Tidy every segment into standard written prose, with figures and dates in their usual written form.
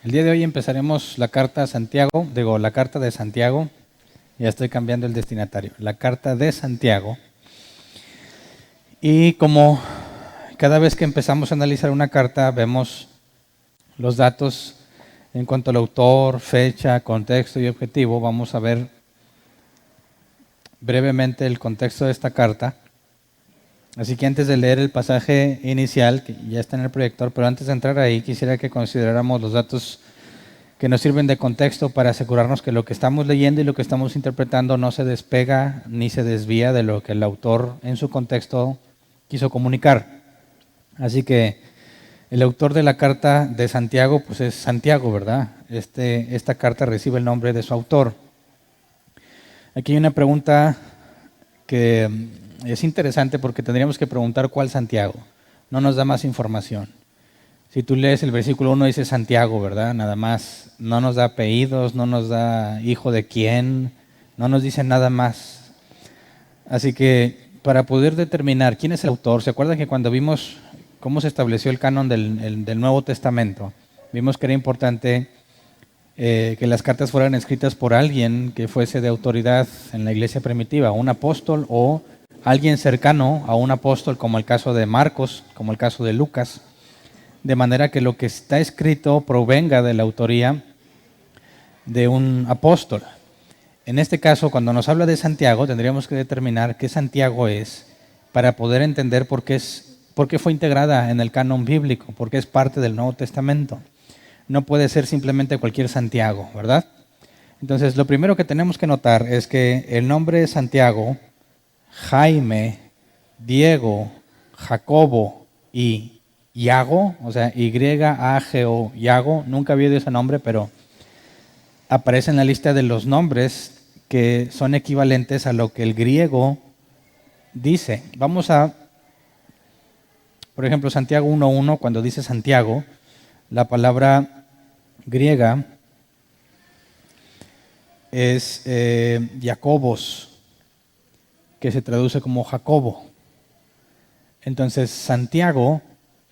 El día de hoy empezaremos la carta a Santiago, la carta de Santiago. Ya estoy cambiando el destinatario. La carta de Santiago. Y como cada vez que empezamos a analizar una carta, vemos los datos en cuanto al autor, fecha, contexto y objetivo, vamos a ver brevemente el contexto de esta carta. Así que antes de leer el pasaje inicial, que ya está en el proyector, pero antes de entrar ahí, quisiera que consideráramos los datos que nos sirven de contexto para asegurarnos que lo que estamos leyendo y lo que estamos interpretando no se despega ni se desvía de lo que el autor en su contexto quiso comunicar. Así que el autor de la carta de Santiago, pues es Santiago, ¿verdad? Esta carta recibe el nombre de su autor. Aquí hay una pregunta que es interesante porque tendríamos que preguntar cuál Santiago. No nos da más información. Si tú lees el versículo 1 dice Santiago, ¿verdad? Nada más. No nos da apellidos, no nos da hijo de quién, no nos dice nada más. Así que para poder determinar quién es el autor, ¿se acuerdan que cuando vimos cómo se estableció el canon del Nuevo Testamento, vimos que era importante que las cartas fueran escritas por alguien que fuese de autoridad en la iglesia primitiva, un apóstol o alguien cercano a un apóstol, como el caso de Marcos, como el caso de Lucas, de manera que lo que está escrito provenga de la autoría de un apóstol. En este caso, cuando nos habla de Santiago, tendríamos que determinar qué Santiago es para poder entender por qué fue integrada en el canon bíblico, por qué es parte del Nuevo Testamento. No puede ser simplemente cualquier Santiago, ¿verdad? Entonces, lo primero que tenemos que notar es que el nombre Santiago, Jaime, Diego, Jacobo y Iago, o sea, Y-A-G-O, Iago, nunca había oído ese nombre, pero aparece en la lista de los nombres que son equivalentes a lo que el griego dice. Vamos a, por ejemplo, Santiago 1.1, cuando dice Santiago, la palabra griega es Jacobos, que se traduce como Jacobo. Entonces, Santiago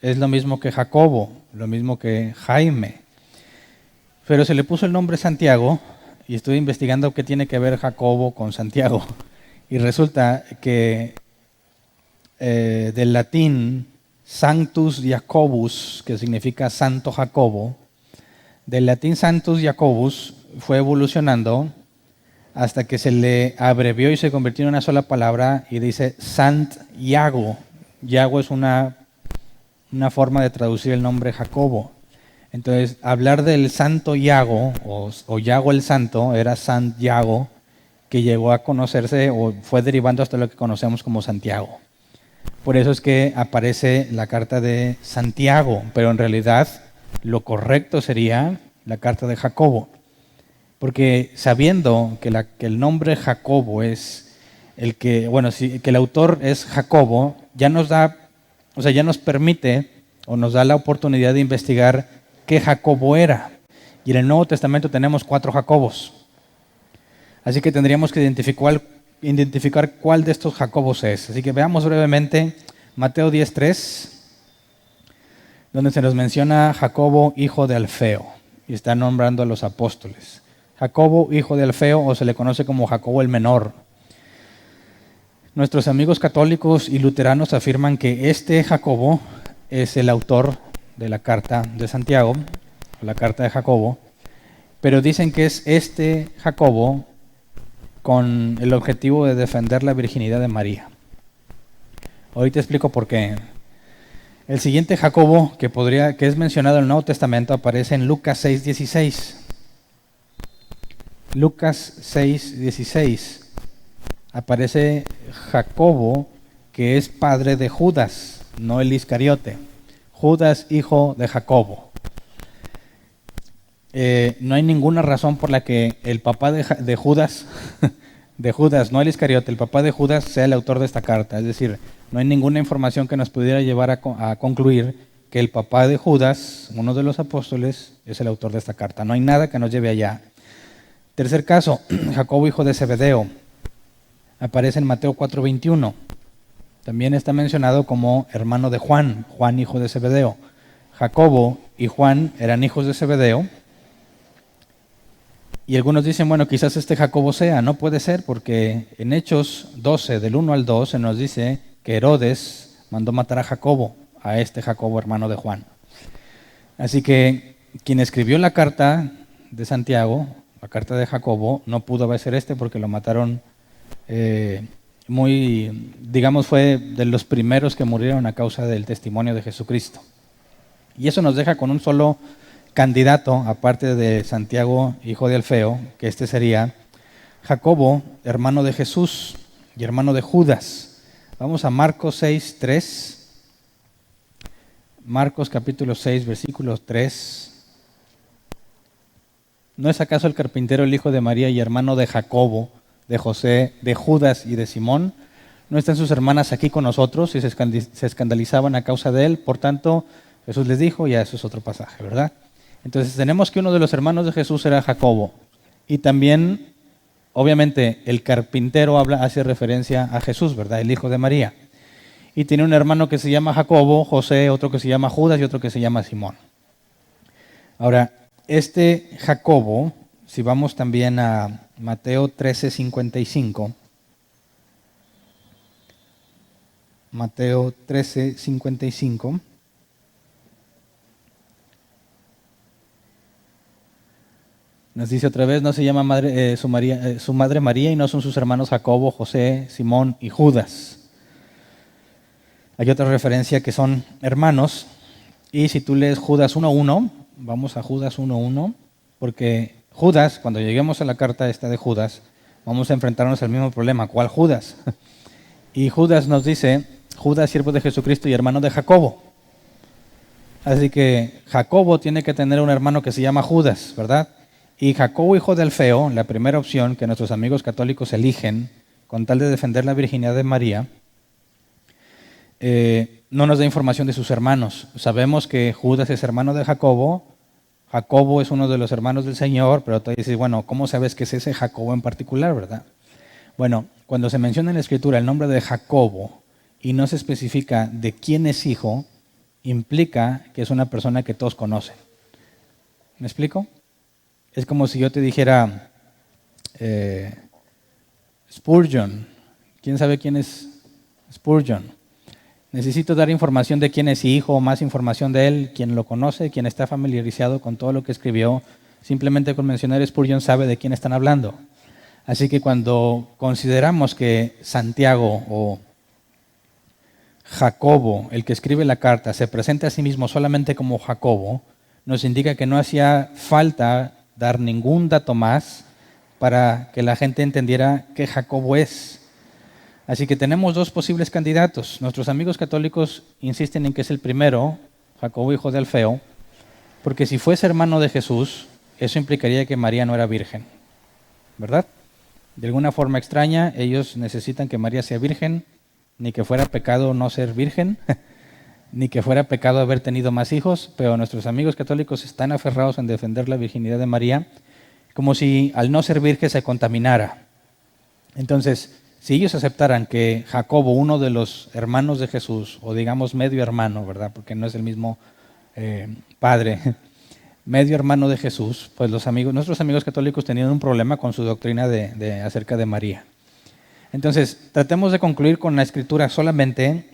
es lo mismo que Jacobo, lo mismo que Jaime. Pero se le puso el nombre Santiago, y estuve investigando qué tiene que ver Jacobo con Santiago. Y resulta que del latín Sanctus Jacobus, que significa Santo Jacobo, del latín Sanctus Jacobus fue evolucionando hasta que se le abrevió y se convirtió en una sola palabra y dice Sant Iago. Iago es una forma de traducir el nombre Jacobo. Entonces, hablar del Santo Iago o Iago el Santo era Sant Iago, que llegó a conocerse o fue derivando hasta lo que conocemos como Santiago. Por eso es que aparece la carta de Santiago, pero en realidad lo correcto sería la carta de Jacobo. Porque sabiendo que el nombre Jacobo es que el autor es Jacobo, ya nos permite o nos da la oportunidad de investigar qué Jacobo era. Y en el Nuevo Testamento tenemos 4 Jacobos. Así que tendríamos que identificar cuál de estos Jacobos es. Así que veamos brevemente Mateo 10.3, donde se nos menciona Jacobo, hijo de Alfeo, y está nombrando a los apóstoles. Jacobo, hijo de Alfeo, o se le conoce como Jacobo el Menor. Nuestros amigos católicos y luteranos afirman que este Jacobo es el autor de la carta de Santiago, la carta de Jacobo, pero dicen que es este Jacobo con el objetivo de defender la virginidad de María. Ahorita explico por qué. El siguiente Jacobo que es mencionado en el Nuevo Testamento aparece en Lucas 6.16. Lucas 6.16. Aparece Jacobo, que es padre de Judas, no el Iscariote. Judas, hijo de Jacobo. No hay ninguna razón por la que el papá de Judas, no el Iscariote, el papá de Judas sea el autor de esta carta. Es decir, no hay ninguna información que nos pudiera llevar a concluir que el papá de Judas, uno de los apóstoles, es el autor de esta carta. No hay nada que nos lleve allá. Tercer caso, Jacobo, hijo de Zebedeo. Aparece en Mateo 4.21. También está mencionado como hermano de Juan, hijo de Zebedeo. Jacobo y Juan eran hijos de Zebedeo. Y algunos dicen, bueno, quizás este Jacobo sea. No puede ser, porque en Hechos 12, del 1 al 2, se nos dice que Herodes mandó matar a Jacobo, a este Jacobo hermano de Juan. Así que quien escribió la carta de Santiago, la carta de Jacobo, no pudo haber ser este porque lo mataron digamos, fue de los primeros que murieron a causa del testimonio de Jesucristo. Y eso nos deja con un solo candidato, aparte de Santiago, hijo de Alfeo, que este sería Jacobo, hermano de Jesús y hermano de Judas. Vamos a Marcos 6, 3. Marcos capítulo 6, versículo 3. ¿No es acaso el carpintero el hijo de María y hermano de Jacobo, de José, de Judas y de Simón? ¿No están sus hermanas aquí con nosotros y se escandalizaban a causa de él? Por tanto, Jesús les dijo, ya eso es otro pasaje, ¿verdad? Entonces tenemos que uno de los hermanos de Jesús era Jacobo. Y también, obviamente, el carpintero hace referencia a Jesús, ¿verdad? El hijo de María. Y tiene un hermano que se llama Jacobo, José, otro que se llama Judas y otro que se llama Simón. Ahora, este Jacobo, si vamos también a Mateo 13:55. Mateo 13:55. Nos dice otra vez, no se llama su madre María y no son sus hermanos Jacobo, José, Simón y Judas. Hay otra referencia que son hermanos. Y si tú lees Judas 1:1, vamos a Judas 1:1, porque Judas, cuando lleguemos a la carta esta de Judas, vamos a enfrentarnos al mismo problema. ¿Cuál Judas? Y Judas nos dice, Judas, siervo de Jesucristo y hermano de Jacobo. Así que Jacobo tiene que tener un hermano que se llama Judas, ¿verdad? Y Jacobo, hijo de Alfeo, la primera opción que nuestros amigos católicos eligen con tal de defender la virginidad de María, no nos da información de sus hermanos. Sabemos que Judas es hermano de Jacobo, Jacobo es uno de los hermanos del Señor, pero tú dices, bueno, ¿cómo sabes que es ese Jacobo en particular, verdad? Bueno, cuando se menciona en la Escritura el nombre de Jacobo y no se especifica de quién es hijo, implica que es una persona que todos conocen. ¿Me explico? Es como si yo te dijera Spurgeon. ¿Quién sabe quién es Spurgeon? Necesito dar información de quién es hijo, más información de él, quien lo conoce, quien está familiarizado con todo lo que escribió. Simplemente con mencionar Spurgeon sabe de quién están hablando. Así que cuando consideramos que Santiago o Jacobo, el que escribe la carta, se presenta a sí mismo solamente como Jacobo, nos indica que no hacía falta dar ningún dato más para que la gente entendiera qué Jacobo es. Así que tenemos dos posibles candidatos. Nuestros amigos católicos insisten en que es el primero, Jacobo, hijo de Alfeo, porque si fuese hermano de Jesús, eso implicaría que María no era virgen, ¿verdad? De alguna forma extraña, ellos necesitan que María sea virgen, ni que fuera pecado no ser virgen, ni que fuera pecado haber tenido más hijos, pero nuestros amigos católicos están aferrados en defender la virginidad de María, como si al no ser virgen se contaminara. Entonces, si ellos aceptaran que Jacobo, uno de los hermanos de Jesús, o digamos medio hermano, ¿verdad? Porque no es el mismo padre, medio hermano de Jesús, pues nuestros amigos católicos tenían un problema con su doctrina acerca de María. Entonces, tratemos de concluir con la Escritura solamente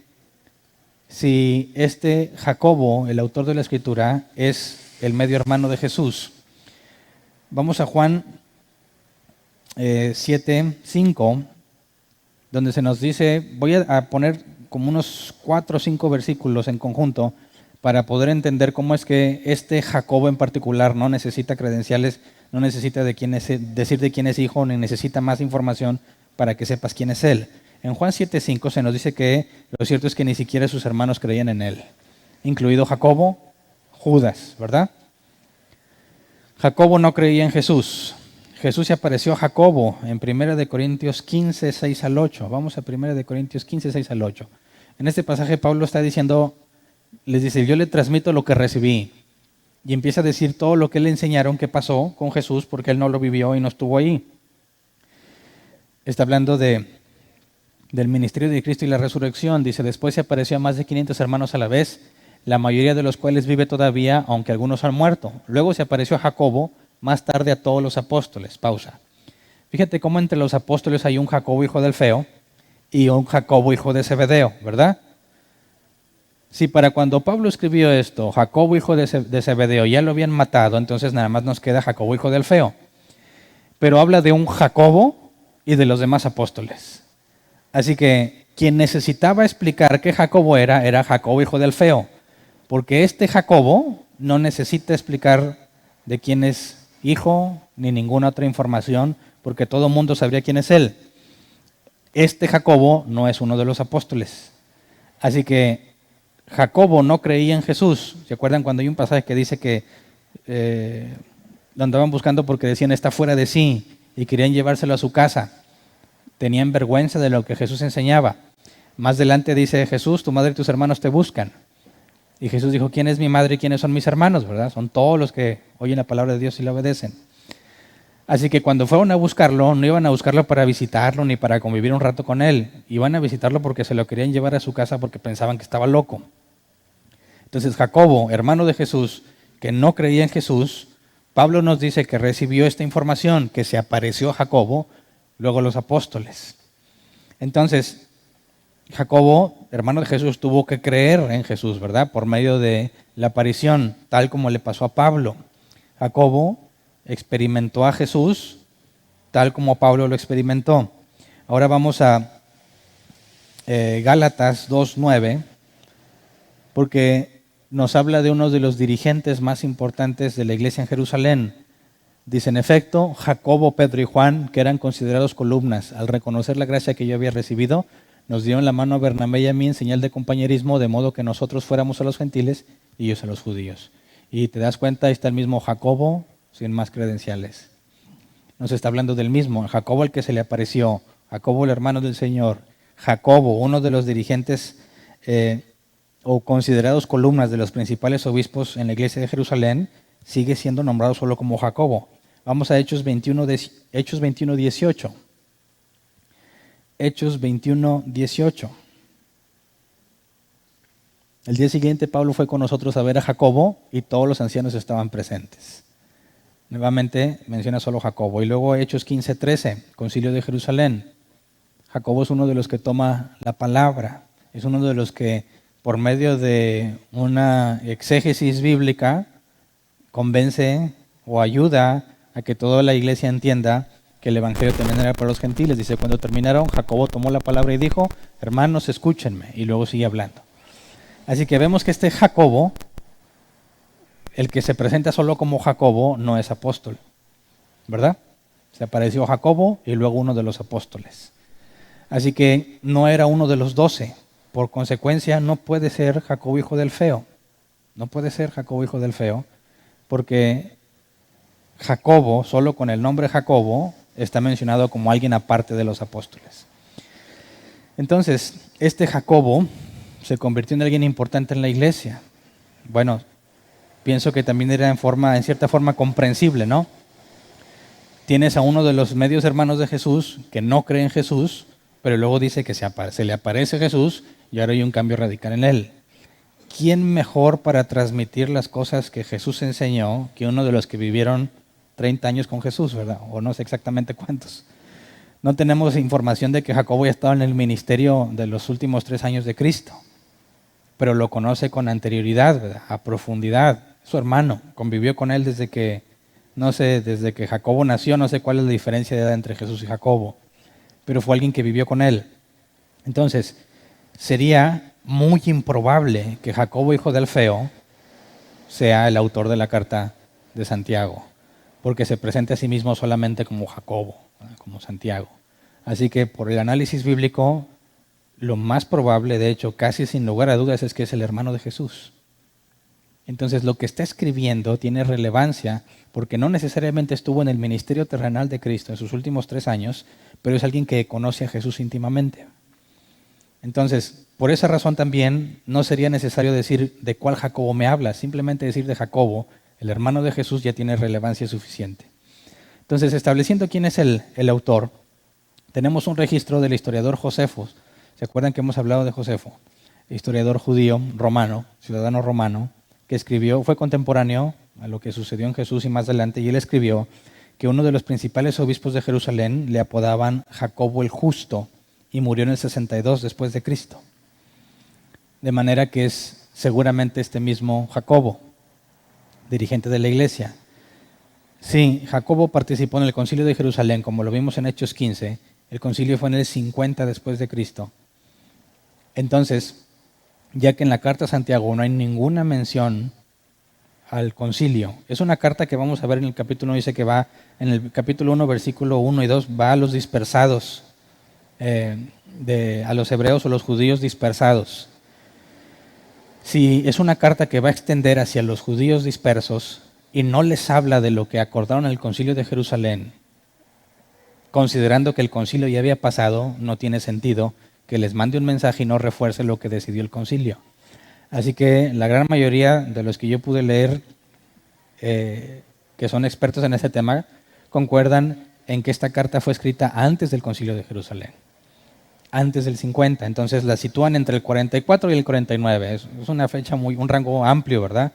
si este Jacobo, el autor de la Escritura, es el medio hermano de Jesús. Vamos a Juan 7:5, donde se nos dice, voy a poner como unos 4 o 5 versículos en conjunto para poder entender cómo es que este Jacobo en particular no necesita credenciales, no necesita decir de quién es hijo, ni necesita más información para que sepas quién es él. En Juan 7:5 se nos dice que lo cierto es que ni siquiera sus hermanos creían en él, incluido Jacobo, Judas, ¿verdad? Jacobo no creía en Jesús. Jesús se apareció a Jacobo en 1 Corintios 15, 6 al 8. Vamos a 1 Corintios 15, 6 al 8. En este pasaje Pablo está diciendo, les dice, yo le transmito lo que recibí. Y empieza a decir todo lo que le enseñaron que pasó con Jesús porque él no lo vivió y no estuvo ahí. Está hablando del ministerio de Cristo y la resurrección. Dice, después se apareció a más de 500 hermanos a la vez, la mayoría de los cuales vive todavía, aunque algunos han muerto. Luego se apareció a Jacobo, más tarde a todos los apóstoles. Pausa. Fíjate cómo entre los apóstoles hay un Jacobo hijo de Alfeo y un Jacobo hijo de Zebedeo, ¿verdad? Si para cuando Pablo escribió esto, Jacobo hijo de Zebedeo ya lo habían matado, entonces nada más nos queda Jacobo hijo de Alfeo. Pero habla de un Jacobo y de los demás apóstoles. Así que quien necesitaba explicar qué Jacobo era Jacobo hijo de Alfeo, porque este Jacobo no necesita explicar de quién es hijo ni ninguna otra información, porque todo el mundo sabría quién es él. Este Jacobo no es uno de los apóstoles. Así que Jacobo no creía en Jesús. ¿Se acuerdan cuando hay un pasaje que dice que lo andaban buscando porque decían está fuera de sí y querían llevárselo a su casa? Tenían vergüenza de lo que Jesús enseñaba. Más adelante dice Jesús, tu madre y tus hermanos te buscan. Y Jesús dijo, ¿quién es mi madre y quiénes son mis hermanos? ¿Verdad? Son todos los que oyen la palabra de Dios y la obedecen. Así que cuando fueron a buscarlo, no iban a buscarlo para visitarlo ni para convivir un rato con él. Iban a visitarlo porque se lo querían llevar a su casa porque pensaban que estaba loco. Entonces Jacobo, hermano de Jesús, que no creía en Jesús, Pablo nos dice que recibió esta información, que se apareció a Jacobo, luego los apóstoles. Entonces, Jacobo, hermano de Jesús, tuvo que creer en Jesús, ¿verdad? Por medio de la aparición, tal como le pasó a Pablo. Jacobo experimentó a Jesús tal como Pablo lo experimentó. Ahora vamos a Gálatas 2:9, porque nos habla de uno de los dirigentes más importantes de la iglesia en Jerusalén. Dice, en efecto, Jacobo, Pedro y Juan, que eran considerados columnas, al reconocer la gracia que yo había recibido, nos dieron la mano a Bernabé y a mí en señal de compañerismo, de modo que nosotros fuéramos a los gentiles y ellos a los judíos. Y te das cuenta, ahí está el mismo Jacobo, sin más credenciales. Nos está hablando del mismo, Jacobo el que se le apareció, Jacobo el hermano del Señor, Jacobo, uno de los dirigentes o considerados columnas de los principales obispos en la iglesia de Jerusalén, sigue siendo nombrado solo como Jacobo. Vamos a Hechos 21:18. Hechos 21:18. El día siguiente Pablo fue con nosotros a ver a Jacobo y todos los ancianos estaban presentes. Nuevamente menciona solo Jacobo. Y luego Hechos 15:13, Concilio de Jerusalén. Jacobo es uno de los que toma la palabra. Es uno de los que, por medio de una exégesis bíblica, convence o ayuda a que toda la iglesia entienda que el evangelio también era para los gentiles. Dice, cuando terminaron, Jacobo tomó la palabra y dijo, hermanos, escúchenme. Y luego sigue hablando. Así que vemos que este Jacobo, el que se presenta solo como Jacobo, no es apóstol, ¿verdad? Se apareció Jacobo y luego uno de los apóstoles. Así que no era uno de los 12. Por consecuencia, no puede ser Jacobo hijo del Feo. No puede ser Jacobo hijo del Feo, porque Jacobo, solo con el nombre Jacobo, está mencionado como alguien aparte de los apóstoles. Entonces, este Jacobo se convirtió en alguien importante en la iglesia. Bueno, pienso que también era en cierta forma comprensible, ¿no? Tienes a uno de los medios hermanos de Jesús que no cree en Jesús, pero luego dice que se le aparece Jesús y ahora hay un cambio radical en él. ¿Quién mejor para transmitir las cosas que Jesús enseñó que uno de los que vivieron 30 años con Jesús, ¿verdad? O no sé exactamente cuántos. No tenemos información de que Jacobo ya estaba en el ministerio de los últimos 3 años de Cristo, pero lo conoce con anterioridad, ¿verdad? A profundidad. Su hermano convivió con él desde que Jacobo nació. No sé cuál es la diferencia de edad entre Jesús y Jacobo, pero fue alguien que vivió con él. Entonces, sería muy improbable que Jacobo, hijo de Alfeo, sea el autor de la carta de Santiago, porque se presenta a sí mismo solamente como Jacobo, como Santiago. Así que por el análisis bíblico, lo más probable, de hecho, casi sin lugar a dudas, es que es el hermano de Jesús. Entonces, lo que está escribiendo tiene relevancia porque no necesariamente estuvo en el ministerio terrenal de Cristo en sus últimos 3 años, pero es alguien que conoce a Jesús íntimamente. Entonces, por esa razón también no sería necesario decir de cuál Jacobo me habla, simplemente decir de Jacobo, el hermano de Jesús, ya tiene relevancia suficiente. Entonces, estableciendo quién es el autor, tenemos un registro del historiador Josefo. ¿Se acuerdan que hemos hablado de Josefo? historiador judío romano, ciudadano romano, que escribió, fue contemporáneo a lo que sucedió en Jesús y más adelante, y él escribió que uno de los principales obispos de Jerusalén le apodaban Jacobo el Justo y murió en el 62 después de Cristo. De manera que es seguramente este mismo Jacobo, dirigente de la iglesia. Sí, Jacobo participó en el concilio de Jerusalén, como lo vimos en Hechos 15. El concilio fue en el 50 después de Cristo. Entonces, ya que en la carta a Santiago no hay ninguna mención al concilio, es una carta que vamos a ver en el capítulo 1, dice que va, en el capítulo 1, versículo 1 y 2, va a los dispersados, a los hebreos o los judíos dispersados. Si es una carta que va a extender hacia los judíos dispersos y no les habla de lo que acordaron en el concilio de Jerusalén, considerando que el concilio ya había pasado, no tiene sentido que les mande un mensaje y no refuerce lo que decidió el concilio. Así que la gran mayoría de los que yo pude leer, que son expertos en ese tema, concuerdan en que esta carta fue escrita antes del concilio de Jerusalén, antes del 50. Entonces la sitúan entre el 44 y el 49. Es una fecha un rango amplio, ¿verdad?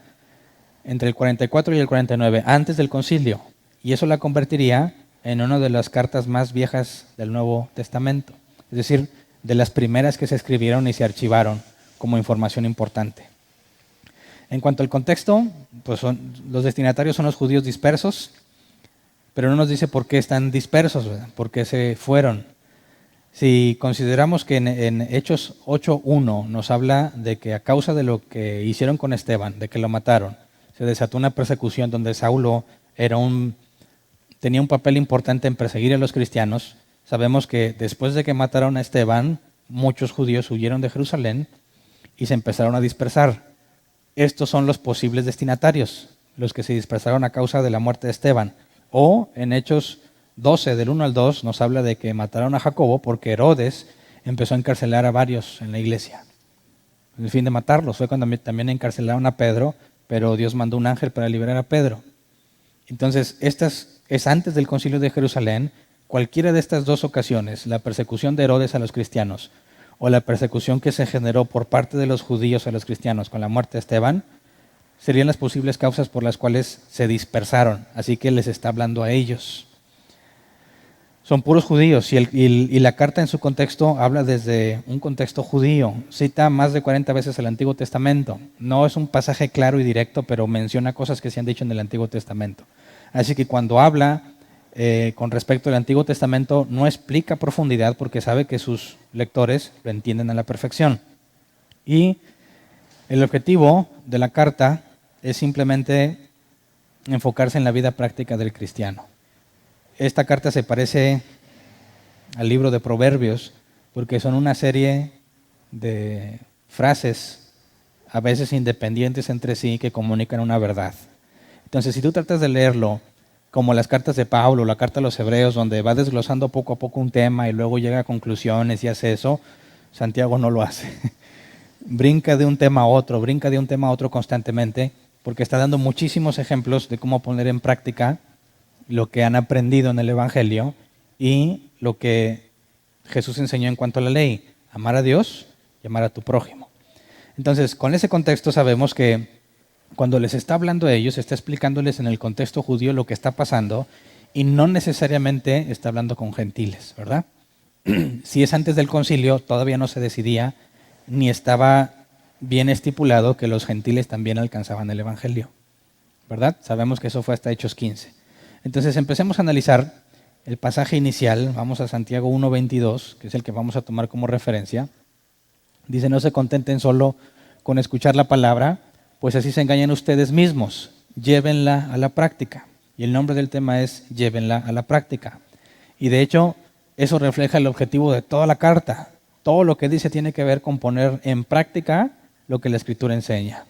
Entre el 44 y el 49, antes del concilio. Y eso la convertiría en una de las cartas más viejas del Nuevo Testamento. Es decir, de las primeras que se escribieron y se archivaron como información importante. En cuanto al contexto, pues los destinatarios son los judíos dispersos, pero no nos dice por qué están dispersos, ¿verdad? ¿Por qué se fueron? Si consideramos que en Hechos 8.1 nos habla de que a causa de lo que hicieron con Esteban, de que lo mataron, se desató una persecución donde Saulo tenía un papel importante en perseguir a los cristianos. Sabemos que después de que mataron a Esteban, muchos judíos huyeron de Jerusalén y se empezaron a dispersar. Estos son los posibles destinatarios, los que se dispersaron a causa de la muerte de Esteban. O en Hechos 12, del 1 al 2, nos habla de que mataron a Jacobo porque Herodes empezó a encarcelar a varios en la iglesia. El fin de matarlos fue cuando también encarcelaron a Pedro, pero Dios mandó un ángel para liberar a Pedro. Entonces, es antes del concilio de Jerusalén. Cualquiera de estas dos ocasiones, la persecución de Herodes a los cristianos o la persecución que se generó por parte de los judíos a los cristianos con la muerte de Esteban, serían las posibles causas por las cuales se dispersaron. Así que les está hablando a ellos. Son puros judíos y la carta en su contexto habla desde un contexto judío. Cita más de 40 veces el Antiguo Testamento. No es un pasaje claro y directo, pero menciona cosas que se han dicho en el Antiguo Testamento. Así que cuando habla con respecto al Antiguo Testamento no explica profundidad porque sabe que sus lectores lo entienden a la perfección. Y el objetivo de la carta es simplemente enfocarse en la vida práctica del cristiano. Esta carta se parece al libro de Proverbios porque son una serie de frases, a veces independientes entre sí, que comunican una verdad. Entonces, si tú tratas de leerlo como las cartas de Pablo, la carta a los Hebreos, donde va desglosando poco a poco un tema y luego llega a conclusiones y hace eso, Santiago no lo hace. Brinca de un tema a otro constantemente, porque está dando muchísimos ejemplos de cómo poner en práctica lo que han aprendido en el Evangelio y lo que Jesús enseñó en cuanto a la ley: amar a Dios y amar a tu prójimo. Entonces, con ese contexto sabemos que cuando les está hablando a ellos, está explicándoles en el contexto judío lo que está pasando y no necesariamente está hablando con gentiles, ¿verdad? Si es antes del concilio, todavía no se decidía ni estaba bien estipulado que los gentiles también alcanzaban el Evangelio, ¿verdad? Sabemos que eso fue hasta Hechos 15. Entonces empecemos a analizar el pasaje inicial. Vamos a Santiago 1:22, que es el que vamos a tomar como referencia. Dice: no se contenten solo con escuchar la palabra, pues así se engañan ustedes mismos. Llévenla a la práctica. Y el nombre del tema es llévenla a la práctica. Y de hecho, eso refleja el objetivo de toda la carta. Todo lo que dice tiene que ver con poner en práctica lo que la Escritura enseña.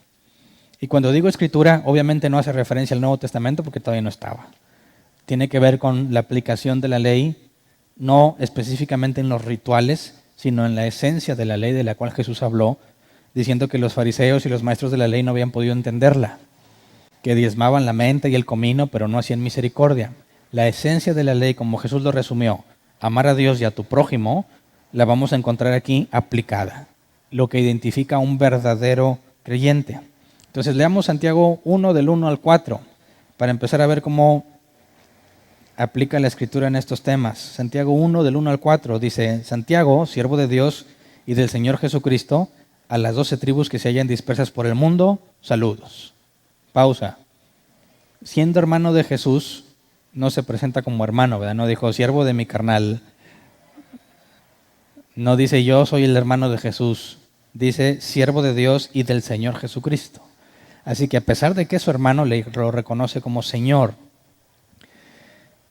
Y cuando digo Escritura, obviamente no hace referencia al Nuevo Testamento porque todavía no estaba. Tiene que ver con la aplicación de la ley, no específicamente en los rituales, sino en la esencia de la ley de la cual Jesús habló, diciendo que los fariseos y los maestros de la ley no habían podido entenderla, que diezmaban la menta y el comino, pero no hacían misericordia. La esencia de la ley, como Jesús lo resumió, amar a Dios y a tu prójimo, la vamos a encontrar aquí aplicada. lo que identifica a un verdadero creyente. Entonces leamos Santiago 1 del 1 al 4 para empezar a ver cómo aplica la Escritura en estos temas. Santiago 1 del 1 al 4 dice: Santiago, siervo de Dios y del Señor Jesucristo, a las 12 tribus que se hallan dispersas por el mundo, saludos. Pausa. Siendo hermano de Jesús, no se presenta como hermano, ¿verdad? No dijo siervo de mi carnal. No dice yo soy el hermano de Jesús. Dice siervo de Dios y del Señor Jesucristo. Así que a pesar de que es su hermano, lo reconoce como Señor.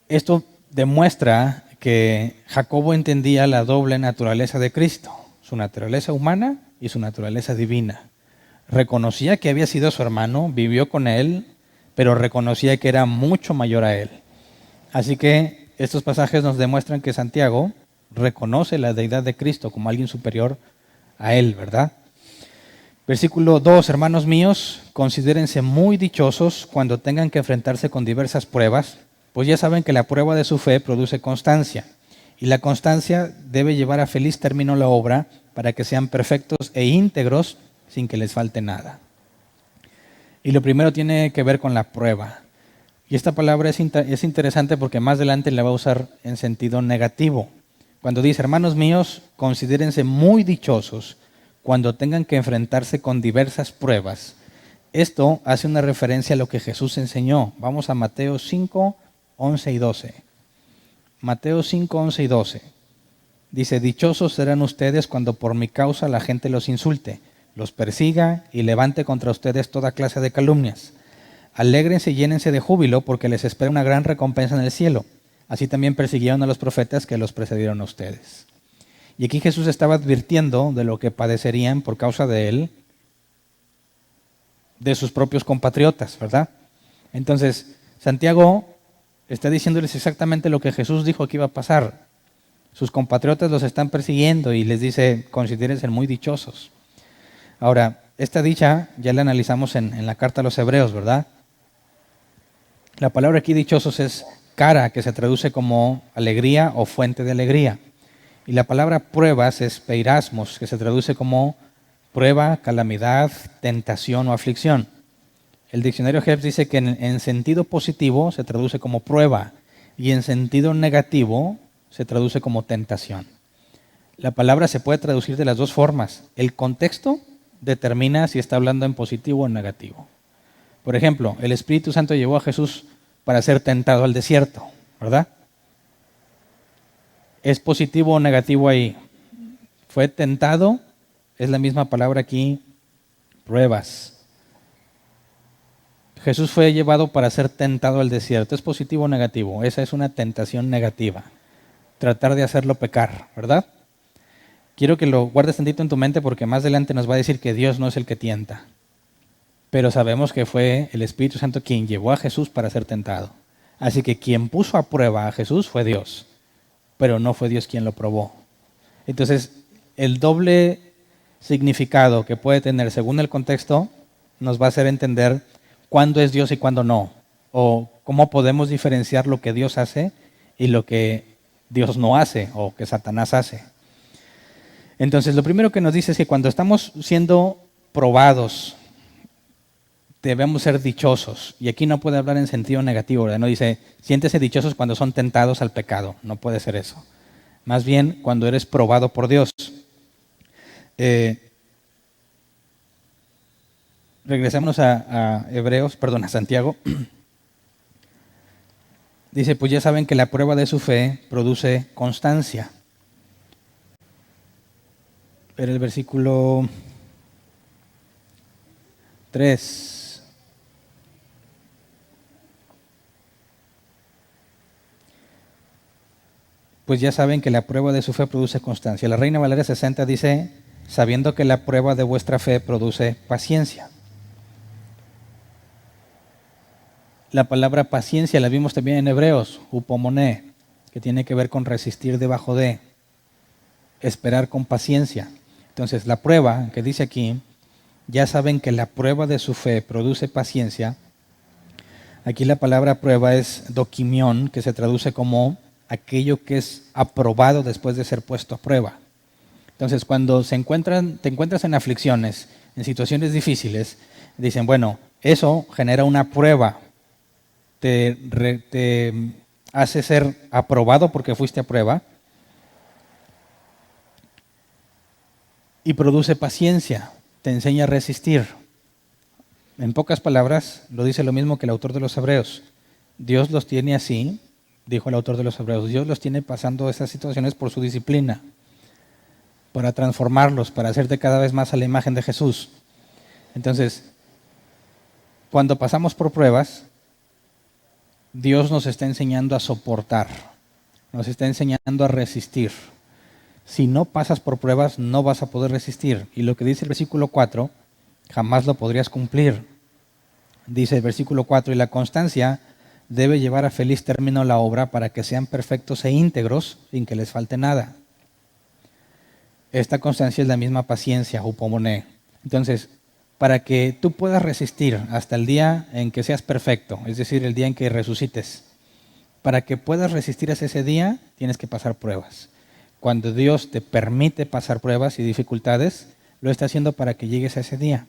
Esto demuestra que Jacobo entendía la doble naturaleza de Cristo, su naturaleza humana y su naturaleza divina. Reconocía que había sido su hermano, vivió con él, pero reconocía que era mucho mayor a él. Así que estos pasajes nos demuestran que Santiago reconoce la deidad de Cristo como alguien superior a él, ¿verdad? Versículo 2, hermanos míos, considérense muy dichosos cuando tengan que enfrentarse con diversas pruebas, pues ya saben que la prueba de su fe produce constancia, y la constancia debe llevar a feliz término la obra para que sean perfectos e íntegros sin que les falte nada. Y lo primero tiene que ver con la prueba. Y esta palabra es interesante porque más adelante la va a usar en sentido negativo. Cuando dice, hermanos míos, considérense muy dichosos cuando tengan que enfrentarse con diversas pruebas. Esto hace una referencia a lo que Jesús enseñó. Vamos a Mateo 5, 11 y 12. Mateo 5, 11 y 12. Dice, dichosos serán ustedes cuando por mi causa la gente los insulte, los persiga y levante contra ustedes toda clase de calumnias. Alégrense y llénense de júbilo porque les espera una gran recompensa en el cielo. Así también persiguieron a los profetas que los precedieron a ustedes. Y aquí Jesús estaba advirtiendo de lo que padecerían por causa de él, de sus propios compatriotas, ¿verdad? Entonces, Santiago está diciéndoles exactamente lo que Jesús dijo que iba a pasar. Sus compatriotas los están persiguiendo y les dice, considérense muy dichosos. Ahora, esta dicha ya la analizamos en la carta a los Hebreos, ¿verdad? La palabra aquí dichosos es cara, que se traduce como alegría o fuente de alegría. Y la palabra pruebas es peirasmos, que se traduce como prueba, calamidad, tentación o aflicción. El diccionario Helps dice que en sentido positivo se traduce como prueba y en sentido negativo se traduce como tentación. La palabra se puede traducir de las dos formas. El contexto determina si está hablando en positivo o en negativo. Por ejemplo, el Espíritu Santo llevó a Jesús para ser tentado al desierto, ¿verdad? ¿Es positivo o negativo ahí? Fue tentado, es la misma palabra aquí, pruebas. Jesús fue llevado para ser tentado al desierto. ¿Es positivo o negativo? Esa es una tentación negativa. Tratar de hacerlo pecar, ¿verdad? Quiero que lo guardes tantito en tu mente porque más adelante nos va a decir que Dios no es el que tienta. Pero sabemos que fue el Espíritu Santo quien llevó a Jesús para ser tentado. Así que quien puso a prueba a Jesús fue Dios, pero no fue Dios quien lo probó. Entonces, el doble significado que puede tener según el contexto nos va a hacer entender cuándo es Dios y cuándo no, o cómo podemos diferenciar lo que Dios hace y lo que Dios no hace o que Satanás hace. Entonces, lo primero que nos dice es que cuando estamos siendo probados, debemos ser dichosos. Y aquí no puede hablar en sentido negativo, ¿verdad? No dice, siéntese dichosos cuando son tentados al pecado. No puede ser eso. Más bien, cuando eres probado por Dios. Regresemos a Santiago. Dice, pues ya saben que la prueba de su fe produce constancia. Pero el versículo 3. Pues ya saben que la prueba de su fe produce constancia. La Reina Valera 60 dice, sabiendo que la prueba de vuestra fe produce paciencia. La palabra paciencia la vimos también en Hebreos, hupomoné, que tiene que ver con resistir debajo de, esperar con paciencia. Entonces, la prueba que dice aquí, ya saben que la prueba de su fe produce paciencia. Aquí la palabra prueba es dokimión, que se traduce como aquello que es aprobado después de ser puesto a prueba. Entonces, cuando te encuentras en aflicciones, en situaciones difíciles, dicen, bueno, eso genera una prueba, te hace ser aprobado porque fuiste a prueba y produce paciencia, te enseña a resistir. En pocas palabras, lo dice lo mismo que el autor de los Hebreos. Dios los tiene así, dijo el autor de los Hebreos, Dios los tiene pasando esas situaciones por su disciplina, para transformarlos, para hacerte cada vez más a la imagen de Jesús. Entonces, cuando pasamos por pruebas, Dios nos está enseñando a soportar, nos está enseñando a resistir. Si no pasas por pruebas, no vas a poder resistir. Y lo que dice el versículo 4, jamás lo podrías cumplir. Dice el versículo 4, y la constancia debe llevar a feliz término la obra para que sean perfectos e íntegros sin que les falte nada. Esta constancia es la misma paciencia, hupomoné. Entonces, para que tú puedas resistir hasta el día en que seas perfecto, es decir, el día en que resucites, para que puedas resistir hasta ese día, tienes que pasar pruebas. Cuando Dios te permite pasar pruebas y dificultades, lo está haciendo para que llegues a ese día.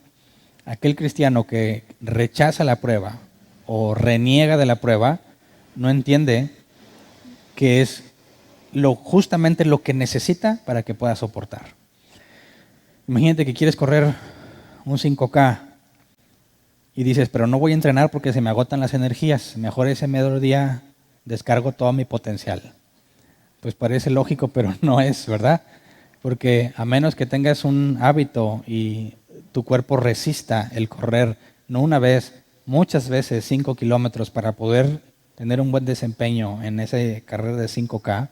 Aquel cristiano que rechaza la prueba o reniega de la prueba, no entiende que es justamente lo que necesita para que pueda soportar. Imagínate que quieres correr un 5K y dices, pero no voy a entrenar porque se me agotan las energías, mejor ese mediodía descargo todo mi potencial. Pues parece lógico, pero no es, ¿verdad? Porque a menos que tengas un hábito y tu cuerpo resista el correr, no una vez, muchas veces 5 kilómetros para poder tener un buen desempeño en esa carrera de 5K,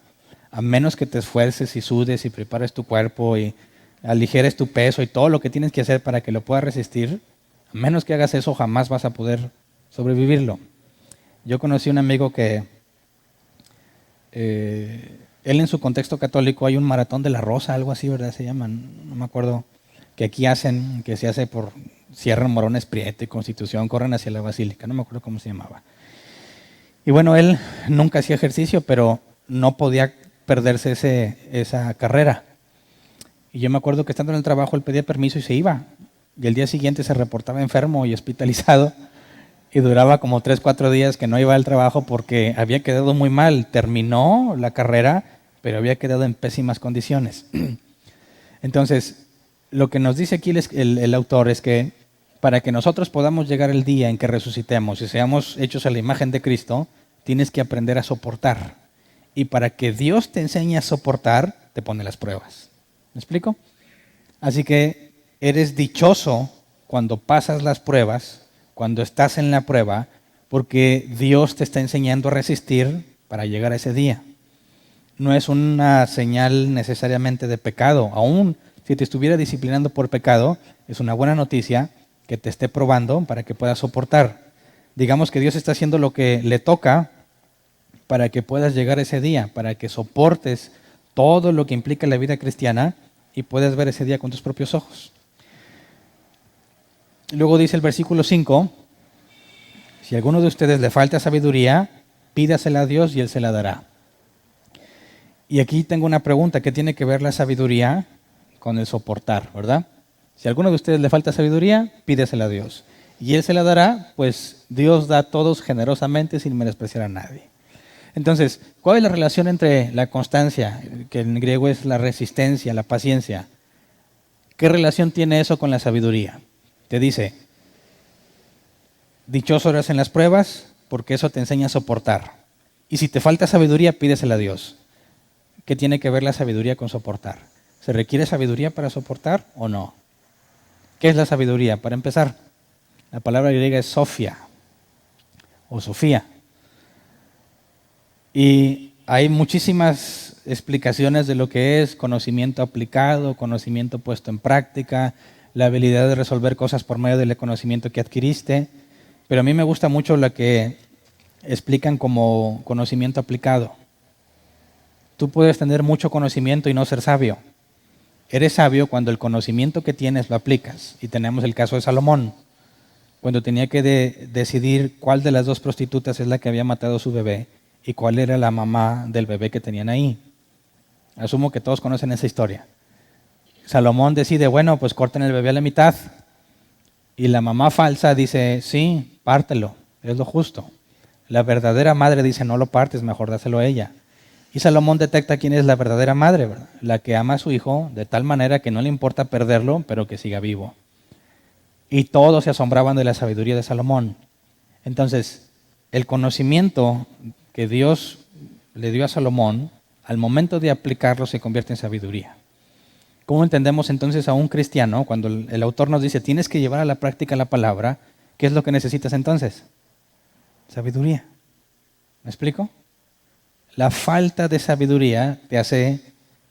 a menos que te esfuerces y sudes y prepares tu cuerpo y aligeres tu peso y todo lo que tienes que hacer para que lo puedas resistir, a menos que hagas eso, jamás vas a poder sobrevivirlo. Yo conocí un amigo que él en su contexto católico hay un maratón de la Rosa, algo así, ¿verdad? Se llama, no me acuerdo, que aquí hacen, que se hace por Sierra Morones Prieto y Constitución, corren hacia la Basílica, no me acuerdo cómo se llamaba. Y bueno, él nunca hacía ejercicio, pero no podía perderse esa carrera. Y yo me acuerdo que estando en el trabajo él pedía permiso y se iba. Y el día siguiente se reportaba enfermo y hospitalizado. Y duraba como 3, 4 días que no iba al trabajo porque había quedado muy mal. Terminó la carrera, pero había quedado en pésimas condiciones. Entonces, lo que nos dice aquí el autor es que para que nosotros podamos llegar el día en que resucitemos y seamos hechos a la imagen de Cristo, tienes que aprender a soportar. Y para que Dios te enseñe a soportar, te pone las pruebas. ¿Me explico? Así que eres dichoso cuando pasas las pruebas, cuando estás en la prueba, porque Dios te está enseñando a resistir para llegar a ese día. No es una señal necesariamente de pecado. Aún si te estuviera disciplinando por pecado, es una buena noticia que te esté probando para que puedas soportar. Digamos que Dios está haciendo lo que le toca para que puedas llegar a ese día, para que soportes todo lo que implica la vida cristiana y puedas ver ese día con tus propios ojos. Luego dice el versículo 5, si a alguno de ustedes le falta sabiduría, pídasela a Dios y Él se la dará. Y aquí tengo una pregunta, ¿qué tiene que ver la sabiduría con el soportar, verdad? Si a alguno de ustedes le falta sabiduría, pídesela a Dios. Y Él se la dará, pues Dios da a todos generosamente sin menospreciar a nadie. Entonces, ¿cuál es la relación entre la constancia, que en griego es la resistencia, la paciencia? ¿Qué relación tiene eso con la sabiduría? Te dice, dichoso eres en las pruebas, porque eso te enseña a soportar. Y si te falta sabiduría, pídesela a Dios. ¿Qué tiene que ver la sabiduría con soportar? ¿Se requiere sabiduría para soportar o no? ¿Qué es la sabiduría? Para empezar, la palabra griega es Sofía o Sofía. Y hay muchísimas explicaciones de lo que es conocimiento aplicado, conocimiento puesto en práctica, la habilidad de resolver cosas por medio del conocimiento que adquiriste. Pero a mí me gusta mucho la que explican como conocimiento aplicado. Tú puedes tener mucho conocimiento y no ser sabio. Eres sabio cuando el conocimiento que tienes lo aplicas. Y tenemos el caso de Salomón, cuando tenía que decidir cuál de las 2 prostitutas es la que había matado a su bebé y cuál era la mamá del bebé que tenían ahí. Asumo que todos conocen esa historia. Salomón decide, bueno, pues corten el bebé a la mitad. Y la mamá falsa dice, sí, pártelo, es lo justo. La verdadera madre dice, no lo partes, mejor dáselo a ella. Y Salomón detecta quién es la verdadera madre, ¿verdad? La que ama a su hijo de tal manera que no le importa perderlo, pero que siga vivo. Y todos se asombraban de la sabiduría de Salomón. Entonces, el conocimiento que Dios le dio a Salomón, al momento de aplicarlo se convierte en sabiduría. ¿Cómo entendemos entonces a un cristiano cuando el autor nos dice tienes que llevar a la práctica la palabra? ¿Qué es lo que necesitas entonces? Sabiduría. ¿Me explico? La falta de sabiduría te hace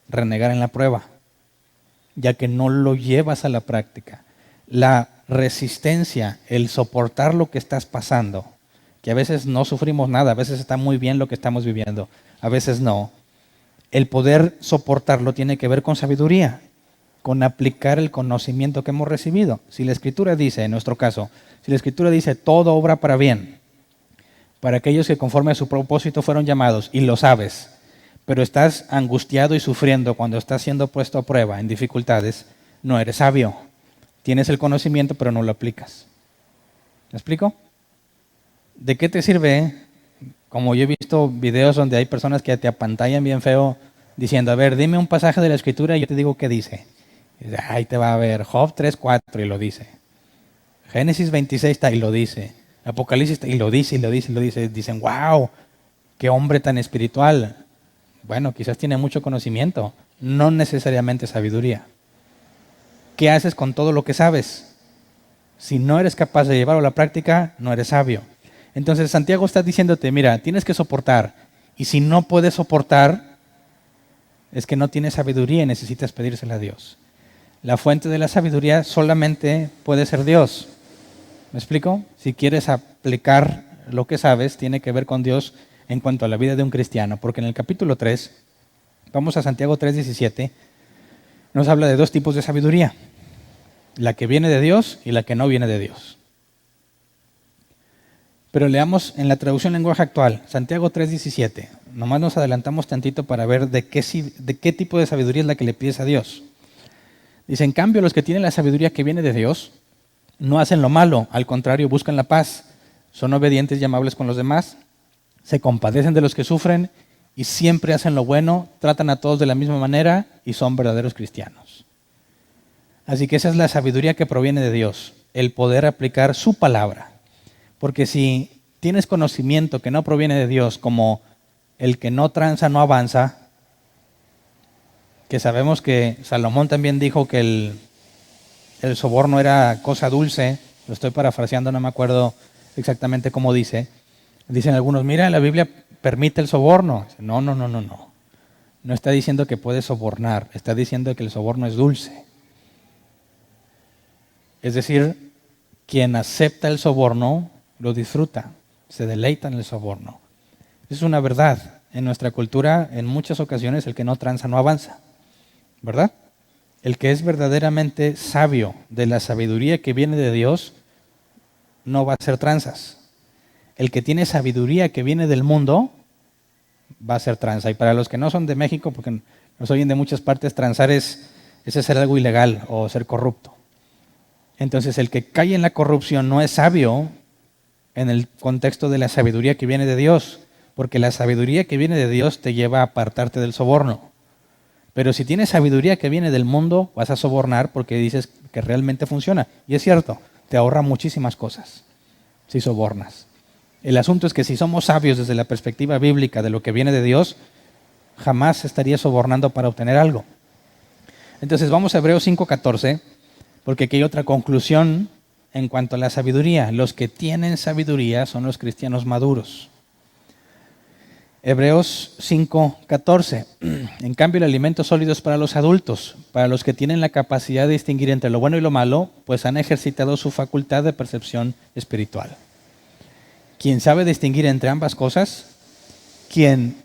renegar en la prueba, ya que no lo llevas a la práctica. La resistencia, el soportar lo que estás pasando, que a veces no sufrimos nada, a veces está muy bien lo que estamos viviendo, a veces no. El poder soportarlo tiene que ver con sabiduría, con aplicar el conocimiento que hemos recibido. Si la Escritura dice, en nuestro caso, si la Escritura dice todo obra para bien, para aquellos que conforme a su propósito fueron llamados, y lo sabes, pero estás angustiado y sufriendo cuando estás siendo puesto a prueba en dificultades, no eres sabio. Tienes el conocimiento, pero no lo aplicas. ¿Me explico? ¿De qué te sirve? Como yo he visto videos donde hay personas que te apantallan bien feo diciendo, a ver, dime un pasaje de la Escritura y yo te digo qué dice. Y dice, ahí te va a ver, Job 3:4 y lo dice. Génesis 26 está y lo dice. Apocalipsis está y lo dice, y lo dice, y lo dice. Dicen, wow, qué hombre tan espiritual. Bueno, quizás tiene mucho conocimiento, no necesariamente sabiduría. ¿Qué haces con todo lo que sabes? Si no eres capaz de llevarlo a la práctica, no eres sabio. Entonces Santiago está diciéndote, mira, tienes que soportar. Y si no puedes soportar, es que no tienes sabiduría y necesitas pedírsela a Dios. La fuente de la sabiduría solamente puede ser Dios. ¿Me explico? Si quieres aplicar lo que sabes, tiene que ver con Dios en cuanto a la vida de un cristiano. Porque en el capítulo 3, vamos a Santiago 3:17, nos habla de dos tipos de sabiduría. La que viene de Dios y la que no viene de Dios. Pero leamos en la traducción lenguaje actual, Santiago 3:17. Nomás nos adelantamos tantito para ver de qué tipo de sabiduría es la que le pides a Dios. Dice, en cambio, los que tienen la sabiduría que viene de Dios, no hacen lo malo, al contrario, buscan la paz, son obedientes y amables con los demás, se compadecen de los que sufren y siempre hacen lo bueno, tratan a todos de la misma manera y son verdaderos cristianos. Así que esa es la sabiduría que proviene de Dios, el poder aplicar su palabra. Porque si tienes conocimiento que no proviene de Dios, como el que no tranza no avanza, que sabemos que Salomón también dijo que el soborno era cosa dulce, lo estoy parafraseando, no me acuerdo exactamente cómo dice. Dicen algunos, mira, la Biblia permite el soborno. No. No está diciendo que puedes sobornar, está diciendo que el soborno es dulce. Es decir, quien acepta el soborno lo disfruta, se deleita en el soborno. Es una verdad. En nuestra cultura, en muchas ocasiones, el que no tranza no avanza. ¿Verdad? El que es verdaderamente sabio de la sabiduría que viene de Dios no va a hacer tranzas. El que tiene sabiduría que viene del mundo va a hacer tranza. Y para los que no son de México, porque nos oyen de muchas partes, transar es hacer algo ilegal o ser corrupto. Entonces el que cae en la corrupción no es sabio en el contexto de la sabiduría que viene de Dios, porque la sabiduría que viene de Dios te lleva a apartarte del soborno. Pero si tienes sabiduría que viene del mundo, vas a sobornar porque dices que realmente funciona. Y es cierto, te ahorra muchísimas cosas si sobornas. El asunto es que si somos sabios desde la perspectiva bíblica de lo que viene de Dios, jamás estaría sobornando para obtener algo. Entonces vamos a Hebreos 5:14, porque aquí hay otra conclusión en cuanto a la sabiduría. Los que tienen sabiduría son los cristianos maduros. Hebreos 5:14. En cambio, el alimento sólido es para los adultos, para los que tienen la capacidad de distinguir entre lo bueno y lo malo, pues han ejercitado su facultad de percepción espiritual. Quien sabe distinguir entre ambas cosas, quien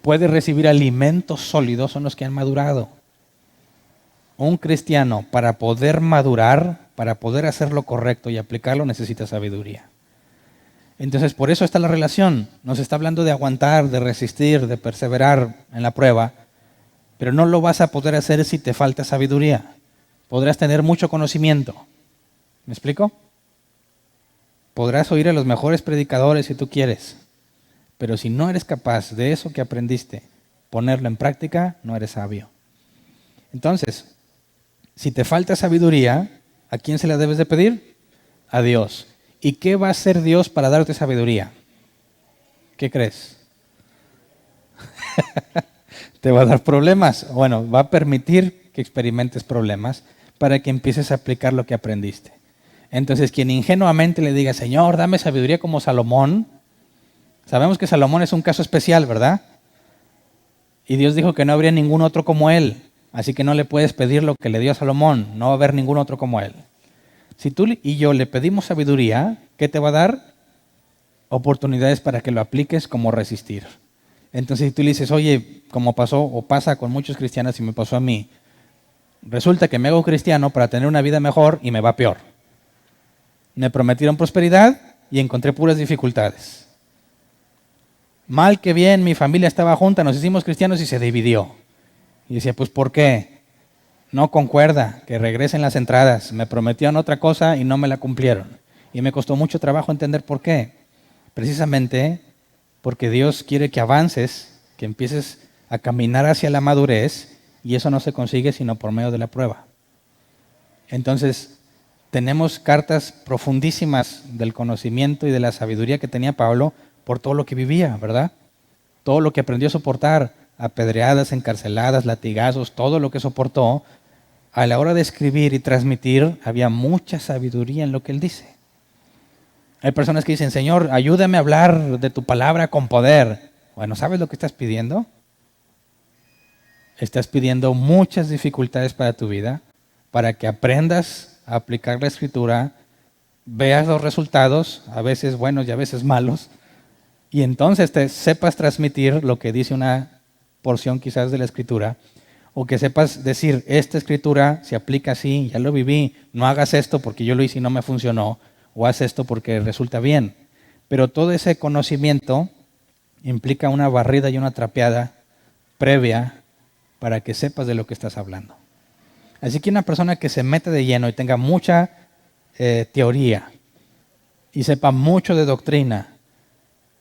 puede recibir alimentos sólidos, son los que han madurado. Un cristiano, para poder madurar, para poder hacer lo correcto y aplicarlo, necesita sabiduría. Entonces, por eso está la relación. Nos está hablando de aguantar, de resistir, de perseverar en la prueba. pero no lo vas a poder hacer si te falta sabiduría. Podrás tener mucho conocimiento. ¿Me explico? Podrás oír a los mejores predicadores si tú quieres, pero si no eres capaz de eso que aprendiste, ponerlo en práctica, no eres sabio. Entonces, si te falta sabiduría, ¿a quién se la debes de pedir? A Dios. ¿Y qué va a hacer Dios para darte sabiduría? ¿Qué crees? ¿Te va a dar problemas? Bueno, va a permitir que experimentes problemas para que empieces a aplicar lo que aprendiste. Entonces, quien ingenuamente le diga, Señor, dame sabiduría como Salomón, sabemos que Salomón es un caso especial, ¿verdad? Y Dios dijo que no habría ningún otro como él, así que no le puedes pedir lo que le dio a Salomón, no va a haber ningún otro como él. Si tú y yo le pedimos sabiduría, ¿qué te va a dar? Oportunidades para que lo apliques como resistir. Entonces, si tú le dices, oye, como pasó o pasa con muchos cristianos y me pasó a mí, resulta que me hago cristiano para tener una vida mejor y me va peor. Me prometieron prosperidad y encontré puras dificultades. Mal que bien, mi familia estaba junta, nos hicimos cristianos y se dividió. Y decía, pues ¿por qué? No concuerda, que regresen las entradas. Me prometieron otra cosa y no me la cumplieron. Y me costó mucho trabajo entender por qué. Precisamente porque Dios quiere que avances, que empieces a caminar hacia la madurez, y eso no se consigue sino por medio de la prueba. Entonces, tenemos cartas profundísimas del conocimiento y de la sabiduría que tenía Pablo por todo lo que vivía, ¿verdad? Todo lo que aprendió a soportar, apedreadas, encarceladas, latigazos, todo lo que soportó, a la hora de escribir y transmitir, había mucha sabiduría en lo que él dice. Hay personas que dicen, Señor, ayúdame a hablar de tu palabra con poder. Bueno, ¿sabes lo que estás pidiendo? Estás pidiendo muchas dificultades para tu vida, para que aprendas a aplicar la Escritura, veas los resultados, a veces buenos y a veces malos, y entonces te sepas transmitir lo que dice una porción quizás de la Escritura, o que sepas decir, esta Escritura se aplica así, ya lo viví, no hagas esto porque yo lo hice y no me funcionó, o haz esto porque resulta bien. Pero todo ese conocimiento implica una barrida y una trapeada previa para que sepas de lo que estás hablando. Así que una persona que se mete de lleno y tenga mucha teoría y sepa mucho de doctrina,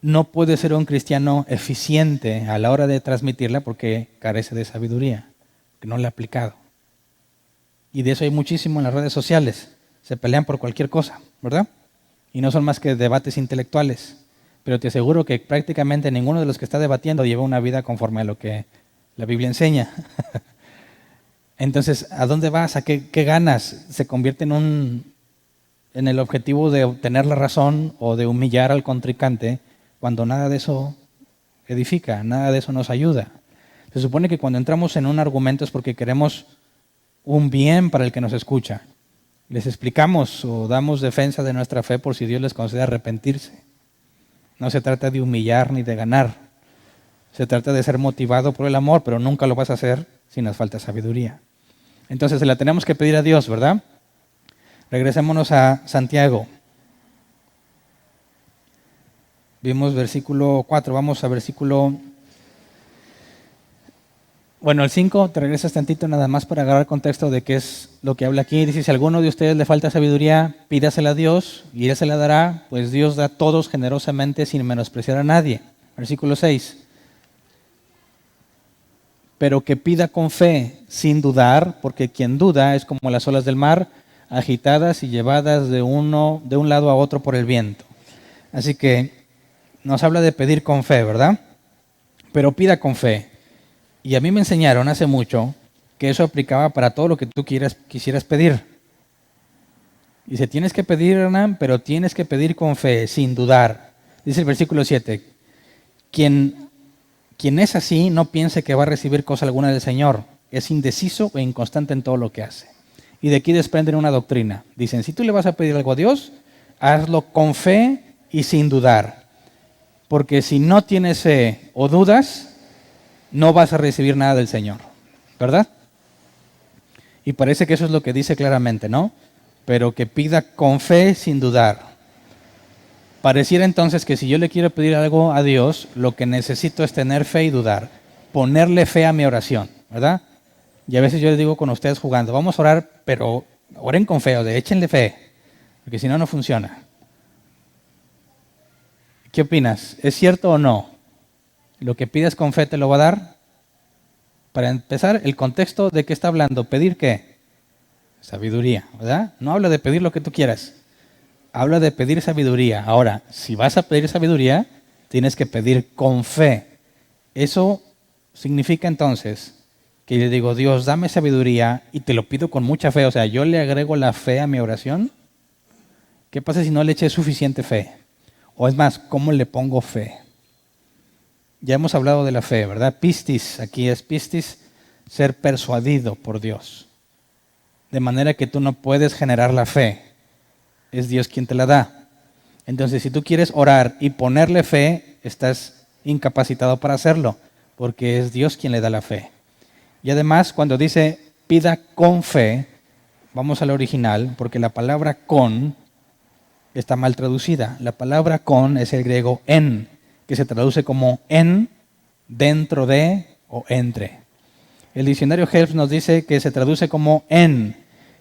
no puede ser un cristiano eficiente a la hora de transmitirla porque carece de sabiduría, que no la ha aplicado. Y de eso hay muchísimo en las redes sociales. Se pelean por cualquier cosa, ¿verdad? Y no son más que debates intelectuales. Pero te aseguro que prácticamente ninguno de los que está debatiendo lleva una vida conforme a lo que la Biblia enseña. Entonces, ¿a dónde vas? ¿A qué ganas? Se convierte en el objetivo de obtener la razón o de humillar al contrincante, cuando nada de eso edifica, nada de eso nos ayuda. Se supone que cuando entramos en un argumento es porque queremos un bien para el que nos escucha. Les explicamos o damos defensa de nuestra fe por si Dios les concede arrepentirse. No se trata de humillar ni de ganar. Se trata de ser motivado por el amor, pero nunca lo vas a hacer si nos falta sabiduría. Entonces se la tenemos que pedir a Dios, ¿verdad? Regresémonos a Santiago. Vimos versículo 4, vamos a versículo... Bueno, el 5, te regresas tantito nada más para agarrar contexto de qué es lo que habla aquí. Dice, si a alguno de ustedes le falta sabiduría, pídasela a Dios y Él se la dará, pues Dios da a todos generosamente sin menospreciar a nadie. Versículo 6. Pero que pida con fe, sin dudar, porque quien duda es como las olas del mar, agitadas y llevadas de un lado a otro por el viento. Así que nos habla de pedir con fe, ¿verdad? Pero pida con fe. Y a mí me enseñaron hace mucho que eso aplicaba para todo lo que tú quisieras pedir. Dice, tienes que pedir, Hernán, pero tienes que pedir con fe, sin dudar. Dice el versículo 7, quien es así no piense que va a recibir cosa alguna del Señor. Es indeciso e inconstante en todo lo que hace. Y de aquí desprenden una doctrina. Dicen, si tú le vas a pedir algo a Dios, hazlo con fe y sin dudar. Porque si no tienes fe o dudas, no vas a recibir nada del Señor, ¿verdad? Y parece que eso es lo que dice claramente, ¿no? Pero que pida con fe sin dudar. Pareciera entonces que si yo le quiero pedir algo a Dios, lo que necesito es tener fe y dudar. Ponerle fe a mi oración, ¿verdad? Y a veces yo les digo con ustedes jugando, vamos a orar, pero oren con fe, o sea, échenle fe, porque si no, no funciona. ¿Qué opinas? ¿Es cierto o no? ¿Lo que pides con fe te lo va a dar? Para empezar, el contexto de qué está hablando. ¿Pedir qué? Sabiduría, ¿verdad? No habla de pedir lo que tú quieras. Habla de pedir sabiduría. Ahora, si vas a pedir sabiduría, tienes que pedir con fe. Eso significa entonces que yo digo, Dios, dame sabiduría y te lo pido con mucha fe. O sea, yo le agrego la fe a mi oración. ¿Qué pasa si no le eché suficiente fe? O es más, ¿cómo le pongo fe? Ya hemos hablado de la fe, ¿verdad? Pistis, aquí es pistis, ser persuadido por Dios. De manera que tú no puedes generar la fe. Es Dios quien te la da. Entonces, si tú quieres orar y ponerle fe, estás incapacitado para hacerlo, porque es Dios quien le da la fe. Y además, cuando dice pida con fe, vamos al original, porque la palabra con está mal traducida. La palabra con es el griego en, que se traduce como en, dentro de o entre. El diccionario Helps nos dice que se traduce como en,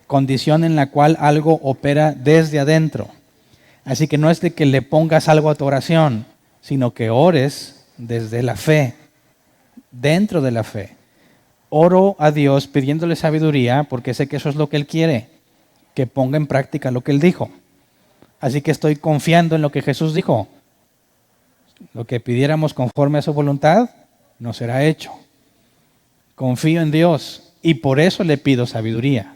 condición en la cual algo opera desde adentro. Así que no es de que le pongas algo a tu oración, sino que ores desde la fe, dentro de la fe. Oro a Dios pidiéndole sabiduría porque sé que eso es lo que Él quiere, que ponga en práctica lo que Él dijo. Así que estoy confiando en lo que Jesús dijo. Lo que pidiéramos conforme a su voluntad, nos será hecho. Confío en Dios y por eso le pido sabiduría.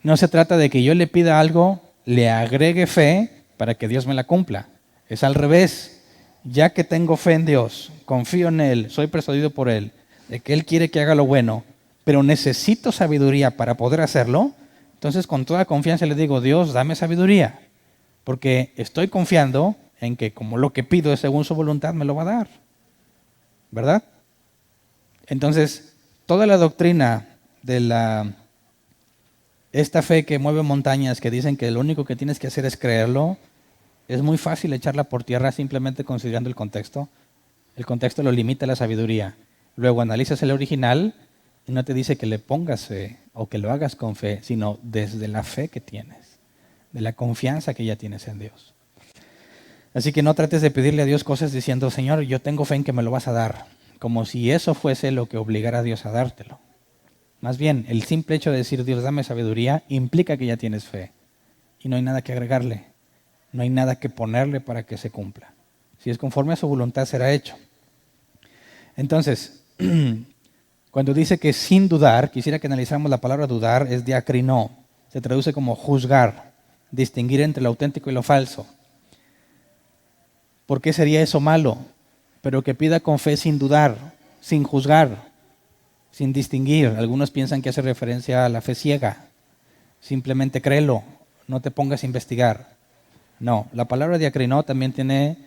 No se trata de que yo le pida algo, le agregue fe para que Dios me la cumpla. Es al revés. Ya que tengo fe en Dios, confío en Él, soy persuadido por Él, de que Él quiere que haga lo bueno, pero necesito sabiduría para poder hacerlo, entonces con toda confianza le digo, Dios, dame sabiduría, porque estoy confiando en que como lo que pido es según su voluntad, me lo va a dar. ¿Verdad? Entonces, toda la doctrina de esta fe que mueve montañas, que dicen que lo único que tienes que hacer es creerlo, es muy fácil echarla por tierra simplemente considerando el contexto. El contexto lo limita a la sabiduría. Luego analizas el original y no te dice que le pongas fe o que lo hagas con fe, sino desde la fe que tienes, de la confianza que ya tienes en Dios. Así que no trates de pedirle a Dios cosas diciendo, Señor, yo tengo fe en que me lo vas a dar, como si eso fuese lo que obligara a Dios a dártelo. Más bien, el simple hecho de decir, Dios, dame sabiduría, implica que ya tienes fe. Y no hay nada que agregarle, no hay nada que ponerle para que se cumpla. Si es conforme a su voluntad, será hecho. Entonces, cuando dice que sin dudar, quisiera que analizáramos la palabra dudar, es diacrino. Se traduce como juzgar, distinguir entre lo auténtico y lo falso. ¿Por qué sería eso malo? Pero que pida con fe sin dudar, sin juzgar, sin distinguir. Algunos piensan que hace referencia a la fe ciega. Simplemente créelo, no te pongas a investigar. No, la palabra diacrino también tiene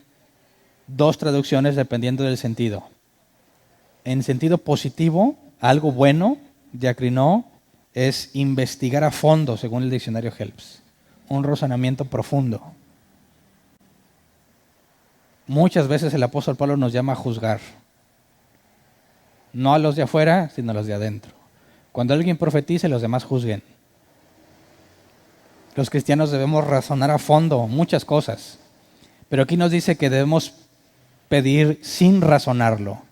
dos traducciones dependiendo del sentido. En sentido positivo, algo bueno, diacrino, es investigar a fondo, según el diccionario Helps. Un razonamiento profundo. Muchas veces el apóstol Pablo nos llama a juzgar. No a los de afuera, sino a los de adentro. Cuando alguien profetice, los demás juzguen. Los cristianos debemos razonar a fondo muchas cosas. Pero aquí nos dice que debemos pedir sin razonarlo.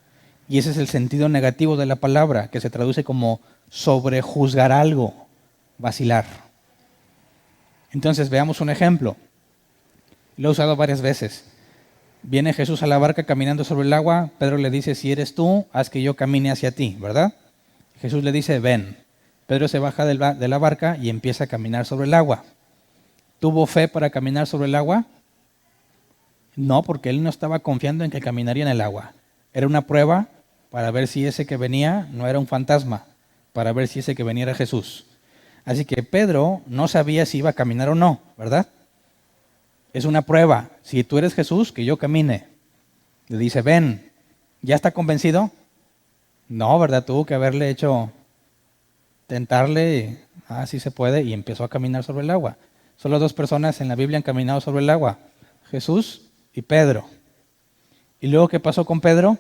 Y ese es el sentido negativo de la palabra, que se traduce como sobrejuzgar algo, vacilar. Entonces veamos un ejemplo. Lo he usado varias veces. Viene Jesús a la barca caminando sobre el agua. Pedro le dice, si eres tú, haz que yo camine hacia ti, ¿verdad? Jesús le dice, ven. Pedro se baja de la barca y empieza a caminar sobre el agua. ¿Tuvo fe para caminar sobre el agua? No, porque él no estaba confiando en que caminaría en el agua. Era una prueba para ver si ese que venía no era un fantasma, para ver si ese que venía era Jesús. Así que Pedro no sabía si iba a caminar o no, ¿verdad? Es una prueba. Si tú eres Jesús, que yo camine. Le dice, ven. ¿Ya está convencido? No, ¿verdad? Tuvo que haberle hecho, tentarle, sí se puede, y empezó a caminar sobre el agua. Solo dos personas en la Biblia han caminado sobre el agua, Jesús y Pedro. ¿Y luego qué pasó con Pedro?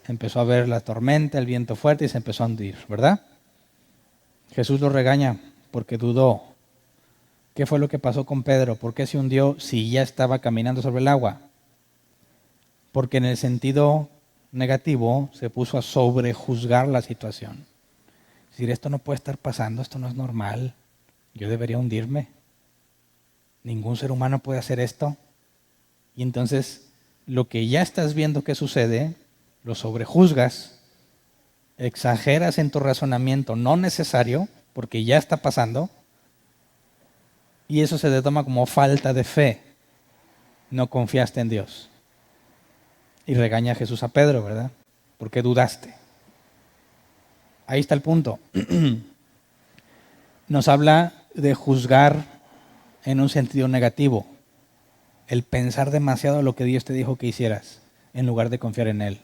empezó a ver la tormenta, el viento fuerte y se empezó a hundir, ¿verdad? Jesús lo regaña porque dudó. ¿Qué fue lo que pasó con Pedro? ¿Por qué se hundió si ya estaba caminando sobre el agua? Porque en el sentido negativo se puso a sobrejuzgar la situación. Es decir, esto no puede estar pasando, esto no es normal, yo debería hundirme. Ningún ser humano puede hacer esto. Y entonces lo que ya estás viendo que sucede, lo sobrejuzgas, exageras en tu razonamiento no necesario, porque ya está pasando, y eso se te toma como falta de fe. No confiaste en Dios. Y regaña a Jesús a Pedro, ¿verdad? ¿Por qué dudaste? Ahí está el punto. Nos habla de juzgar en un sentido negativo. El pensar demasiado lo que Dios te dijo que hicieras, en lugar de confiar en Él.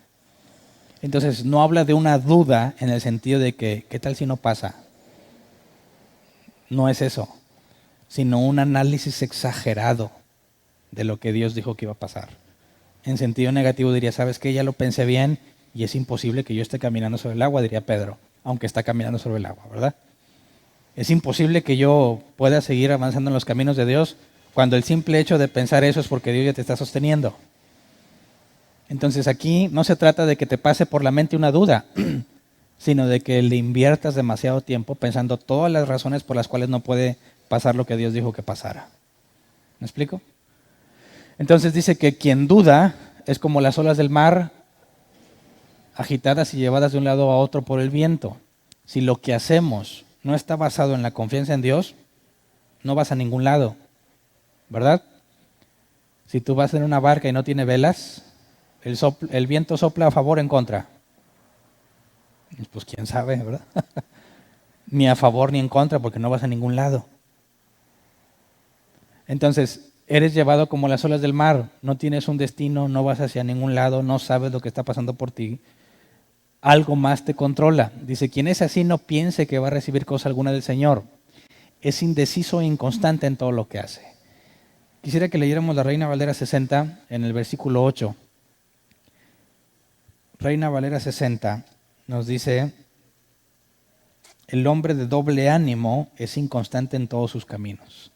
Entonces, no habla de una duda en el sentido de que, ¿qué tal si no pasa? No es eso, sino un análisis exagerado de lo que Dios dijo que iba a pasar. En sentido negativo diría, ¿sabes qué? Ya lo pensé bien y es imposible que yo esté caminando sobre el agua, diría Pedro, aunque está caminando sobre el agua, ¿verdad? Es imposible que yo pueda seguir avanzando en los caminos de Dios cuando el simple hecho de pensar eso es porque Dios ya te está sosteniendo. Entonces aquí no se trata de que te pase por la mente una duda, sino de que le inviertas demasiado tiempo pensando todas las razones por las cuales no puede pasar lo que Dios dijo que pasara. ¿Me explico? Entonces dice que quien duda es como las olas del mar agitadas y llevadas de un lado a otro por el viento. Si lo que hacemos no está basado en la confianza en Dios, no vas a ningún lado, ¿verdad? Si tú vas en una barca y no tiene velas, el viento sopla a favor o en contra. Pues quién sabe, ¿verdad? Ni a favor ni en contra porque no vas a ningún lado. Entonces, eres llevado como las olas del mar, no tienes un destino, no vas hacia ningún lado, no sabes lo que está pasando por ti. Algo más te controla. Dice, quien es así no piense que va a recibir cosa alguna del Señor. Es indeciso e inconstante en todo lo que hace. Quisiera que leyéramos la Reina Valera 60 en el versículo 8. Reina Valera 60 nos dice, el hombre de doble ánimo es inconstante en todos sus caminos.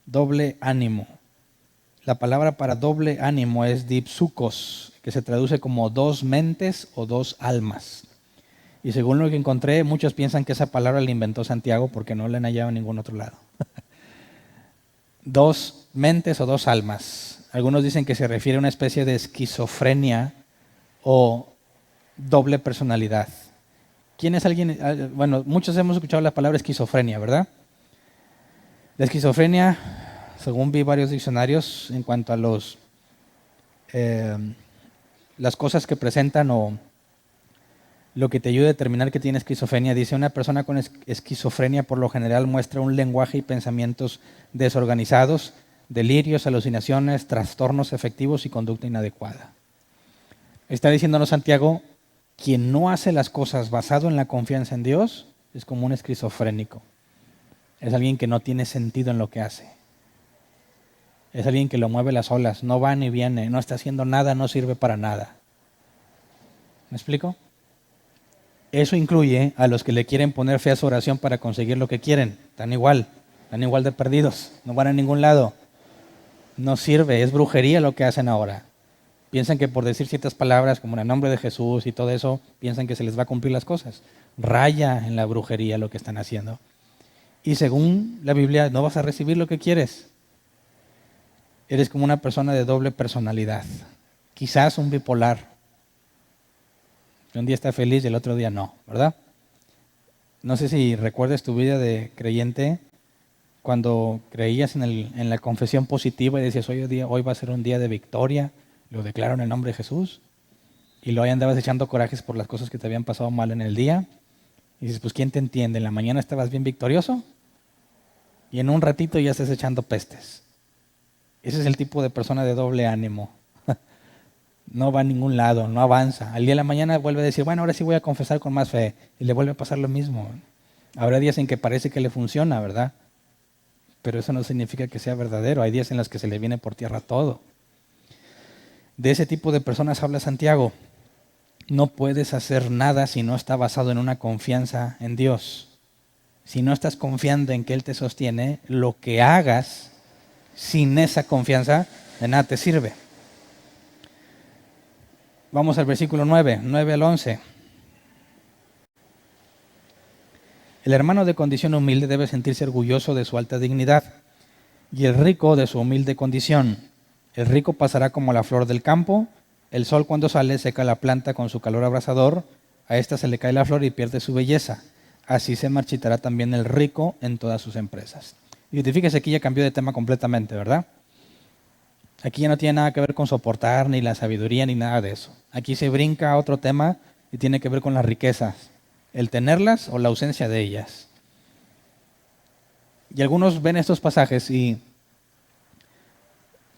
Doble ánimo. La palabra para doble ánimo es dipsukos, que se traduce como dos mentes o dos almas. Y según lo que encontré, muchos piensan que esa palabra la inventó Santiago porque no la han hallado en ningún otro lado. Dos mentes o dos almas. Algunos dicen que se refiere a una especie de esquizofrenia o doble personalidad. ¿Quién es alguien? Bueno, muchos hemos escuchado la palabra esquizofrenia, ¿verdad? La esquizofrenia, según vi varios diccionarios en cuanto a las cosas que presentan o lo que te ayuda a determinar que tiene esquizofrenia, dice una persona con esquizofrenia por lo general muestra un lenguaje y pensamientos desorganizados, delirios, alucinaciones, trastornos afectivos y conducta inadecuada. Está diciéndonos Santiago, quien no hace las cosas basado en la confianza en Dios es como un esquizofrénico. Es alguien que no tiene sentido en lo que hace. Es alguien que lo mueve las olas, no va ni viene, no está haciendo nada, no sirve para nada. ¿Me explico? Eso incluye a los que le quieren poner fe a su oración para conseguir lo que quieren. Están igual de perdidos, no van a ningún lado. No sirve, es brujería lo que hacen ahora. Piensan que por decir ciertas palabras como en el nombre de Jesús y todo eso, piensan que se les va a cumplir las cosas. Raya en la brujería lo que están haciendo. Y según la Biblia, no vas a recibir lo que quieres. Eres como una persona de doble personalidad. Quizás un bipolar. Un día está feliz y el otro día no, ¿verdad? No sé si recuerdas tu vida de creyente cuando creías en la confesión positiva y decías, hoy va a ser un día de victoria, lo declaro en el nombre de Jesús, y luego andabas echando corajes por las cosas que te habían pasado mal en el día, y dices, pues ¿quién te entiende? En la mañana estabas bien victorioso, y en un ratito ya estás echando pestes. Ese es el tipo de persona de doble ánimo. No va a ningún lado, no avanza. Al día de la mañana vuelve a decir, bueno, ahora sí voy a confesar con más fe. Y le vuelve a pasar lo mismo. Habrá días en que parece que le funciona, ¿verdad? Pero eso no significa que sea verdadero. Hay días en los que se le viene por tierra todo. De ese tipo de personas habla Santiago. No puedes hacer nada si no está basado en una confianza en Dios. Si no estás confiando en que Él te sostiene, lo que hagas sin esa confianza de nada te sirve. Vamos al versículo 9 al 11. El hermano de condición humilde debe sentirse orgulloso de su alta dignidad, y el rico de su humilde condición. El rico pasará como la flor del campo, el sol cuando sale seca la planta con su calor abrasador, a ésta se le cae la flor y pierde su belleza. Así se marchitará también el rico en todas sus empresas. Y fíjese, aquí ya cambió de tema completamente, ¿verdad? Aquí ya no tiene nada que ver con soportar, ni la sabiduría, ni nada de eso. Aquí se brinca a otro tema y tiene que ver con las riquezas, el tenerlas o la ausencia de ellas. Y algunos ven estos pasajes y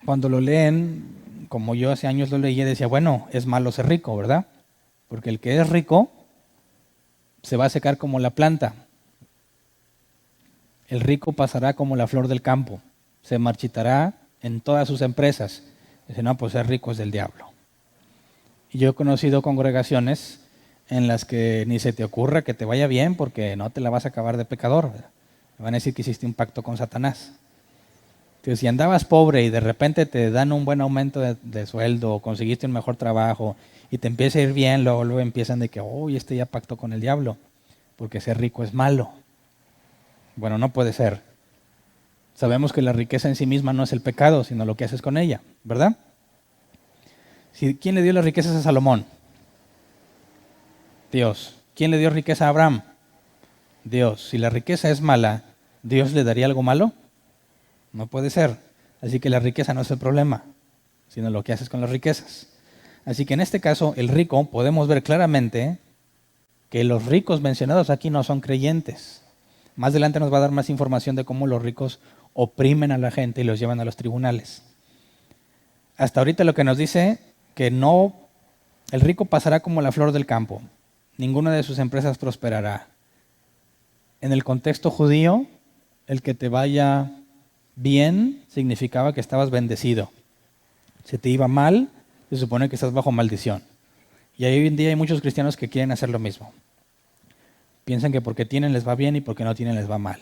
cuando lo leen, como yo hace años lo leía, decía, bueno, es malo ser rico, ¿verdad? Porque el que es rico se va a secar como la planta. El rico pasará como la flor del campo, se marchitará en todas sus empresas. Dice, no, pues ser rico es del diablo. Y yo he conocido congregaciones en las que ni se te ocurra que te vaya bien porque no te la vas a acabar de pecador. Me van a decir que hiciste un pacto con Satanás. Entonces, si andabas pobre y de repente te dan un buen aumento de sueldo o conseguiste un mejor trabajo y te empieza a ir bien, luego empiezan de que, este ya pactó con el diablo porque ser rico es malo. Bueno, no puede ser. Sabemos que la riqueza en sí misma no es el pecado, sino lo que haces con ella, ¿verdad? ¿Quién le dio las riquezas a Salomón? Dios. ¿Quién le dio riqueza a Abraham? Dios. Si la riqueza es mala, ¿Dios le daría algo malo? No puede ser. Así que la riqueza no es el problema, sino lo que haces con las riquezas. Así que en este caso, el rico, podemos ver claramente que los ricos mencionados aquí no son creyentes. Más adelante nos va a dar más información de cómo los ricos oprimen a la gente y los llevan a los tribunales. Hasta ahorita lo que nos dice que no, el rico pasará como la flor del campo. Ninguna de sus empresas prosperará. En el contexto judío, el que te vaya bien significaba que estabas bendecido. Si te iba mal, se supone que estás bajo maldición. Y hoy en día hay muchos cristianos que quieren hacer lo mismo. Piensan que porque tienen les va bien y porque no tienen les va mal.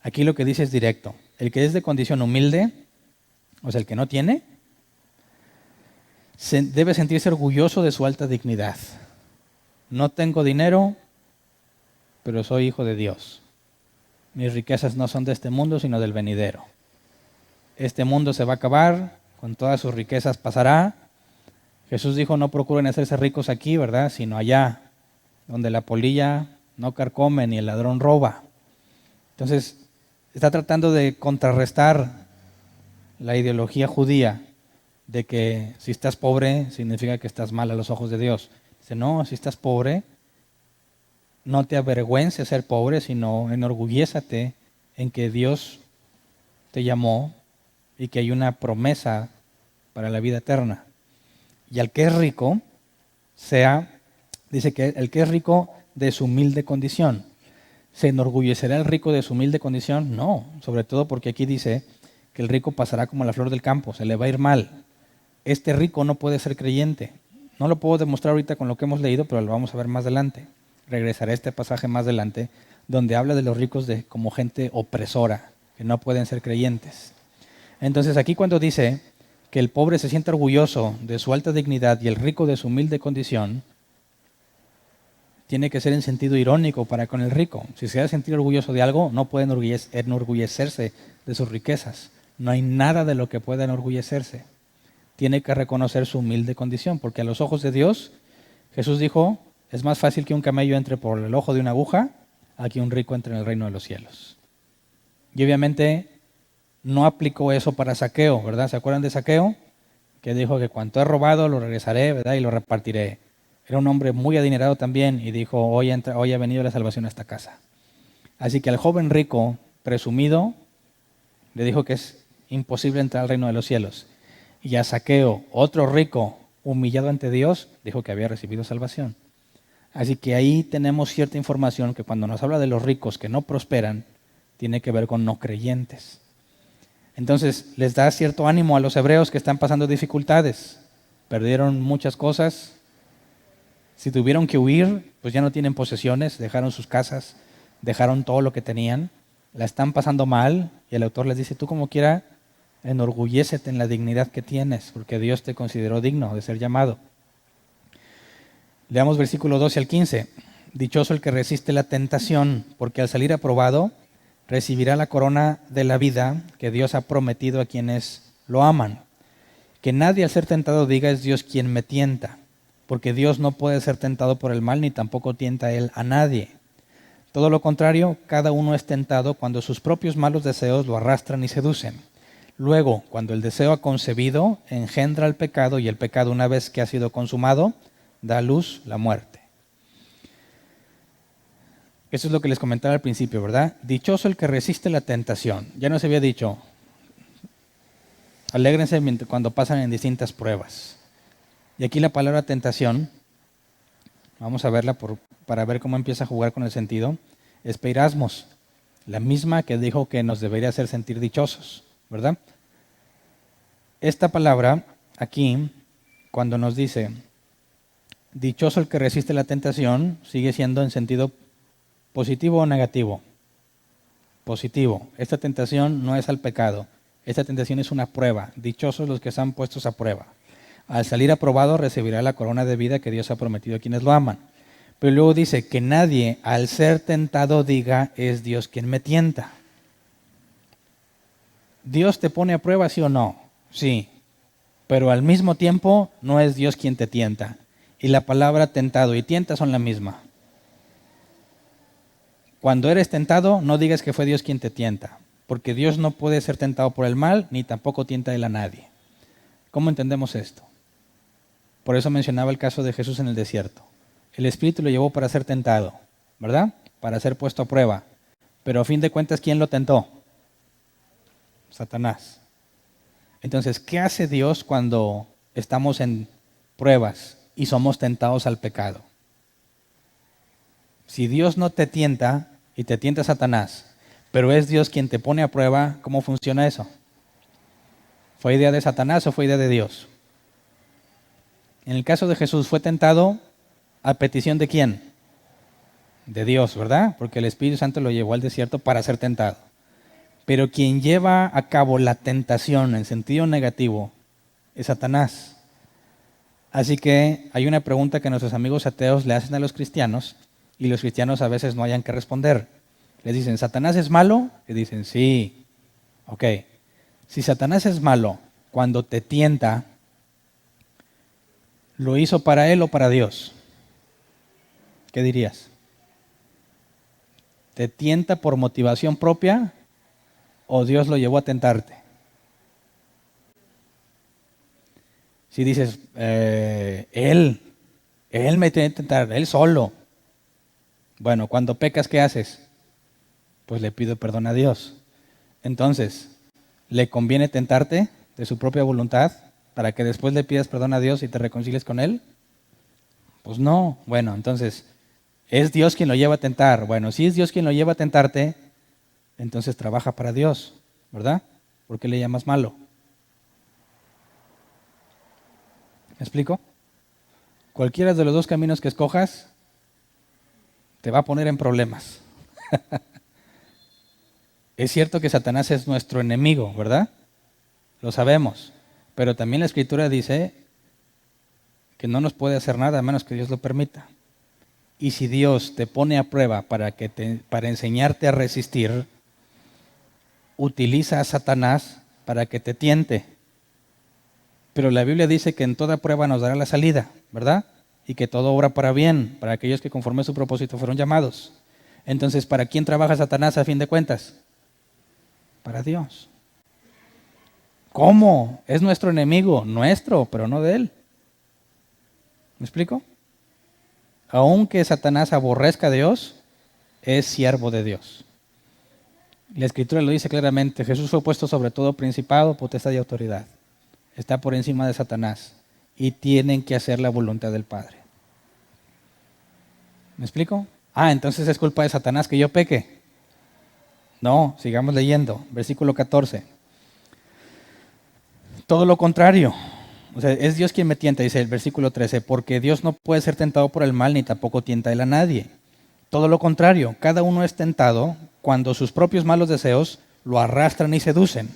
Aquí lo que dice es directo. El que es de condición humilde, o sea, el que no tiene, debe sentirse orgulloso de su alta dignidad. No tengo dinero, pero soy hijo de Dios. Mis riquezas no son de este mundo, sino del venidero. Este mundo se va a acabar, con todas sus riquezas pasará. Jesús dijo, no procuren hacerse ricos aquí, ¿verdad? Sino allá, donde la polilla no carcome ni el ladrón roba. Entonces, está tratando de contrarrestar la ideología judía de que si estás pobre significa que estás mal a los ojos de Dios. Dice, no, si estás pobre, no te avergüences ser pobre, sino enorgullézate en que Dios te llamó y que hay una promesa para la vida eterna. Y al que es rico, dice que el que es rico de su humilde condición. ¿Se enorgullecerá el rico de su humilde condición? No, sobre todo porque aquí dice que el rico pasará como la flor del campo, se le va a ir mal. Este rico no puede ser creyente. No lo puedo demostrar ahorita con lo que hemos leído, pero lo vamos a ver más adelante. Regresaré a este pasaje más adelante, donde habla de los ricos como gente opresora, que no pueden ser creyentes. Entonces aquí cuando dice que el pobre se siente orgulloso de su alta dignidad y el rico de su humilde condición, tiene que ser en sentido irónico para con el rico. Si se va a sentir orgulloso de algo, no puede enorgullecerse de sus riquezas. No hay nada de lo que pueda enorgullecerse. Tiene que reconocer su humilde condición, porque a los ojos de Dios, Jesús dijo, es más fácil que un camello entre por el ojo de una aguja a que un rico entre en el reino de los cielos. Y obviamente no aplicó eso para Zaqueo, ¿verdad? ¿Se acuerdan de Zaqueo? Que dijo que cuanto he robado lo regresaré, ¿verdad? Y lo repartiré. Era un hombre muy adinerado también y dijo, hoy ha venido la salvación a esta casa. Así que al joven rico, presumido, le dijo que es imposible entrar al reino de los cielos. Y a Zaqueo, otro rico, humillado ante Dios, dijo que había recibido salvación. Así que ahí tenemos cierta información que cuando nos habla de los ricos que no prosperan, tiene que ver con no creyentes. Entonces, les da cierto ánimo a los hebreos que están pasando dificultades. Perdieron muchas cosas, Si tuvieron que huir, pues ya no tienen posesiones, dejaron sus casas, dejaron todo lo que tenían, la están pasando mal y el autor les dice, tú como quiera, enorgullécete en la dignidad que tienes, porque Dios te consideró digno de ser llamado. Leamos versículos 12 al 15. Dichoso el que resiste la tentación, porque al salir aprobado recibirá la corona de la vida que Dios ha prometido a quienes lo aman. Que nadie al ser tentado diga es Dios quien me tienta, porque Dios no puede ser tentado por el mal ni tampoco tienta Él a nadie. Todo lo contrario, cada uno es tentado cuando sus propios malos deseos lo arrastran y seducen. Luego, cuando el deseo ha concebido, engendra el pecado y el pecado, una vez que ha sido consumado, da a luz la muerte. Eso es lo que les comentaba al principio, ¿verdad? Dichoso el que resiste la tentación. Ya nos había dicho, alégrense cuando pasan en distintas pruebas. Y aquí la palabra tentación, vamos a verla para ver cómo empieza a jugar con el sentido, es peirasmos, la misma que dijo que nos debería hacer sentir dichosos, ¿verdad? Esta palabra aquí, cuando nos dice, dichoso el que resiste la tentación, sigue siendo en sentido positivo o negativo. Positivo. Esta tentación no es al pecado. Esta tentación es una prueba. Dichosos los que están puestos a prueba. Al salir aprobado recibirá la corona de vida que Dios ha prometido a quienes lo aman. Pero luego dice que nadie al ser tentado diga es Dios quien me tienta. ¿Dios te pone a prueba, sí o no? Sí. Pero al mismo tiempo no es Dios quien te tienta. Y la palabra tentado y tienta son la misma. Cuando eres tentado, no digas que fue Dios quien te tienta, porque Dios no puede ser tentado por el mal, ni tampoco tienta Él a nadie. ¿Cómo entendemos esto? Por eso mencionaba el caso de Jesús en el desierto. El Espíritu lo llevó para ser tentado, ¿verdad? Para ser puesto a prueba. Pero a fin de cuentas, ¿quién lo tentó? Satanás. Entonces, ¿qué hace Dios cuando estamos en pruebas y somos tentados al pecado? Si Dios no te tienta y te tienta Satanás, pero es Dios quien te pone a prueba, ¿cómo funciona eso? ¿Fue idea de Satanás o fue idea de Dios? En el caso de Jesús, ¿fue tentado a petición de quién? De Dios, ¿verdad? Porque el Espíritu Santo lo llevó al desierto para ser tentado. Pero quien lleva a cabo la tentación en sentido negativo es Satanás. Así que hay una pregunta que nuestros amigos ateos le hacen a los cristianos y los cristianos a veces no hayan que responder. Les dicen, ¿Satanás es malo? Y dicen, sí. Ok. Si Satanás es malo, cuando te tienta, ¿lo hizo para él o para Dios? ¿Qué dirías? ¿Te tienta por motivación propia o Dios lo llevó a tentarte? Si dices, él me tiene que tentar, él solo. Bueno, cuando pecas, ¿qué haces? Pues le pido perdón a Dios. Entonces, ¿le conviene tentarte de su propia voluntad para que después le pidas perdón a Dios y te reconcilies con Él? Pues no. Bueno, entonces, ¿es Dios quien lo lleva a tentar? Bueno, si es Dios quien lo lleva a tentarte, entonces trabaja para Dios, ¿verdad? ¿Por qué le llamas malo? ¿Me explico? Cualquiera de los dos caminos que escojas te va a poner en problemas. Es cierto que Satanás es nuestro enemigo, ¿verdad? Lo sabemos. Pero también la Escritura dice que no nos puede hacer nada a menos que Dios lo permita. Y si Dios te pone a prueba para enseñarte a resistir, utiliza a Satanás para que te tiente. Pero la Biblia dice que en toda prueba nos dará la salida, ¿verdad? Y que todo obra para bien, para aquellos que conforme a su propósito fueron llamados. Entonces, ¿para quién trabaja Satanás a fin de cuentas? Para Dios. ¿Cómo? Es nuestro enemigo, nuestro, pero no de él. ¿Me explico? Aunque Satanás aborrezca a Dios, es siervo de Dios. La Escritura lo dice claramente, Jesús fue puesto sobre todo principado, potestad y autoridad. Está por encima de Satanás y tienen que hacer la voluntad del Padre. ¿Me explico? Entonces es culpa de Satanás que yo peque. No, sigamos leyendo. Versículo 14. Todo lo contrario, O sea, es Dios quien me tienta, dice el versículo 13, porque Dios no puede ser tentado por el mal ni tampoco tienta él a nadie. Todo lo contrario, cada uno es tentado cuando sus propios malos deseos lo arrastran y seducen.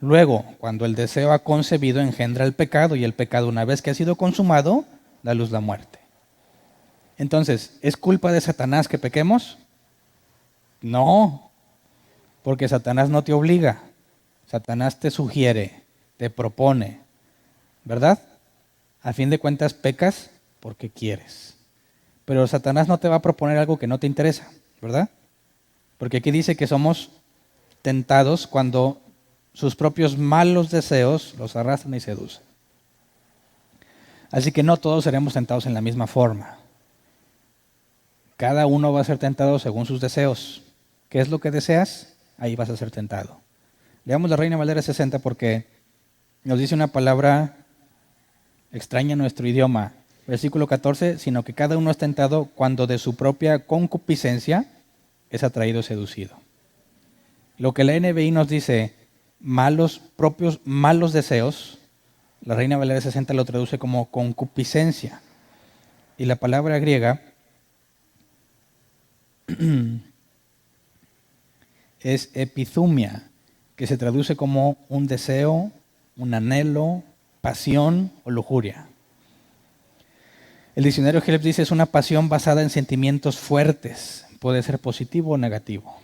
Luego, cuando el deseo ha concebido, engendra el pecado, y el pecado, una vez que ha sido consumado, da luz la muerte. Entonces, ¿es culpa de Satanás que pequemos? No, porque Satanás no te obliga. Satanás te sugiere, te propone, ¿verdad? A fin de cuentas pecas porque quieres. Pero Satanás no te va a proponer algo que no te interesa, ¿verdad? Porque aquí dice que somos tentados cuando sus propios malos deseos los arrastran y seducen. Así que no todos seremos tentados en la misma forma. Cada uno va a ser tentado según sus deseos. ¿Qué es lo que deseas? Ahí vas a ser tentado. Leamos la Reina Valera 60 porque nos dice una palabra extraña en nuestro idioma. Versículo 14, sino que cada uno es tentado cuando de su propia concupiscencia es atraído o seducido. Lo que la NBI nos dice, propios malos deseos, la Reina Valera 60 lo traduce como concupiscencia. Y la palabra griega es epithumia, que se traduce como un deseo, un anhelo, pasión o lujuria. El diccionario Helps dice es una pasión basada en sentimientos fuertes, puede ser positivo o negativo.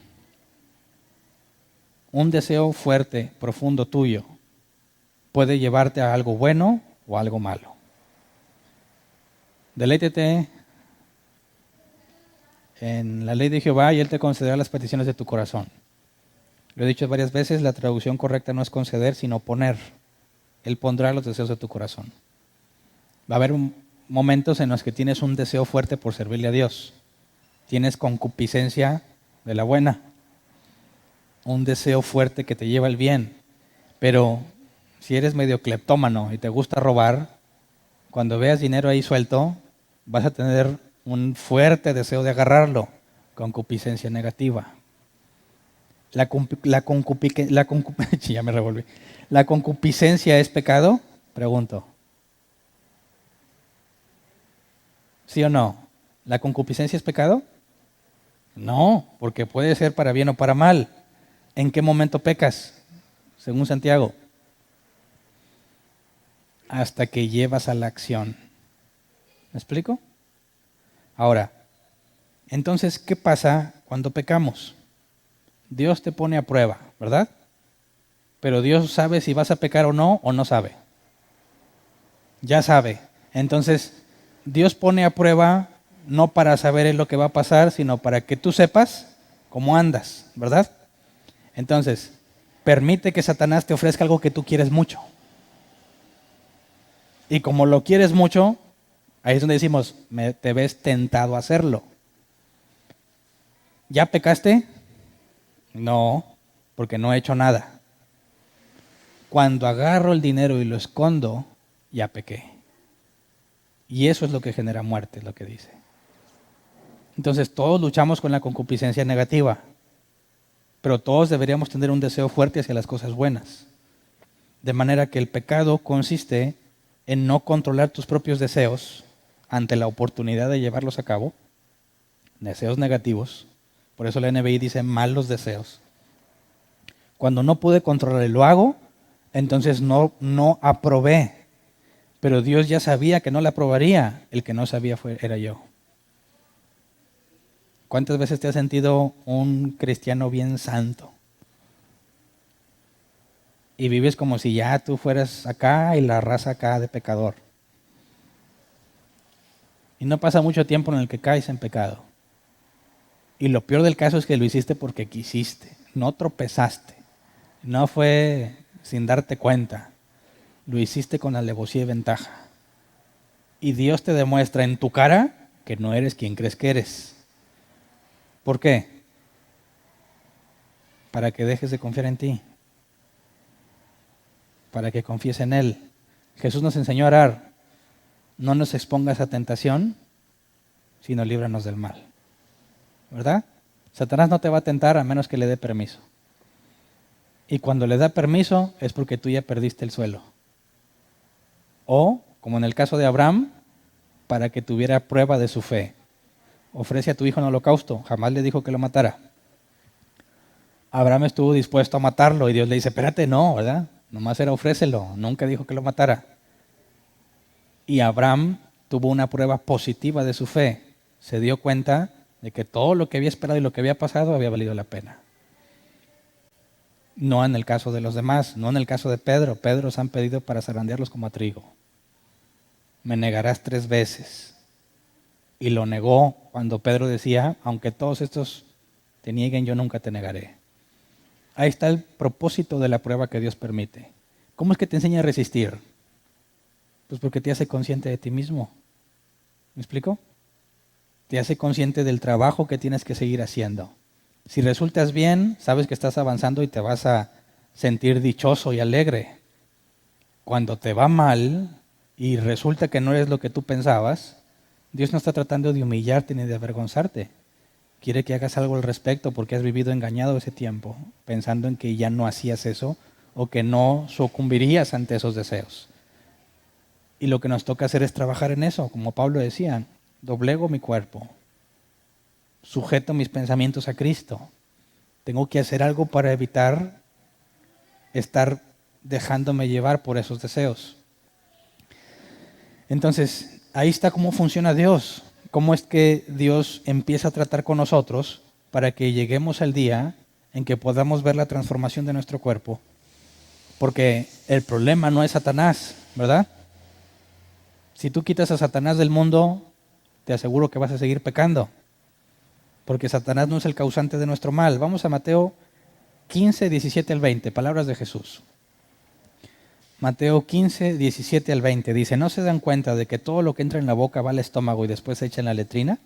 Un deseo fuerte, profundo tuyo, puede llevarte a algo bueno o a algo malo. Deleítete en la ley de Jehová y Él te concederá las peticiones de tu corazón. Lo he dicho varias veces, la traducción correcta no es conceder, sino poner. Él pondrá los deseos de tu corazón. Va a haber momentos en los que tienes un deseo fuerte por servirle a Dios. Tienes concupiscencia de la buena. Un deseo fuerte que te lleva al bien. Pero si eres medio cleptómano y te gusta robar, cuando veas dinero ahí suelto, vas a tener un fuerte deseo de agarrarlo. Concupiscencia negativa. ¿La concupiscencia es pecado? Pregunto. ¿Sí o no? ¿La concupiscencia es pecado? No, porque puede ser para bien o para mal. ¿En qué momento pecas? Según Santiago. Hasta que llevas a la acción. ¿Me explico? Ahora, entonces, ¿qué pasa cuando pecamos? Dios te pone a prueba, ¿verdad? Pero Dios sabe si vas a pecar o no sabe. Ya sabe. Entonces, Dios pone a prueba no para saber lo que va a pasar, sino para que tú sepas cómo andas, ¿verdad? Entonces, permite que Satanás te ofrezca algo que tú quieres mucho. Y como lo quieres mucho, ahí es donde decimos, te ves tentado a hacerlo. ¿Ya pecaste? No, porque no he hecho nada. Cuando agarro el dinero y lo escondo, ya pequé. Y eso es lo que genera muerte, es lo que dice. Entonces todos luchamos con la concupiscencia negativa, pero todos deberíamos tener un deseo fuerte hacia las cosas buenas. De manera que el pecado consiste en no controlar tus propios deseos ante la oportunidad de llevarlos a cabo, deseos negativos. Por eso la NBI dice malos deseos. Cuando no pude controlar y lo hago, entonces no aprobé. Pero Dios ya sabía que no la aprobaría. El que no sabía era yo. ¿Cuántas veces te has sentido un cristiano bien santo? Y vives como si ya tú fueras acá y la raza acá de pecador. Y no pasa mucho tiempo en el que caes en pecado. Y lo peor del caso es que lo hiciste porque quisiste, no tropezaste. No fue sin darte cuenta. Lo hiciste con alevosía y ventaja. Y Dios te demuestra en tu cara que no eres quien crees que eres. ¿Por qué? Para que dejes de confiar en ti. Para que confíes en Él. Jesús nos enseñó a orar. No nos expongas a tentación, sino líbranos del mal. ¿Verdad? Satanás no te va a tentar a menos que le dé permiso. Y cuando le da permiso es porque tú ya perdiste el suelo. O, como en el caso de Abraham, para que tuviera prueba de su fe. Ofrece a tu hijo en holocausto. Jamás le dijo que lo matara. Abraham estuvo dispuesto a matarlo y Dios le dice, espérate, no, ¿verdad? Nomás era ofrécelo. Nunca dijo que lo matara. Y Abraham tuvo una prueba positiva de su fe. Se dio cuenta de que todo lo que había esperado y lo que había pasado había valido la pena. No en el caso de los demás, no en el caso de Pedro. Pedro se han pedido para zarandearlos como a trigo. Me negarás 3 veces. Y lo negó cuando Pedro decía, aunque todos estos te nieguen, yo nunca te negaré. Ahí está el propósito de la prueba que Dios permite. ¿Cómo es que te enseña a resistir? Pues porque te hace consciente de ti mismo. ¿Me explico? Te hace consciente del trabajo que tienes que seguir haciendo. Si resultas bien, sabes que estás avanzando y te vas a sentir dichoso y alegre. Cuando te va mal y resulta que no eres lo que tú pensabas, Dios no está tratando de humillarte ni de avergonzarte. Quiere que hagas algo al respecto porque has vivido engañado ese tiempo, pensando en que ya no hacías eso o que no sucumbirías ante esos deseos. Y lo que nos toca hacer es trabajar en eso, como Pablo decía, doblego mi cuerpo, sujeto mis pensamientos a Cristo. Tengo que hacer algo para evitar estar dejándome llevar por esos deseos. Entonces, ahí está cómo funciona Dios, cómo es que Dios empieza a tratar con nosotros para que lleguemos al día en que podamos ver la transformación de nuestro cuerpo. Porque el problema no es Satanás, ¿verdad? Si tú quitas a Satanás del mundo, te aseguro que vas a seguir pecando. Porque Satanás no es el causante de nuestro mal. Vamos a Mateo 15, 17 al 20, palabras de Jesús. Mateo 15, 17 al 20 dice, ¿no se dan cuenta de que todo lo que entra en la boca va al estómago y después se echa en la letrina?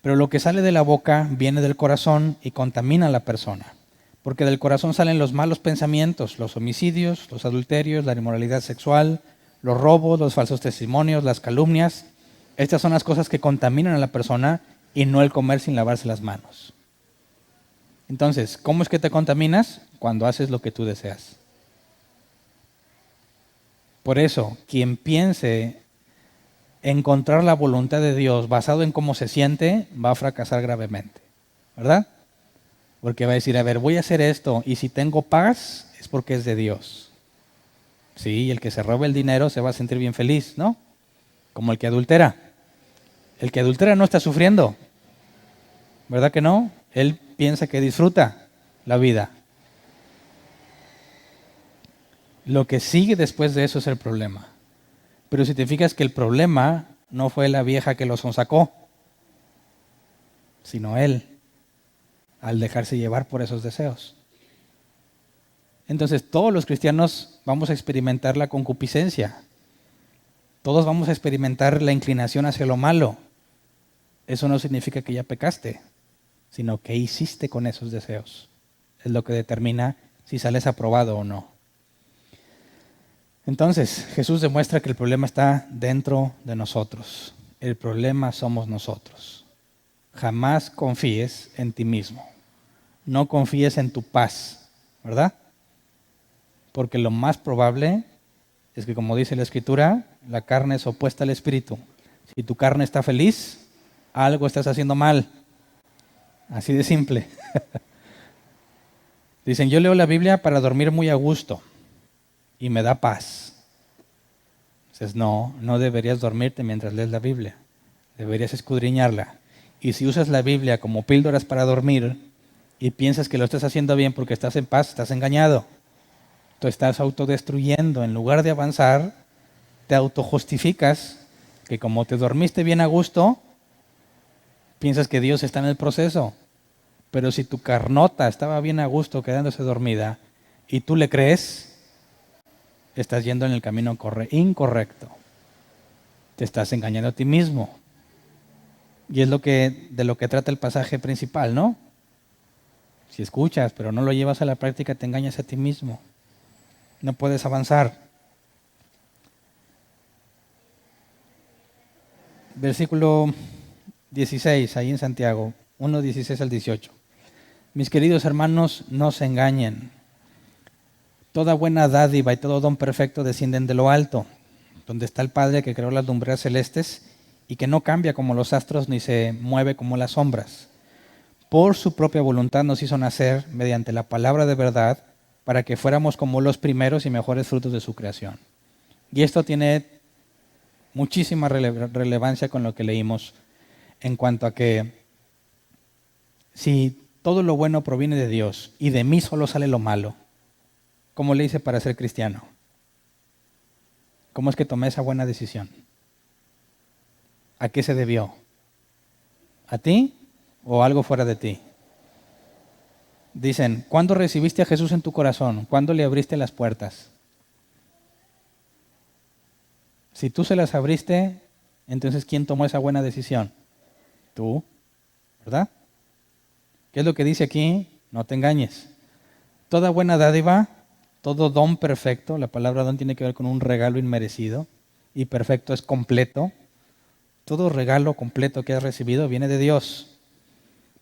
Pero lo que sale de la boca viene del corazón y contamina a la persona. Porque del corazón salen los malos pensamientos, los homicidios, los adulterios, la inmoralidad sexual, los robos, los falsos testimonios, las calumnias. Estas son las cosas que contaminan a la persona y no el comer sin lavarse las manos. Entonces, ¿cómo es que te contaminas? Cuando haces lo que tú deseas. Por eso, quien piense encontrar la voluntad de Dios basado en cómo se siente, va a fracasar gravemente, ¿verdad? Porque va a decir, a ver, voy a hacer esto y si tengo paz es porque es de Dios. Sí, y el que se roba el dinero se va a sentir bien feliz, ¿no? Como el que adultera. El que adultera no está sufriendo, ¿verdad que no? Él piensa que disfruta la vida. Lo que sigue después de eso es el problema. Pero si te fijas que el problema no fue la vieja que lo sonsacó, sino él, al dejarse llevar por esos deseos. Entonces todos los cristianos vamos a experimentar la concupiscencia. Todos vamos a experimentar la inclinación hacia lo malo. Eso no significa que ya pecaste, sino que hiciste con esos deseos. Es lo que determina si sales aprobado o no. Entonces, Jesús demuestra que el problema está dentro de nosotros. El problema somos nosotros. Jamás confíes en ti mismo. No confíes en tu paz, ¿verdad? Porque lo más probable es que, como dice la Escritura, la carne es opuesta al Espíritu. Si tu carne está feliz, algo estás haciendo mal. Así de simple. Dicen, yo leo la Biblia para dormir muy a gusto y me da paz. Entonces, no deberías dormirte mientras lees la Biblia. Deberías escudriñarla. Y si usas la Biblia como píldoras para dormir y piensas que lo estás haciendo bien porque estás en paz, estás engañado. Tú estás autodestruyendo. En lugar de avanzar, te autojustificas que como te dormiste bien a gusto, piensas que Dios está en el proceso. Pero si tu carnota estaba bien a gusto quedándose dormida y tú le crees, estás yendo en el camino incorrecto. Te estás engañando a ti mismo. Y es de lo que trata el pasaje principal, ¿no? Si escuchas, pero no lo llevas a la práctica, te engañas a ti mismo. No puedes avanzar. Versículo 16, ahí en Santiago, 1:16 al 18. Mis queridos hermanos, no se engañen. Toda buena dádiva y todo don perfecto descienden de lo alto, donde está el Padre que creó las lumbreras celestes y que no cambia como los astros ni se mueve como las sombras. Por su propia voluntad nos hizo nacer mediante la palabra de verdad para que fuéramos como los primeros y mejores frutos de su creación. Y esto tiene muchísima relevancia con lo que leímos en cuanto a que si todo lo bueno proviene de Dios y de mí solo sale lo malo, ¿cómo le hice para ser cristiano? ¿Cómo es que tomé esa buena decisión? ¿A qué se debió? ¿A ti o algo fuera de ti? Dicen, ¿cuándo recibiste a Jesús en tu corazón? ¿Cuándo le abriste las puertas? Si tú se las abriste, entonces ¿quién tomó esa buena decisión? Tú, ¿verdad? ¿Qué es lo que dice aquí? No te engañes. Toda buena dádiva, todo don perfecto, la palabra don tiene que ver con un regalo inmerecido, y perfecto es completo. Todo regalo completo que has recibido viene de Dios.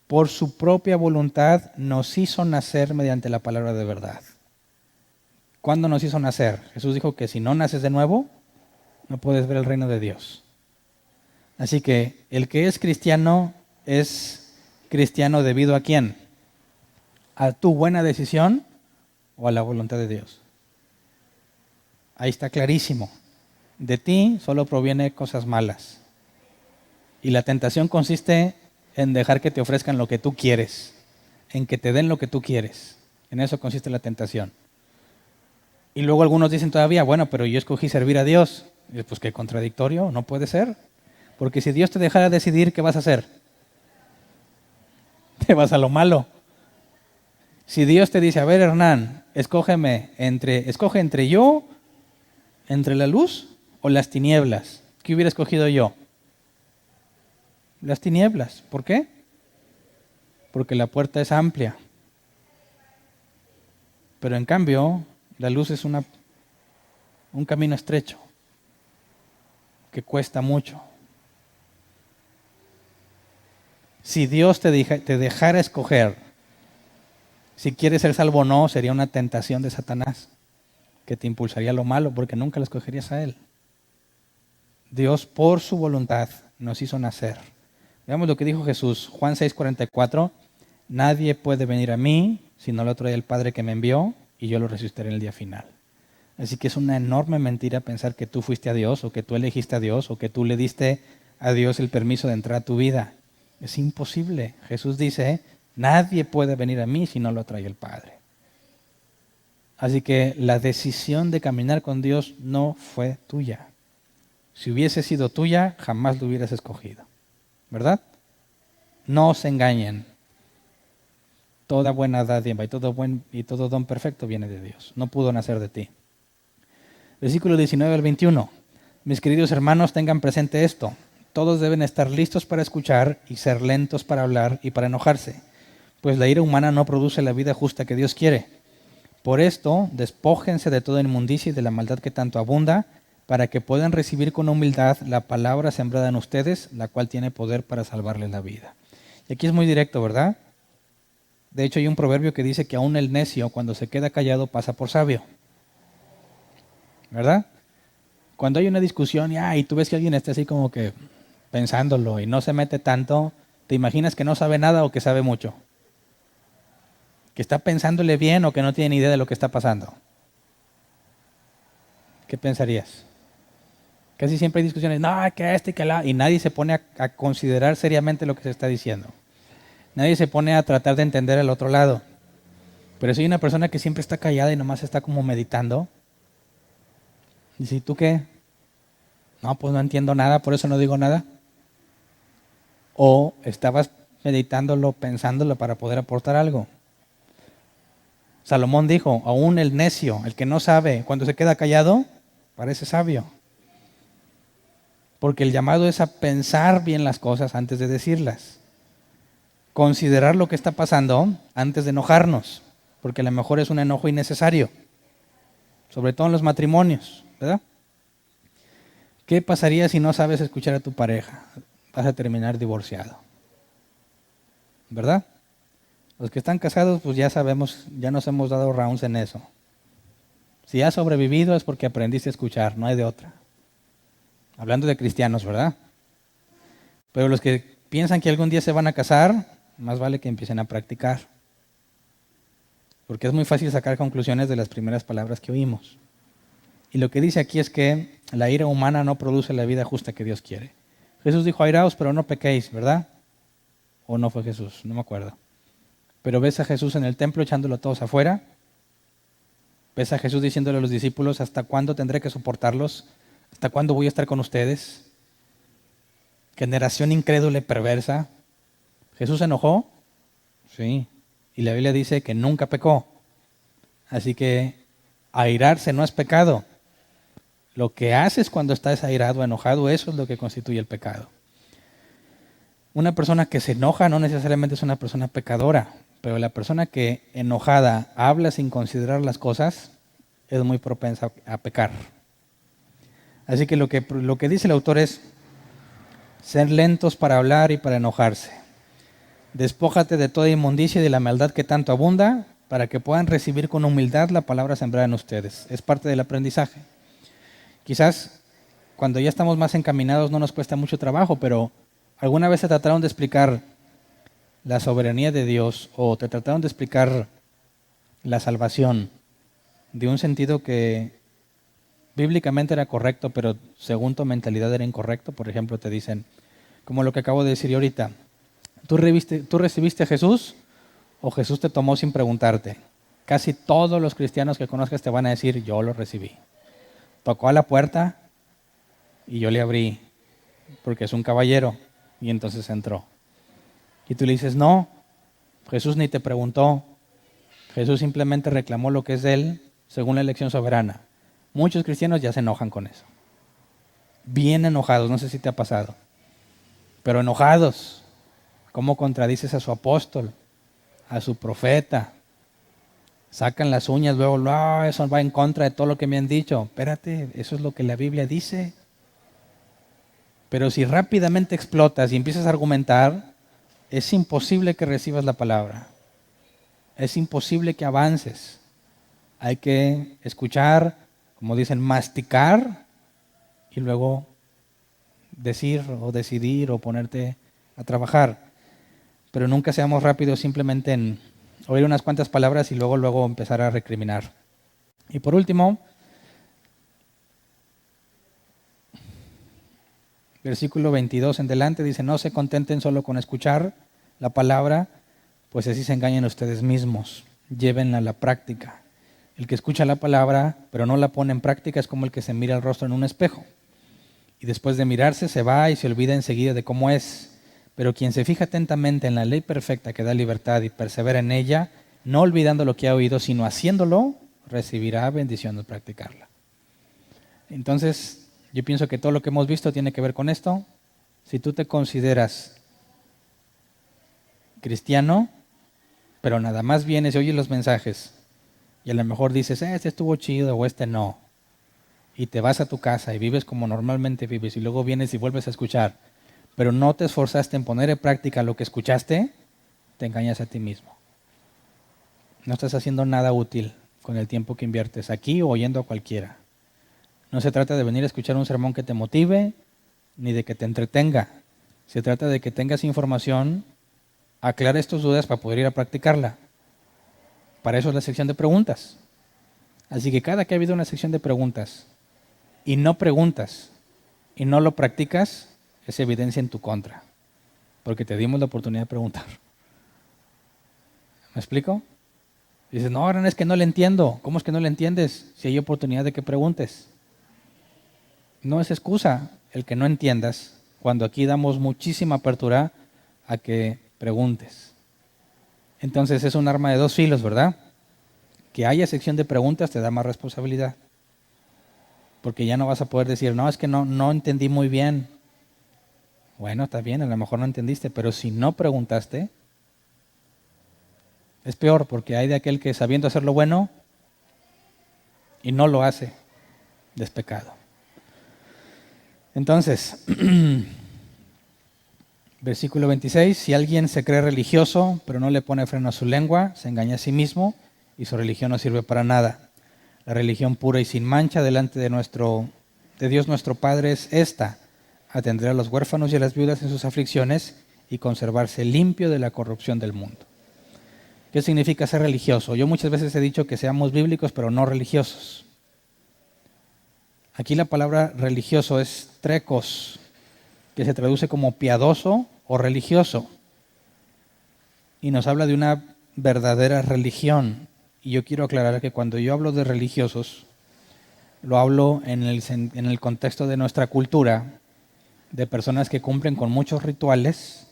Por su propia voluntad nos hizo nacer mediante la palabra de verdad. ¿Cuándo nos hizo nacer? Jesús dijo que si no naces de nuevo, no puedes ver el reino de Dios. Así que el que es cristiano debido ¿a quién? ¿A tu buena decisión o a la voluntad de Dios? Ahí está clarísimo. De ti solo proviene cosas malas. Y la tentación consiste en dejar que te ofrezcan lo que tú quieres, en que te den lo que tú quieres. En eso consiste la tentación. Y luego algunos dicen todavía, bueno, pero yo escogí servir a Dios. Y pues qué contradictorio, no puede ser. Porque si Dios te dejara decidir, ¿qué vas a hacer? Te vas a lo malo. Si Dios te dice, a ver Hernán, escoge entre yo, entre la luz o las tinieblas, ¿qué hubiera escogido yo? Las tinieblas. ¿Por qué? Porque la puerta es amplia. Pero en cambio, la luz es un camino estrecho que cuesta mucho. Si Dios te dejara escoger si quieres ser salvo o no, sería una tentación de Satanás que te impulsaría a lo malo porque nunca lo escogerías a Él. Dios, por su voluntad, nos hizo nacer. Veamos lo que dijo Jesús, Juan 6:44. Nadie puede venir a mí si no lo trae el Padre que me envió y yo lo resucitaré en el día final. Así que es una enorme mentira pensar que tú fuiste a Dios o que tú elegiste a Dios o que tú le diste a Dios el permiso de entrar a tu vida. Es imposible. Jesús dice, nadie puede venir a mí si no lo trae el Padre. Así que la decisión de caminar con Dios no fue tuya. Si hubiese sido tuya, jamás lo hubieras escogido. ¿Verdad? No se engañen. Toda buena dádiva y todo don perfecto viene de Dios. No pudo nacer de ti. Versículo 19 al 21. Mis queridos hermanos, tengan presente esto. Todos deben estar listos para escuchar y ser lentos para hablar y para enojarse, pues la ira humana no produce la vida justa que Dios quiere. Por esto, despójense de toda inmundicia y de la maldad que tanto abunda, para que puedan recibir con humildad la palabra sembrada en ustedes, la cual tiene poder para salvarles la vida. Y aquí es muy directo, ¿verdad? De hecho, hay un proverbio que dice que aún el necio, cuando se queda callado, pasa por sabio. ¿Verdad? Cuando hay una discusión y tú ves que alguien está así como que pensándolo y no se mete tanto, ¿te imaginas que no sabe nada o que sabe mucho? ¿Que está pensándole bien o que no tiene ni idea de lo que está pasando? ¿Qué pensarías? Casi siempre hay discusiones, no, que y que la... Y nadie se pone a considerar seriamente lo que se está diciendo. Nadie se pone a tratar de entender al otro lado. Pero si hay una persona que siempre está callada y nomás está como meditando, dice, ¿y tú qué? No, pues no entiendo nada, por eso no digo nada. O estabas meditándolo, pensándolo para poder aportar algo. Salomón dijo, aún el necio, el que no sabe, cuando se queda callado, parece sabio. Porque el llamado es a pensar bien las cosas antes de decirlas. Considerar lo que está pasando antes de enojarnos, porque a lo mejor es un enojo innecesario, sobre todo en los matrimonios, ¿verdad? ¿Qué pasaría si no sabes escuchar a tu pareja? Vas a terminar divorciado, ¿verdad? Los que están casados, pues ya sabemos, ya nos hemos dado rounds en eso. Si has sobrevivido es porque aprendiste a escuchar, no hay de otra. Hablando de cristianos, ¿verdad? Pero los que piensan que algún día se van a casar, más vale que empiecen a practicar. Porque es muy fácil sacar conclusiones de las primeras palabras que oímos. Y lo que dice aquí es que la ira humana no produce la vida justa que Dios quiere. Jesús dijo, airaos, pero no pequéis, ¿verdad? ¿O no fue Jesús? No me acuerdo. Pero ves a Jesús en el templo echándolo a todos afuera. Ves a Jesús diciéndole a los discípulos, ¿hasta cuándo tendré que soportarlos? ¿Hasta cuándo voy a estar con ustedes? Generación incrédula y perversa. ¿Jesús se enojó? Sí. Y la Biblia dice que nunca pecó. Así que airarse no es pecado. Lo que haces cuando estás airado o enojado, eso es lo que constituye el pecado. Una persona que se enoja no necesariamente es una persona pecadora, pero la persona que enojada habla sin considerar las cosas es muy propensa a pecar. Así que lo que dice el autor es ser lentos para hablar y para enojarse. Despójate de toda inmundicia y de la maldad que tanto abunda, para que puedan recibir con humildad la palabra sembrada en ustedes. Es parte del aprendizaje. Quizás cuando ya estamos más encaminados no nos cuesta mucho trabajo, pero ¿alguna vez te trataron de explicar la soberanía de Dios o te trataron de explicar la salvación de un sentido que bíblicamente era correcto, pero según tu mentalidad era incorrecto? Por ejemplo, te dicen, como lo que acabo de decir ahorita, ¿tú recibiste a Jesús o Jesús te tomó sin preguntarte? Casi todos los cristianos que conozcas te van a decir, yo lo recibí. Tocó a la puerta y yo le abrí, porque es un caballero, y entonces entró. Y tú le dices, no, Jesús ni te preguntó, Jesús simplemente reclamó lo que es de él según la elección soberana. Muchos cristianos ya se enojan con eso. Bien enojados, no sé si te ha pasado, pero enojados. ¿Cómo contradices a su apóstol, a su profeta? Sacan las uñas, luego, no, eso va en contra de todo lo que me han dicho. Espérate, eso es lo que la Biblia dice. Pero si rápidamente explotas y empiezas a argumentar, es imposible que recibas la palabra. Es imposible que avances. Hay que escuchar, como dicen, masticar y luego decir o decidir o ponerte a trabajar. Pero nunca seamos rápidos simplemente en oír unas cuantas palabras y luego empezar a recriminar. Y por último, versículo 22 en delante dice, no se contenten solo con escuchar la palabra, pues así se engañan ustedes mismos. Llévenla a la práctica. El que escucha la palabra, pero no la pone en práctica, es como el que se mira el rostro en un espejo. Y después de mirarse se va y se olvida enseguida de cómo es. Pero quien se fija atentamente en la ley perfecta que da libertad y persevera en ella, no olvidando lo que ha oído, sino haciéndolo, recibirá bendición de practicarla. Entonces, yo pienso que todo lo que hemos visto tiene que ver con esto. Si tú te consideras cristiano, pero nada más vienes y oyes los mensajes, y a lo mejor dices, este estuvo chido o este no, y te vas a tu casa y vives como normalmente vives, y luego vienes y vuelves a escuchar, pero no te esforzaste en poner en práctica lo que escuchaste, te engañas a ti mismo. No estás haciendo nada útil con el tiempo que inviertes aquí o oyendo a cualquiera. No se trata de venir a escuchar un sermón que te motive, ni de que te entretenga. Se trata de que tengas información, aclares tus dudas para poder ir a practicarla. Para eso es la sección de preguntas. Así que cada que ha habido una sección de preguntas y no preguntas y no lo practicas, es evidencia en tu contra, porque te dimos la oportunidad de preguntar. ¿Me explico? Dices, no, ahora es que no le entiendo. ¿Cómo es que no le entiendes si hay oportunidad de que preguntes? No es excusa el que no entiendas, cuando aquí damos muchísima apertura a que preguntes. Entonces es un arma de dos filos, ¿verdad? Que haya sección de preguntas te da más responsabilidad, porque ya no vas a poder decir, no, es que no entendí muy bien. Bueno, está bien, a lo mejor no entendiste, pero si no preguntaste, es peor, porque hay de aquel que sabiendo hacer lo bueno y no lo hace, es pecado. Entonces, versículo 26, si alguien se cree religioso, pero no le pone freno a su lengua, se engaña a sí mismo y su religión no sirve para nada. La religión pura y sin mancha delante de nuestro de Dios nuestro Padre es esta: atender a los huérfanos y a las viudas en sus aflicciones y conservarse limpio de la corrupción del mundo. ¿Qué significa ser religioso? Yo muchas veces he dicho que seamos bíblicos, pero no religiosos. Aquí la palabra religioso es trekos, que se traduce como piadoso o religioso. Y nos habla de una verdadera religión. Y yo quiero aclarar que cuando yo hablo de religiosos, lo hablo en el contexto de nuestra cultura, de personas que cumplen con muchos rituales,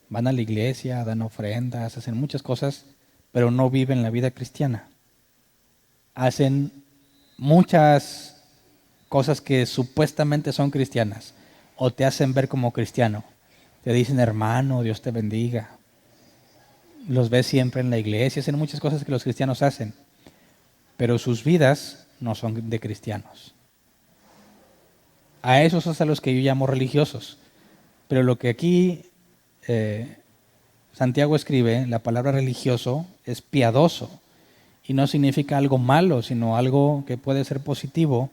van a la iglesia, dan ofrendas, hacen muchas cosas, pero no viven la vida cristiana. Hacen muchas cosas que supuestamente son cristianas, o te hacen ver como cristiano. Te dicen hermano, Dios te bendiga. Los ves siempre en la iglesia, hacen muchas cosas que los cristianos hacen, pero sus vidas no son de cristianos. A esos es a los que yo llamo religiosos. Pero lo que aquí Santiago escribe, la palabra religioso es piadoso, y no significa algo malo, sino algo que puede ser positivo.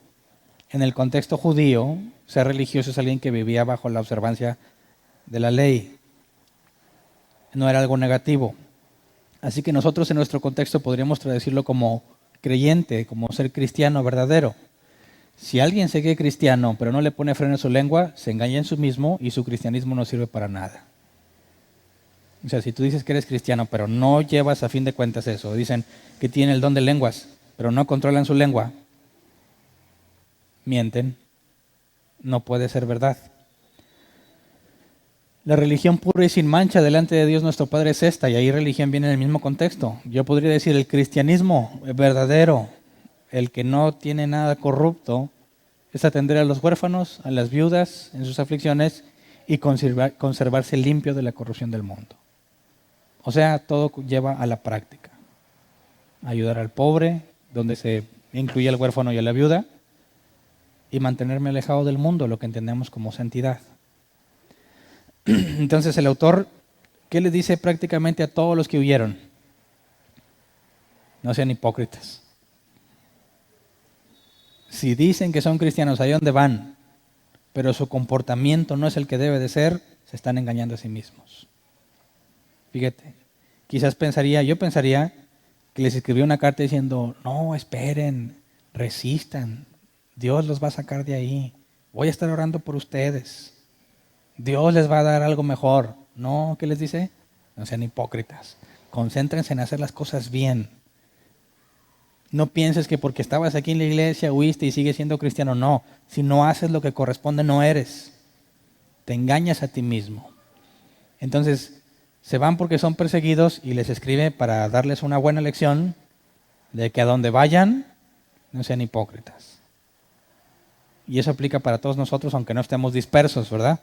En el contexto judío, ser religioso es alguien que vivía bajo la observancia de la ley. No era algo negativo. Así que nosotros en nuestro contexto podríamos traducirlo como creyente, como ser cristiano verdadero. Si alguien se cree cristiano pero no le pone freno a su lengua, se engaña en sí mismo y su cristianismo no sirve para nada. O sea, si tú dices que eres cristiano pero no llevas a fin de cuentas eso, dicen que tienen el don de lenguas pero no controlan su lengua, mienten, no puede ser verdad. La religión pura y sin mancha delante de Dios nuestro Padre es esta, y ahí religión viene en el mismo contexto. Yo podría decir el cristianismo verdadero, el que no tiene nada corrupto, es atender a los huérfanos, a las viudas en sus aflicciones y conservarse limpio de la corrupción del mundo. O sea, todo lleva a la práctica. Ayudar al pobre, donde se incluye al huérfano y a la viuda, y mantenerme alejado del mundo, lo que entendemos como santidad. Entonces el autor, ¿qué le dice prácticamente a todos los que huyeron? No sean hipócritas. Si dicen que son cristianos, ¿ahí dónde van? Pero su comportamiento no es el que debe de ser, se están engañando a sí mismos. Fíjate, yo pensaría que les escribió una carta diciendo, no, esperen, resistan, Dios los va a sacar de ahí, voy a estar orando por ustedes. Dios les va a dar algo mejor. No, ¿qué les dice? No sean hipócritas. Concéntrense en hacer las cosas bien. No pienses que porque estabas aquí en la iglesia huiste y sigues siendo cristiano. No, si no haces lo que corresponde no eres. Te engañas a ti mismo. Entonces, se van porque son perseguidos y les escribe para darles una buena lección de que a donde vayan no sean hipócritas. Y eso aplica para todos nosotros aunque no estemos dispersos, ¿verdad?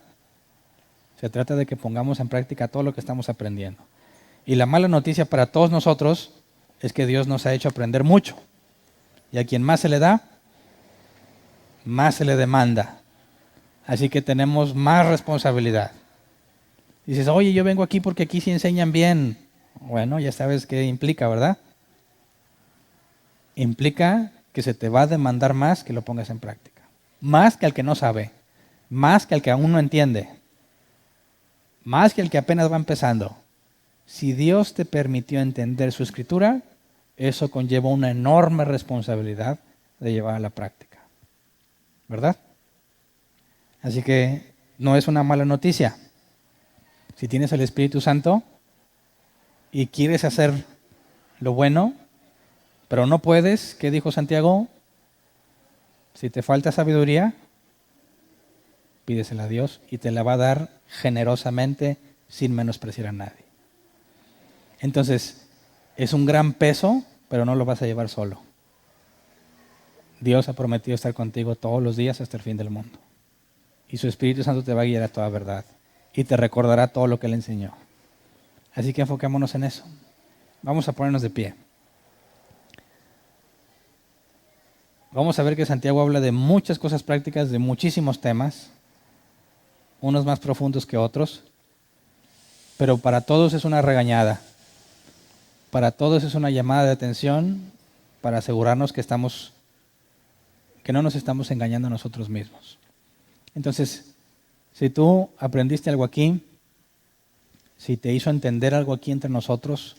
Se trata de que pongamos en práctica todo lo que estamos aprendiendo. Y la mala noticia para todos nosotros es que Dios nos ha hecho aprender mucho. Y a quien más se le da, más se le demanda. Así que tenemos más responsabilidad. Dices, oye, yo vengo aquí porque aquí sí enseñan bien. Bueno, ya sabes qué implica, ¿verdad? Implica que se te va a demandar más que lo pongas en práctica. Más que al que no sabe. Más que al que aún no entiende. Más que el que apenas va empezando. Si Dios te permitió entender su escritura, eso conlleva una enorme responsabilidad de llevar a la práctica. ¿Verdad? Así que no es una mala noticia. Si tienes el Espíritu Santo y quieres hacer lo bueno, pero no puedes, ¿qué dijo Santiago? Si te falta sabiduría, pídesela a Dios y te la va a dar generosamente sin menospreciar a nadie. Entonces, es un gran peso, pero no lo vas a llevar solo. Dios ha prometido estar contigo todos los días hasta el fin del mundo. Y su Espíritu Santo te va a guiar a toda verdad y te recordará todo lo que Él enseñó. Así que enfoquémonos en eso. Vamos a ponernos de pie. Vamos a ver que Santiago habla de muchas cosas prácticas, de muchísimos temas, unos más profundos que otros, pero para todos es una regañada. Para todos es una llamada de atención para asegurarnos que estamos que no nos estamos engañando a nosotros mismos. Entonces, si tú aprendiste algo aquí, si te hizo entender algo aquí entre nosotros,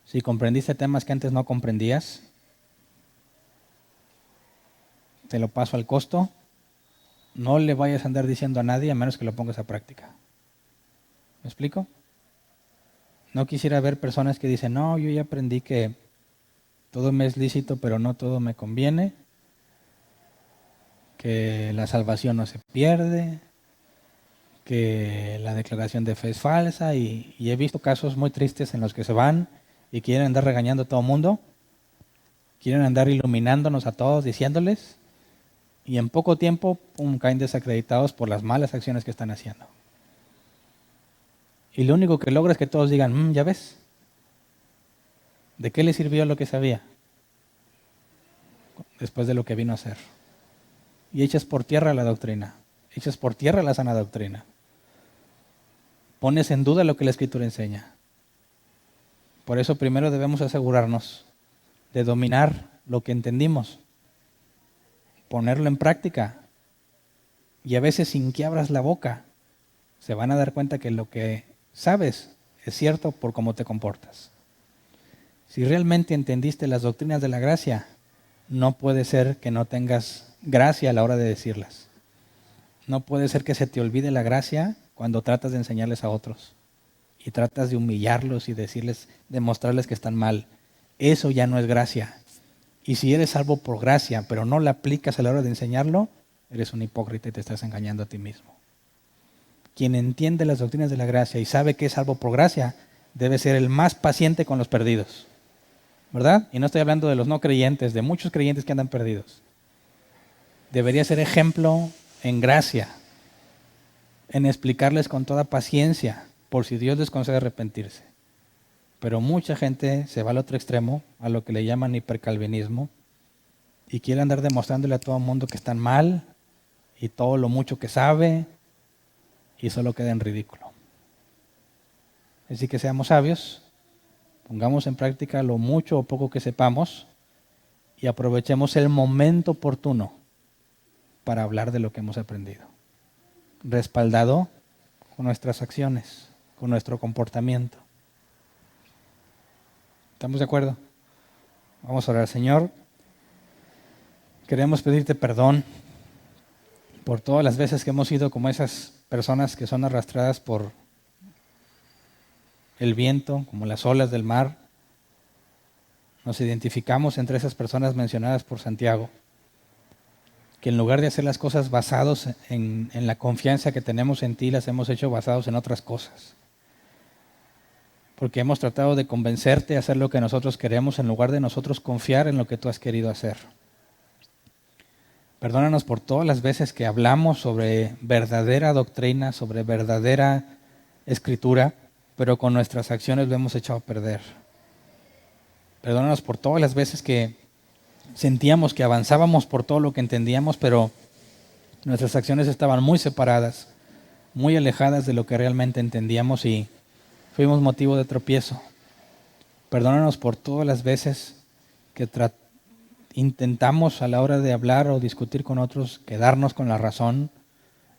si comprendiste temas que antes no comprendías, te lo paso al costo. No le vayas a andar diciendo a nadie a menos que lo pongas a práctica. ¿Me explico? No quisiera ver personas que dicen, no, yo ya aprendí que todo me es lícito, pero no todo me conviene, que la salvación no se pierde, que la declaración de fe es falsa, y he visto casos muy tristes en los que se van y quieren andar regañando a todo el mundo, quieren andar iluminándonos a todos, diciéndoles, y en poco tiempo caen desacreditados por las malas acciones que están haciendo. Y lo único que logra es que todos digan, ya ves, ¿de qué le sirvió lo que sabía? Después de lo que vino a hacer. Y echas por tierra la doctrina, echas por tierra la sana doctrina. Pones en duda lo que la Escritura enseña. Por eso primero debemos asegurarnos de dominar lo que entendimos, ponerlo en práctica, y a veces sin que abras la boca se van a dar cuenta que lo que sabes es cierto por cómo te comportas. Si realmente entendiste las doctrinas de la gracia, no puede ser que no tengas gracia a la hora de decirlas. No puede ser que se te olvide la gracia cuando tratas de enseñarles a otros y tratas de humillarlos y demostrarles que están mal. Eso ya no es gracia. Y si eres salvo por gracia, pero no la aplicas a la hora de enseñarlo, eres un hipócrita y te estás engañando a ti mismo. Quien entiende las doctrinas de la gracia y sabe que es salvo por gracia, debe ser el más paciente con los perdidos. ¿Verdad? Y no estoy hablando de los no creyentes, de muchos creyentes que andan perdidos. Debería ser ejemplo en gracia, en explicarles con toda paciencia, por si Dios les concede arrepentirse. Pero mucha gente se va al otro extremo, a lo que le llaman hipercalvinismo, y quiere andar demostrándole a todo el mundo que están mal, y todo lo mucho que sabe, y solo queda en ridículo. Así que seamos sabios, pongamos en práctica lo mucho o poco que sepamos, y aprovechemos el momento oportuno para hablar de lo que hemos aprendido, respaldado con nuestras acciones, con nuestro comportamiento. ¿Estamos de acuerdo? Vamos a orar. Señor, queremos pedirte perdón por todas las veces que hemos sido como esas personas que son arrastradas por el viento, como las olas del mar. Nos identificamos entre esas personas mencionadas por Santiago, que en lugar de hacer las cosas basados en la confianza que tenemos en ti, las hemos hecho basados en otras cosas. Porque hemos tratado de convencerte a hacer lo que nosotros queremos en lugar de nosotros confiar en lo que tú has querido hacer. Perdónanos por todas las veces que hablamos sobre verdadera doctrina, sobre verdadera escritura, pero con nuestras acciones lo hemos echado a perder. Perdónanos por todas las veces que sentíamos que avanzábamos por todo lo que entendíamos, pero nuestras acciones estaban muy separadas, muy alejadas de lo que realmente entendíamos y fuimos motivo de tropiezo. Perdónanos por todas las veces que intentamos a la hora de hablar o discutir con otros quedarnos con la razón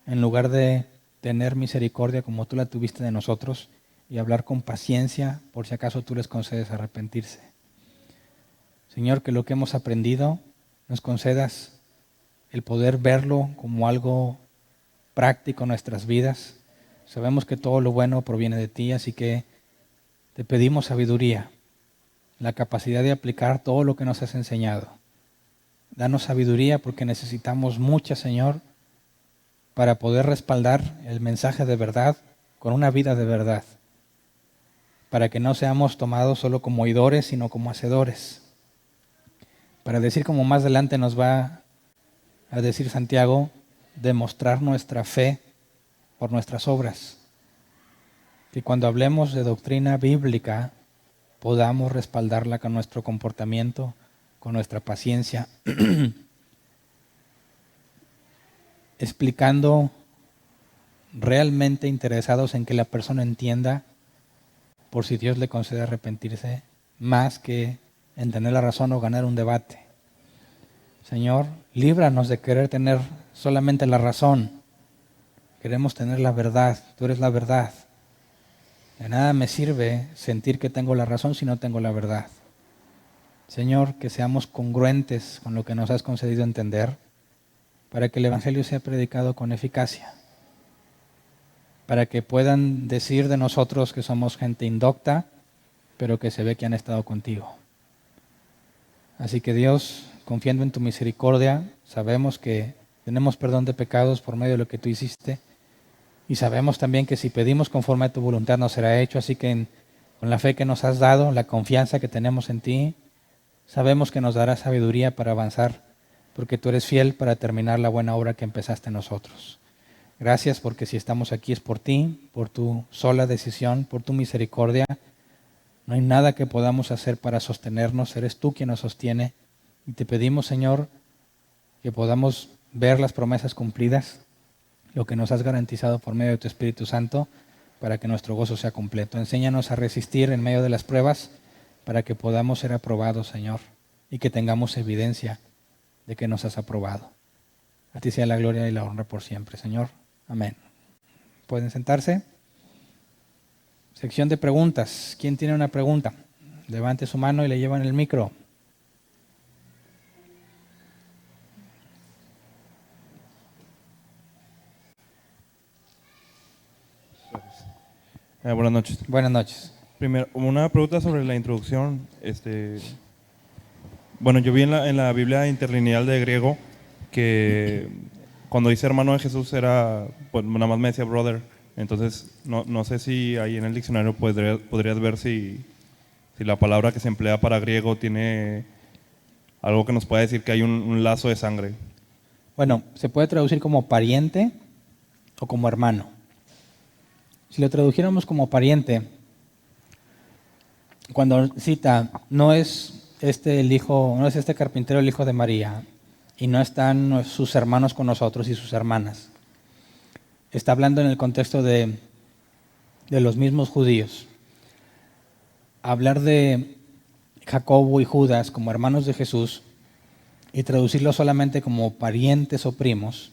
en lugar de tener misericordia como tú la tuviste de nosotros y hablar con paciencia por si acaso tú les concedes arrepentirse. Señor, que lo que hemos aprendido nos concedas el poder verlo como algo práctico en nuestras vidas. Sabemos que todo lo bueno proviene de ti, así que te pedimos sabiduría, la capacidad de aplicar todo lo que nos has enseñado. Danos sabiduría porque necesitamos mucha, Señor, para poder respaldar el mensaje de verdad con una vida de verdad, para que no seamos tomados solo como oidores, sino como hacedores. Para decir, como más adelante nos va a decir Santiago, demostrar nuestra fe por nuestras obras. Que cuando hablemos de doctrina bíblica podamos respaldarla con nuestro comportamiento, con nuestra paciencia, explicando realmente interesados en que la persona entienda por si Dios le concede arrepentirse, más que en tener la razón o ganar un debate. Señor, líbranos de querer tener solamente la razón. Queremos tener la verdad. Tú eres la verdad. De nada me sirve sentir que tengo la razón si no tengo la verdad. Señor, que seamos congruentes con lo que nos has concedido entender, para que el Evangelio sea predicado con eficacia, para que puedan decir de nosotros que somos gente indocta, pero que se ve que han estado contigo. Así que Dios, confiando en tu misericordia, sabemos que tenemos perdón de pecados por medio de lo que tú hiciste, y sabemos también que si pedimos conforme a tu voluntad nos será hecho, así que con la fe que nos has dado, la confianza que tenemos en ti, sabemos que nos darás sabiduría para avanzar, porque tú eres fiel para terminar la buena obra que empezaste en nosotros. Gracias porque si estamos aquí es por ti, por tu sola decisión, por tu misericordia. No hay nada que podamos hacer para sostenernos, eres tú quien nos sostiene. Y te pedimos, Señor, que podamos ver las promesas cumplidas, lo que nos has garantizado por medio de tu Espíritu Santo, para que nuestro gozo sea completo. Enséñanos a resistir en medio de las pruebas, para que podamos ser aprobados, Señor, y que tengamos evidencia de que nos has aprobado. A ti sea la gloria y la honra por siempre, Señor. Amén. ¿Pueden sentarse? Sección de preguntas. ¿Quién tiene una pregunta? Levante su mano y le llevan el micro. Buenas noches. Buenas noches. Primero, una pregunta sobre la introducción. Bueno, yo vi en la Biblia interlineal de griego que cuando dice hermano de Jesús era, pues nada más me decía brother. Entonces, no sé si ahí en el diccionario podrías ver si la palabra que se emplea para griego tiene algo que nos pueda decir que hay un lazo de sangre. Bueno, se puede traducir como pariente o como hermano. Si lo tradujéramos como pariente, cuando cita, no es este carpintero el hijo de María, y no están sus hermanos con nosotros y sus hermanas. Está hablando en el contexto de los mismos judíos. Hablar de Jacobo y Judas como hermanos de Jesús y traducirlo solamente como parientes o primos,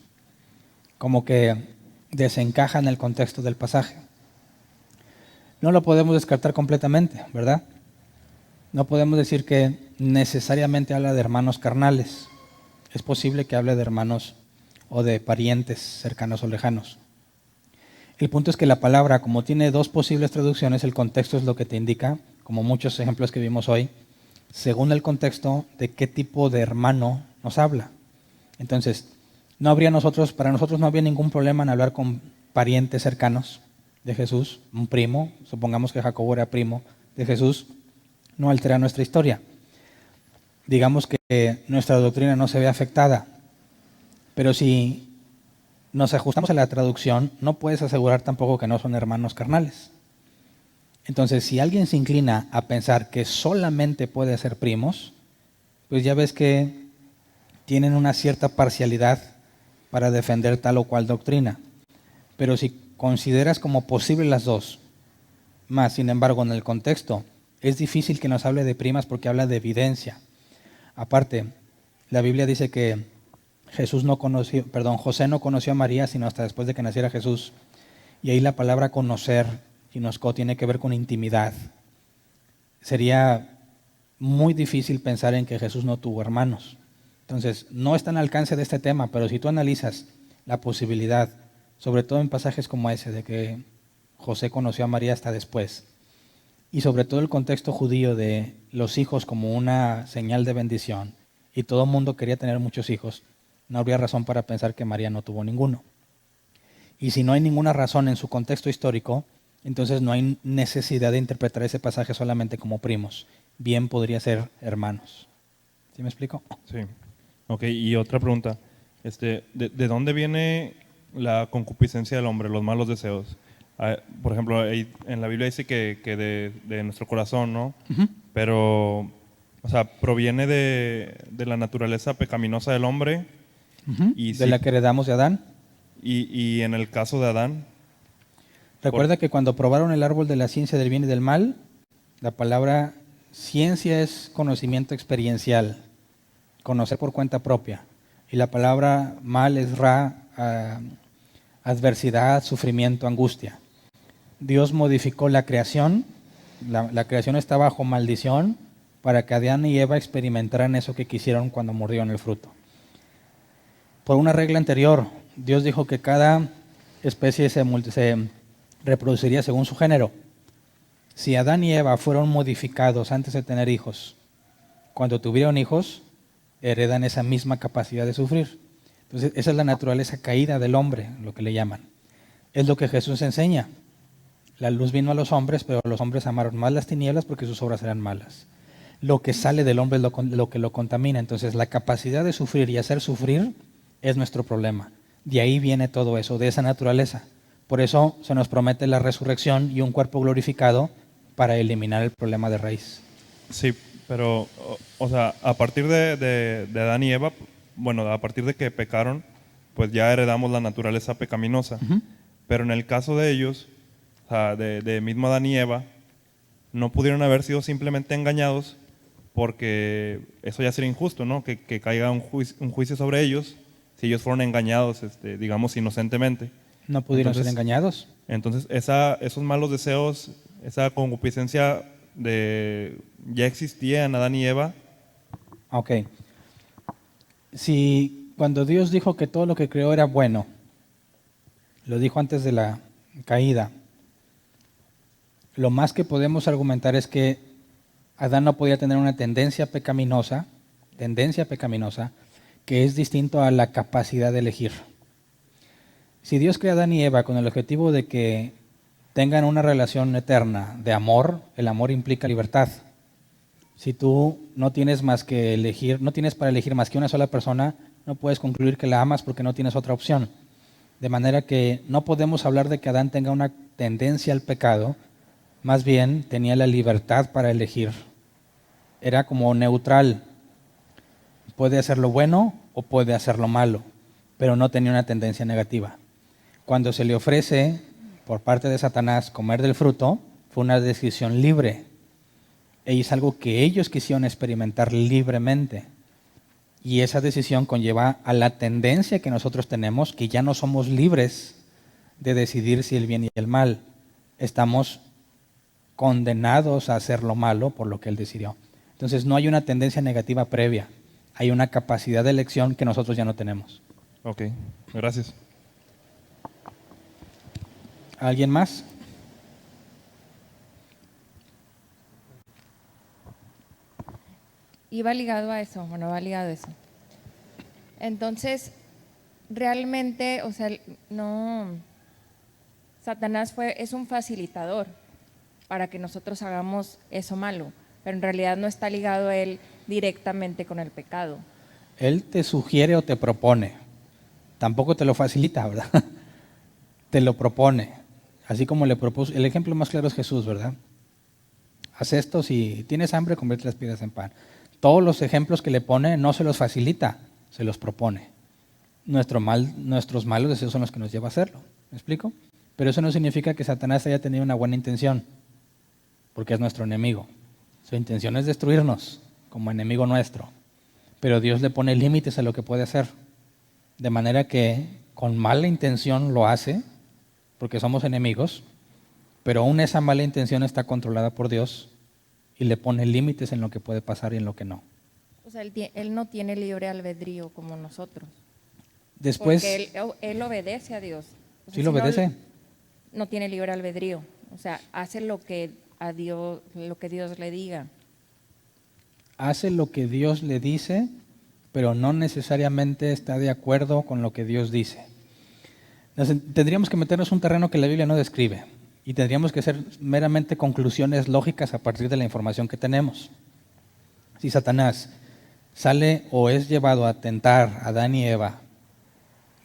como que desencaja en el contexto del pasaje. No lo podemos descartar completamente, ¿verdad? No podemos decir que necesariamente habla de hermanos carnales. Es posible que hable de hermanos o de parientes cercanos o lejanos. El punto es que la palabra, como tiene dos posibles traducciones, el contexto es lo que te indica, como muchos ejemplos que vimos hoy, según el contexto de qué tipo de hermano nos habla. Entonces, para nosotros no había ningún problema en hablar con parientes cercanos de Jesús, un primo, supongamos que Jacobo era primo de Jesús, no altera nuestra historia. Digamos que nuestra doctrina no se ve afectada, pero si nos ajustamos a la traducción, no puedes asegurar tampoco que no son hermanos carnales. Entonces, si alguien se inclina a pensar que solamente puede ser primos, pues ya ves que tienen una cierta parcialidad para defender tal o cual doctrina. Pero si consideras como posible las dos, más sin embargo en el contexto, es difícil que nos hable de primas porque habla de evidencia. Aparte, la Biblia dice que José no conoció a María sino hasta después de que naciera Jesús. Y ahí la palabra conocer, ginosco, tiene que ver con intimidad. Sería muy difícil pensar en que Jesús no tuvo hermanos. Entonces, no está en alcance de este tema, pero si tú analizas la posibilidad, sobre todo en pasajes como ese, de que José conoció a María hasta después, y sobre todo el contexto judío de los hijos como una señal de bendición, y todo el mundo quería tener muchos hijos, no habría razón para pensar que María no tuvo ninguno. Y si no hay ninguna razón en su contexto histórico, entonces no hay necesidad de interpretar ese pasaje solamente como primos. Bien podría ser hermanos. ¿Sí me explico? Sí. Ok, y otra pregunta. ¿De dónde viene la concupiscencia del hombre, los malos deseos? Por ejemplo, en la Biblia dice que de nuestro corazón, ¿no? Uh-huh. Pero, o sea, proviene de la naturaleza pecaminosa del hombre. Uh-huh. Y de la que heredamos de Adán. Y en el caso de Adán. Recuerda que cuando probaron el árbol de la ciencia del bien y del mal, la palabra ciencia es conocimiento experiencial. conocer por cuenta propia. Y la palabra mal es adversidad, sufrimiento, angustia. Dios modificó la creación, la creación está bajo maldición para que Adán y Eva experimentaran eso que quisieron cuando mordieron el fruto. Por una regla anterior, Dios dijo que cada especie se reproduciría según su género. Si Adán y Eva fueron modificados antes de tener hijos, cuando tuvieron hijos, heredan esa misma capacidad de sufrir. Entonces, esa es la naturaleza caída del hombre, lo que le llaman. Es lo que Jesús enseña. La luz vino a los hombres, pero los hombres amaron más las tinieblas porque sus obras eran malas. Lo que sale del hombre es lo que lo contamina. Entonces, la capacidad de sufrir y hacer sufrir es nuestro problema. De ahí viene todo eso, de esa naturaleza. Por eso se nos promete la resurrección y un cuerpo glorificado para eliminar el problema de raíz. Sí, pero, o sea, a partir de Adán y Eva, bueno, a partir de que pecaron, pues ya heredamos la naturaleza pecaminosa. Ujú. Pero en el caso de ellos, o sea, de mismo Adán y Eva, no pudieron haber sido simplemente engañados porque eso ya sería injusto, ¿no? Que caiga un juicio sobre ellos si ellos fueron engañados, digamos, inocentemente. No pudieron ser Entonces, engañados. Entonces, esos malos deseos, esa concupiscencia ya existía en Adán y Eva. Ok. Si cuando Dios dijo que todo lo que creó era bueno, lo dijo antes de la caída, lo más que podemos argumentar es que Adán no podía tener una tendencia pecaminosa, que es distinto a la capacidad de elegir. Si Dios crea a Adán y Eva con el objetivo de que tengan una relación eterna de amor, el amor implica libertad. Si tú no tienes más que elegir, no tienes para elegir más que una sola persona, no puedes concluir que la amas porque no tienes otra opción. De manera que no podemos hablar de que Adán tenga una tendencia al pecado, más bien tenía la libertad para elegir. Era como neutral. Puede hacer lo bueno o puede hacer lo malo, pero no tenía una tendencia negativa. Cuando se le ofrece por parte de Satanás comer del fruto, fue una decisión libre. Y es algo que ellos quisieron experimentar libremente. Y esa decisión conlleva a la tendencia que nosotros tenemos, que ya no somos libres de decidir si el bien y el mal. Estamos condenados a hacer lo malo por lo que él decidió. Entonces no hay una tendencia negativa previa. Hay una capacidad de elección que nosotros ya no tenemos. Ok, gracias. ¿Alguien más? Y va ligado a eso. Entonces, realmente, o sea, no, Satanás es un facilitador para que nosotros hagamos eso malo, pero en realidad no está ligado él directamente con el pecado. Él te sugiere o te propone. Tampoco te lo facilita, ¿verdad? Te lo propone. Así como le propuso, el ejemplo más claro es Jesús, ¿verdad? Haz esto, si tienes hambre, convierte las piedras en pan. Todos los ejemplos que le pone no se los facilita, se los propone. Nuestros malos deseos son los que nos llevan a hacerlo. ¿Me explico? Pero eso no significa que Satanás haya tenido una buena intención, porque es nuestro enemigo. Su intención es destruirnos como enemigo nuestro. Pero Dios le pone límites a lo que puede hacer. De manera que con mala intención lo hace, porque somos enemigos, pero aún esa mala intención está controlada por Dios y le pone límites en lo que puede pasar y en lo que no. O sea, él no tiene libre albedrío como nosotros. Después, Porque él obedece a Dios. O sea, ¿sí lo si obedece? no tiene libre albedrío. O sea, hace lo que Dios le diga. Hace lo que Dios le dice, pero no necesariamente está de acuerdo con lo que Dios dice. Tendríamos que meternos en un terreno que la Biblia no describe y tendríamos que hacer meramente conclusiones lógicas a partir de la información que tenemos. Si Satanás sale o es llevado a tentar a Adán y Eva,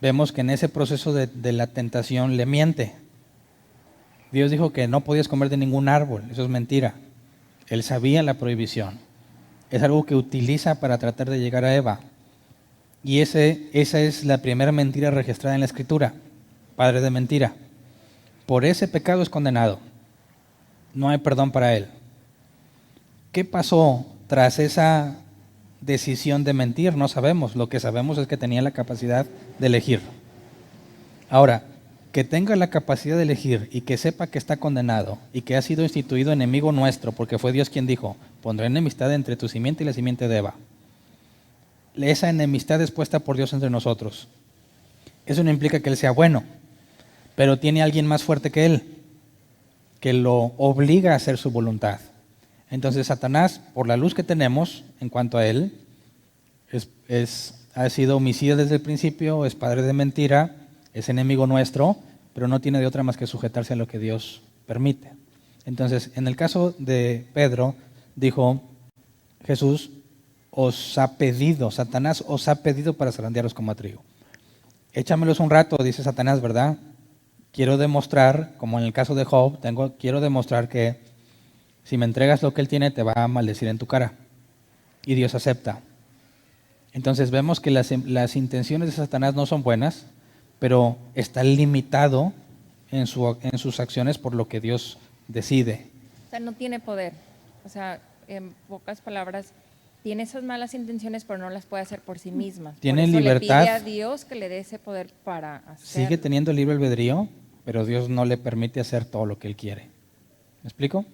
vemos que en ese proceso de la tentación le miente. Dios dijo que no podías comer de ningún árbol, eso es mentira. Él sabía la prohibición. Es algo que utiliza para tratar de llegar a Eva. Y esa es la primera mentira registrada en la Escritura. Padre de mentira. Por ese pecado es condenado. No hay perdón para él. ¿Qué pasó tras esa decisión de mentir, no sabemos. Lo que sabemos es que tenía la capacidad de elegir. Ahora, que tenga la capacidad de elegir y que sepa que está condenado y que ha sido instituido enemigo nuestro, porque fue Dios quien dijo, pondré enemistad entre tu simiente y la simiente de Eva. Esa enemistad es puesta por Dios entre nosotros. Eso no implica que Él sea bueno, pero tiene alguien más fuerte que Él, que lo obliga a hacer su voluntad. Entonces Satanás, por la luz que tenemos en cuanto a Él, ha sido homicida desde el principio, es padre de mentira, es enemigo nuestro, pero no tiene de otra más que sujetarse a lo que Dios permite. Entonces, en el caso de Pedro, dijo Jesús, Satanás os ha pedido para zarandearos como a trigo. Échamelos un rato, dice Satanás, ¿verdad? Quiero demostrar, como en el caso de Job, quiero demostrar que si me entregas lo que él tiene, te va a maldecir en tu cara. Y Dios acepta. Entonces vemos que las intenciones de Satanás no son buenas, pero está limitado en sus acciones por lo que Dios decide. O sea, no tiene poder. O sea, en pocas palabras, tiene esas malas intenciones, pero no las puede hacer por sí misma. Tiene por eso libertad. le pide a Dios que le dé ese poder para hacerlo. Sigue teniendo libre albedrío, pero Dios no le permite hacer todo lo que él quiere. ¿Me explico?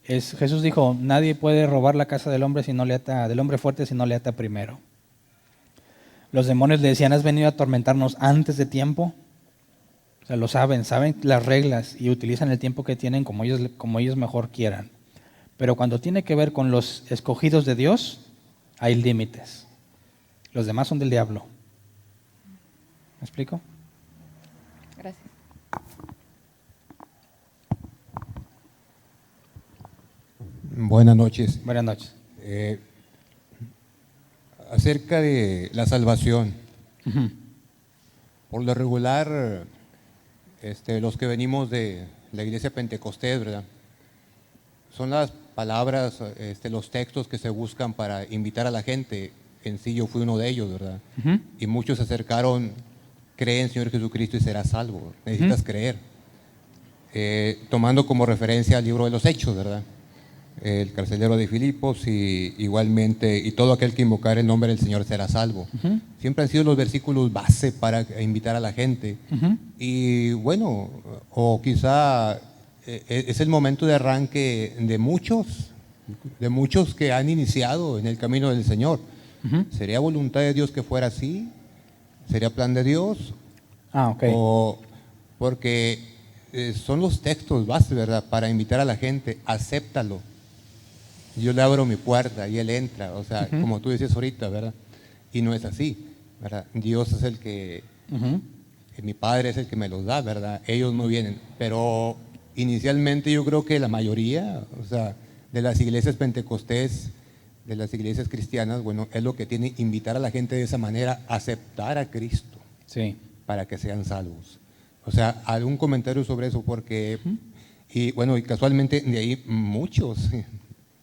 Jesús dijo, nadie puede robar la casa del hombre del hombre fuerte si no le ata primero. Los demonios le decían, ¿has venido a atormentarnos antes de tiempo? O sea, lo saben las reglas y utilizan el tiempo que tienen como ellos mejor quieran. Pero cuando tiene que ver con los escogidos de Dios, hay límites. Los demás son del diablo. ¿Me explico? Gracias. Buenas noches. Buenas noches. Acerca de la salvación. Uh-huh. Por lo regular, los que venimos de la iglesia pentecostés, ¿verdad? Son las palabras, los textos que se buscan para invitar a la gente. En sí yo fui uno de ellos, ¿verdad? Uh-huh. Y muchos se acercaron, cree en Señor Jesucristo y serás salvo. Necesitas creer. Tomando como referencia el libro de los Hechos, ¿verdad? El carcelero de Filipos y igualmente, y todo aquel que invocar el nombre del Señor será salvo. Uh-huh. Siempre han sido los versículos base para invitar a la gente. Uh-huh. Y bueno, o quizá es el momento de arranque de muchos que han iniciado en el camino del Señor. Uh-huh. ¿Sería voluntad de Dios que fuera así? ¿Sería plan de Dios? Ok. O porque son los textos base, ¿verdad? Para invitar a la gente, acéptalo. Yo le abro mi puerta y él entra, o sea, Uh-huh. como tú dices ahorita, ¿verdad? Y no es así, ¿verdad? Dios es el que, Uh-huh. mi Padre es el que me los da, ¿verdad? Ellos no vienen, pero inicialmente yo creo que la mayoría, o sea, de las iglesias pentecostés, de las iglesias cristianas, bueno, es lo que tiene invitar a la gente de esa manera, aceptar a Cristo, Sí. para que sean salvos. O sea, algún comentario sobre eso, porque, y bueno, y casualmente de ahí muchos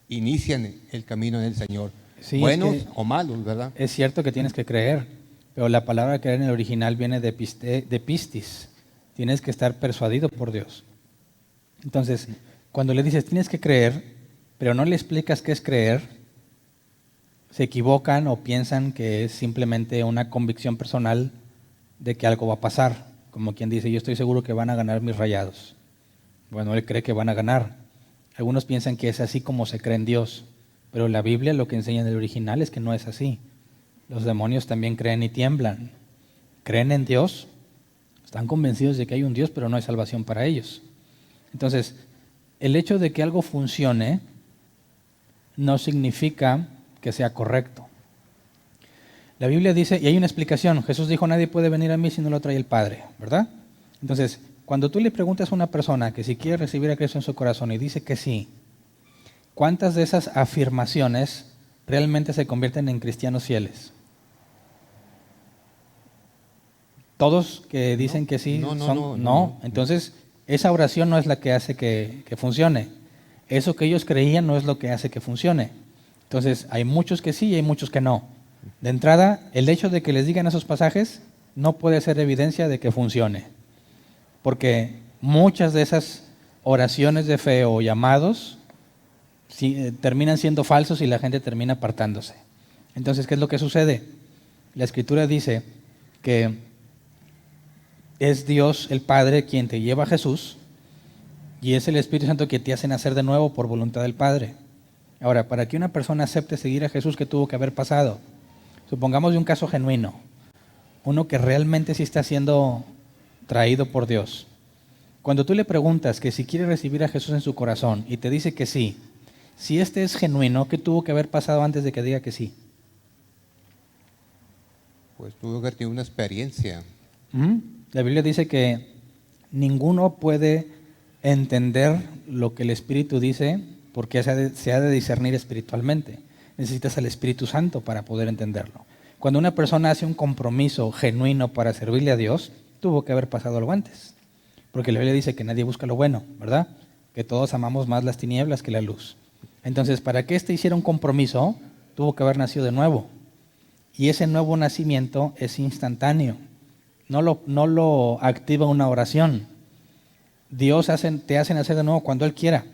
inician el camino del Señor, Sí, buenos es que o malos, ¿verdad? es cierto que tienes que creer, pero la palabra creer en el original viene de pistis. Tienes que estar persuadido por Dios. Entonces, cuando le dices tienes que creer, pero no le explicas qué es creer, se equivocan o piensan que es simplemente una convicción personal de que algo va a pasar. Como quien dice, yo estoy seguro que van a ganar mis Rayados. Bueno, él cree que van a ganar. Algunos piensan que es así como se cree en Dios, pero la Biblia lo que enseña en el original es que no es así. Los demonios también creen y tiemblan. Creen en Dios, están convencidos de que hay un Dios, pero no hay salvación para ellos. Entonces, el hecho de que algo funcione no significa que sea correcto. La Biblia dice, y hay una explicación, Jesús dijo, nadie puede venir a mí si no lo trae el Padre, ¿verdad? Entonces, cuando tú le preguntas a una persona que si quiere recibir a Cristo en su corazón y dice que sí, ¿cuántas de esas afirmaciones realmente se convierten en cristianos fieles? Todos que dicen que sí no. Entonces, esa oración no es la que hace que funcione. Eso que ellos creían no es lo que hace que funcione. Entonces, hay muchos que sí y hay muchos que no. De entrada, el hecho de que les digan esos pasajes no puede ser evidencia de que funcione. Porque muchas de esas oraciones de fe o llamados terminan siendo falsos y la gente termina apartándose. Entonces, ¿qué es lo que sucede? La Escritura dice que es Dios el Padre quien te lleva a Jesús y es el Espíritu Santo que te hace nacer de nuevo por voluntad del Padre. Ahora, para que una persona acepte seguir a Jesús, ¿qué tuvo que haber pasado? Supongamos de un caso genuino, uno que realmente sí está siendo traído por Dios. Cuando tú le preguntas que si quiere recibir a Jesús en su corazón y te dice que sí, si este es genuino, ¿qué tuvo que haber pasado antes de que diga que sí? Pues tuvo que tener una experiencia. La Biblia dice que ninguno puede entender lo que el Espíritu dice porque se ha de discernir espiritualmente. Necesitas al Espíritu Santo para poder entenderlo. Cuando una persona hace un compromiso genuino para servirle a Dios, tuvo que haber pasado algo antes. Porque la Biblia dice que nadie busca lo bueno, ¿verdad? Que todos amamos más las tinieblas que la luz. Entonces, para que éste hiciera un compromiso, tuvo que haber nacido de nuevo. Y ese nuevo nacimiento es instantáneo. No lo activa una oración. Dios te hace nacer de nuevo cuando Él quiera.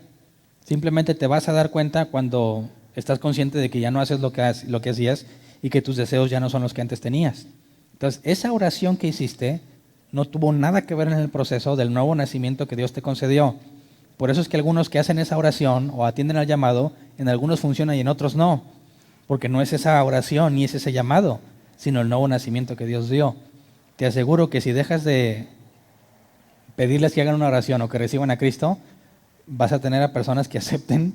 Simplemente te vas a dar cuenta cuando estás consciente de que ya no haces lo que hacías y que tus deseos ya no son los que antes tenías. Entonces, esa oración que hiciste no tuvo nada que ver en el proceso del nuevo nacimiento que Dios te concedió. Por eso es que algunos que hacen esa oración o atienden al llamado, en algunos funciona y en otros no. Porque no es esa oración ni es ese llamado, sino el nuevo nacimiento que Dios dio. Te aseguro que si dejas de pedirles que hagan una oración o que reciban a Cristo, vas a tener a personas que acepten,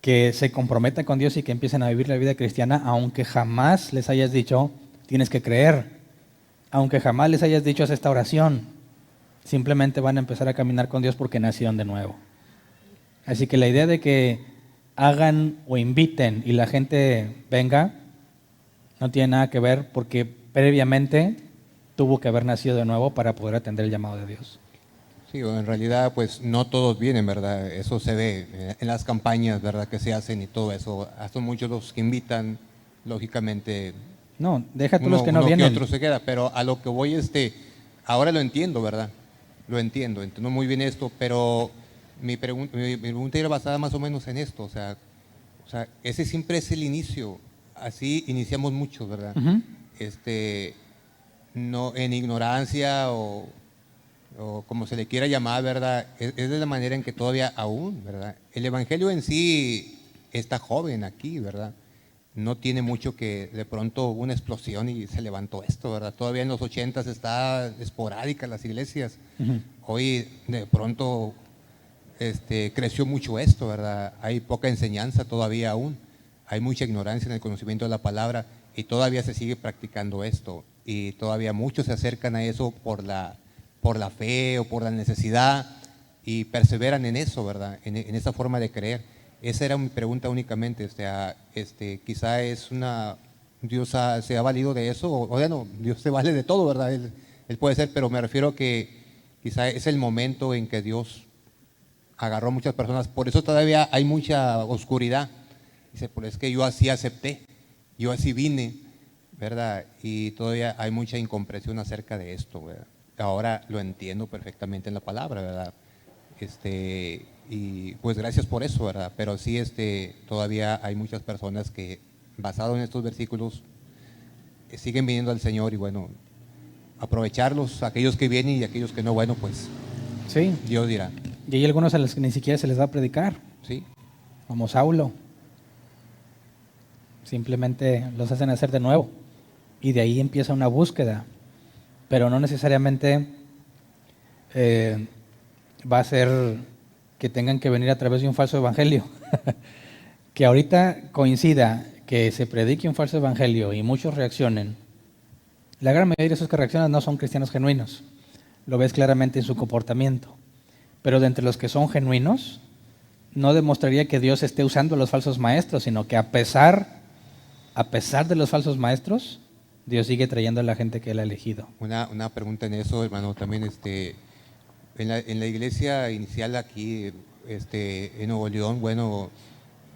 que se comprometan con Dios y que empiecen a vivir la vida cristiana, aunque jamás les hayas dicho, tienes que creer, aunque jamás les hayas dicho, haz esta oración. Simplemente van a empezar a caminar con Dios porque nacieron de nuevo. Así que la idea de que hagan o inviten y la gente venga, no tiene nada que ver porque previamente tuvo que haber nacido de nuevo para poder atender el llamado de Dios. Sí, en realidad pues no todos vienen, ¿verdad? Eso se ve en las campañas, ¿verdad? Que se hacen y todo eso. Son muchos los que invitan, lógicamente. No, deja tú los que no uno vienen. Que otro se queda, pero a lo que voy, ahora lo entiendo, ¿verdad? Lo entiendo muy bien esto, pero mi pregunta era basada más o menos en esto, o sea, ese siempre es el inicio, así iniciamos muchos, ¿verdad? Ujú. No en ignorancia o como se le quiera llamar, ¿verdad? Es de la manera en que todavía aún, ¿verdad? El evangelio en sí está joven aquí, ¿verdad? No tiene mucho que de pronto hubo una explosión y se levantó esto, ¿verdad? Todavía en los 80s está esporádica las iglesias. Ujú. Hoy de pronto creció mucho esto, ¿verdad? Hay poca enseñanza todavía aún. Hay mucha ignorancia en el conocimiento de la palabra y todavía se sigue practicando esto. Y todavía muchos se acercan a eso por la fe o por la necesidad y perseveran en eso, ¿verdad? En esa forma de creer. Esa era mi pregunta únicamente, quizá es Dios se ha valido de eso, o bueno, Dios se vale de todo, ¿verdad? Él puede ser, pero me refiero a que quizá es el momento en que Dios agarró a muchas personas, por eso todavía hay mucha oscuridad. Dice, pues es que yo así acepté, yo así vine, ¿verdad? Y todavía hay mucha incomprensión acerca de esto, ¿verdad? Ahora lo entiendo perfectamente en la palabra, ¿verdad? Y pues gracias por eso, ¿verdad? Pero sí, todavía hay muchas personas que, basado en estos versículos, siguen viniendo al Señor y bueno, aprovecharlos, aquellos que vienen y aquellos que no, bueno, pues Sí, Dios dirá, y hay algunos a los que ni siquiera se les va a predicar, ¿sí? como Saulo. Simplemente los hacen hacer de nuevo. Y de ahí empieza una búsqueda. Pero no necesariamente va a ser que tengan que venir a través de un falso evangelio. Que ahorita coincida que se predique un falso evangelio y muchos reaccionen. La gran mayoría de esos que reaccionan no son cristianos genuinos. Lo ves claramente en su comportamiento. Pero de entre los que son genuinos, no demostraría que Dios esté usando a los falsos maestros, sino que a pesar de los falsos maestros, Dios sigue trayendo a la gente que Él ha elegido. Una pregunta en eso, hermano, también en la iglesia inicial aquí, en Nuevo León, bueno,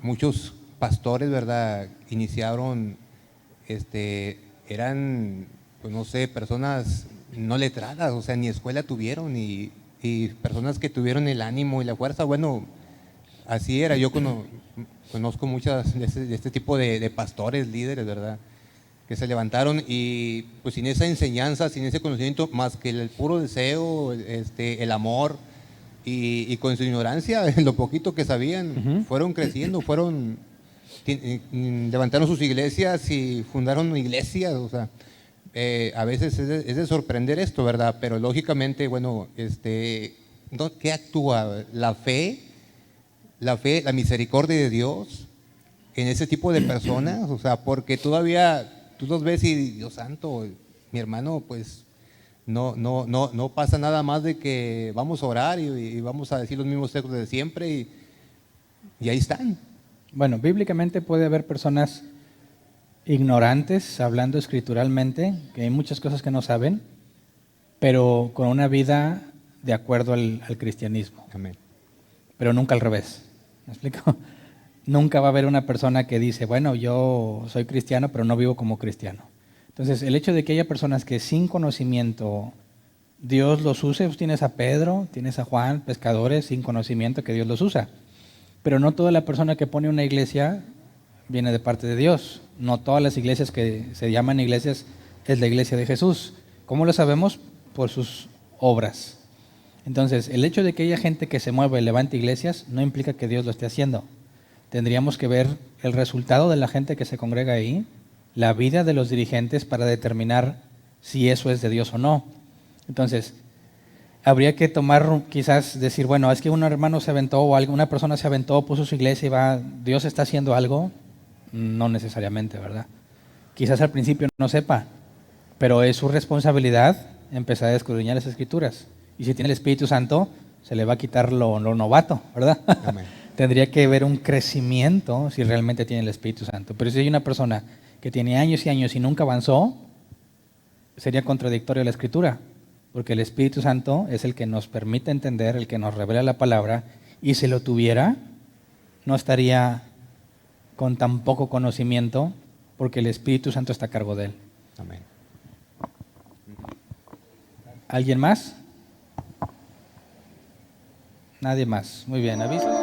muchos pastores, ¿verdad? Iniciaron, eran, pues no sé, personas no letradas, o sea, ni escuela tuvieron y personas que tuvieron el ánimo y la fuerza, bueno, así era. Yo conozco muchas de este tipo de pastores, líderes, ¿verdad? Que se levantaron y pues sin esa enseñanza, sin ese conocimiento, más que el puro deseo, el amor, y con su ignorancia, en lo poquito que sabían, fueron creciendo, levantaron sus iglesias y fundaron iglesias, o sea, a veces es de sorprender esto, ¿verdad? Pero lógicamente, bueno, ¿qué actúa? La fe, la misericordia de Dios en ese tipo de personas, o sea, porque todavía tú los ves y, Dios santo, mi hermano, pues no pasa nada más de que vamos a orar y vamos a decir los mismos textos de siempre y ahí están. Bueno, bíblicamente puede haber personas ignorantes, hablando escrituralmente, que hay muchas cosas que no saben, pero con una vida de acuerdo al cristianismo. Amén. Pero nunca al revés. ¿Me explico? Nunca va a haber una persona que dice, bueno, yo soy cristiano, pero no vivo como cristiano. Entonces, el hecho de que haya personas que sin conocimiento Dios los use, pues tienes a Pedro, tienes a Juan, pescadores sin conocimiento que Dios los usa. Pero no toda la persona que pone una iglesia viene de parte de Dios. No todas las iglesias que se llaman iglesias es la iglesia de Jesús. ¿Cómo lo sabemos? Por sus obras. Entonces, el hecho de que haya gente que se mueva y levante iglesias no implica que Dios lo esté haciendo. Tendríamos que ver el resultado de la gente que se congrega ahí, la vida de los dirigentes para determinar si eso es de Dios o no. Entonces, habría que tomar, quizás decir, bueno, es que un hermano se aventó o una persona se aventó, puso su iglesia y va, ¿Dios está haciendo algo? No necesariamente, ¿verdad? Quizás al principio no sepa, pero es su responsabilidad empezar a escudriñar las Escrituras. Y si tiene el Espíritu Santo, se le va a quitar lo novato, ¿verdad? Amén. Tendría que haber un crecimiento si realmente tiene el Espíritu Santo. Pero si hay una persona que tiene años y años y nunca avanzó, sería contradictorio a la Escritura, porque el Espíritu Santo es el que nos permite entender, el que nos revela la palabra, y si lo tuviera, no estaría con tan poco conocimiento, porque el Espíritu Santo está a cargo de él. Amén. ¿Alguien más? Nadie más. Muy bien, ¿avisos?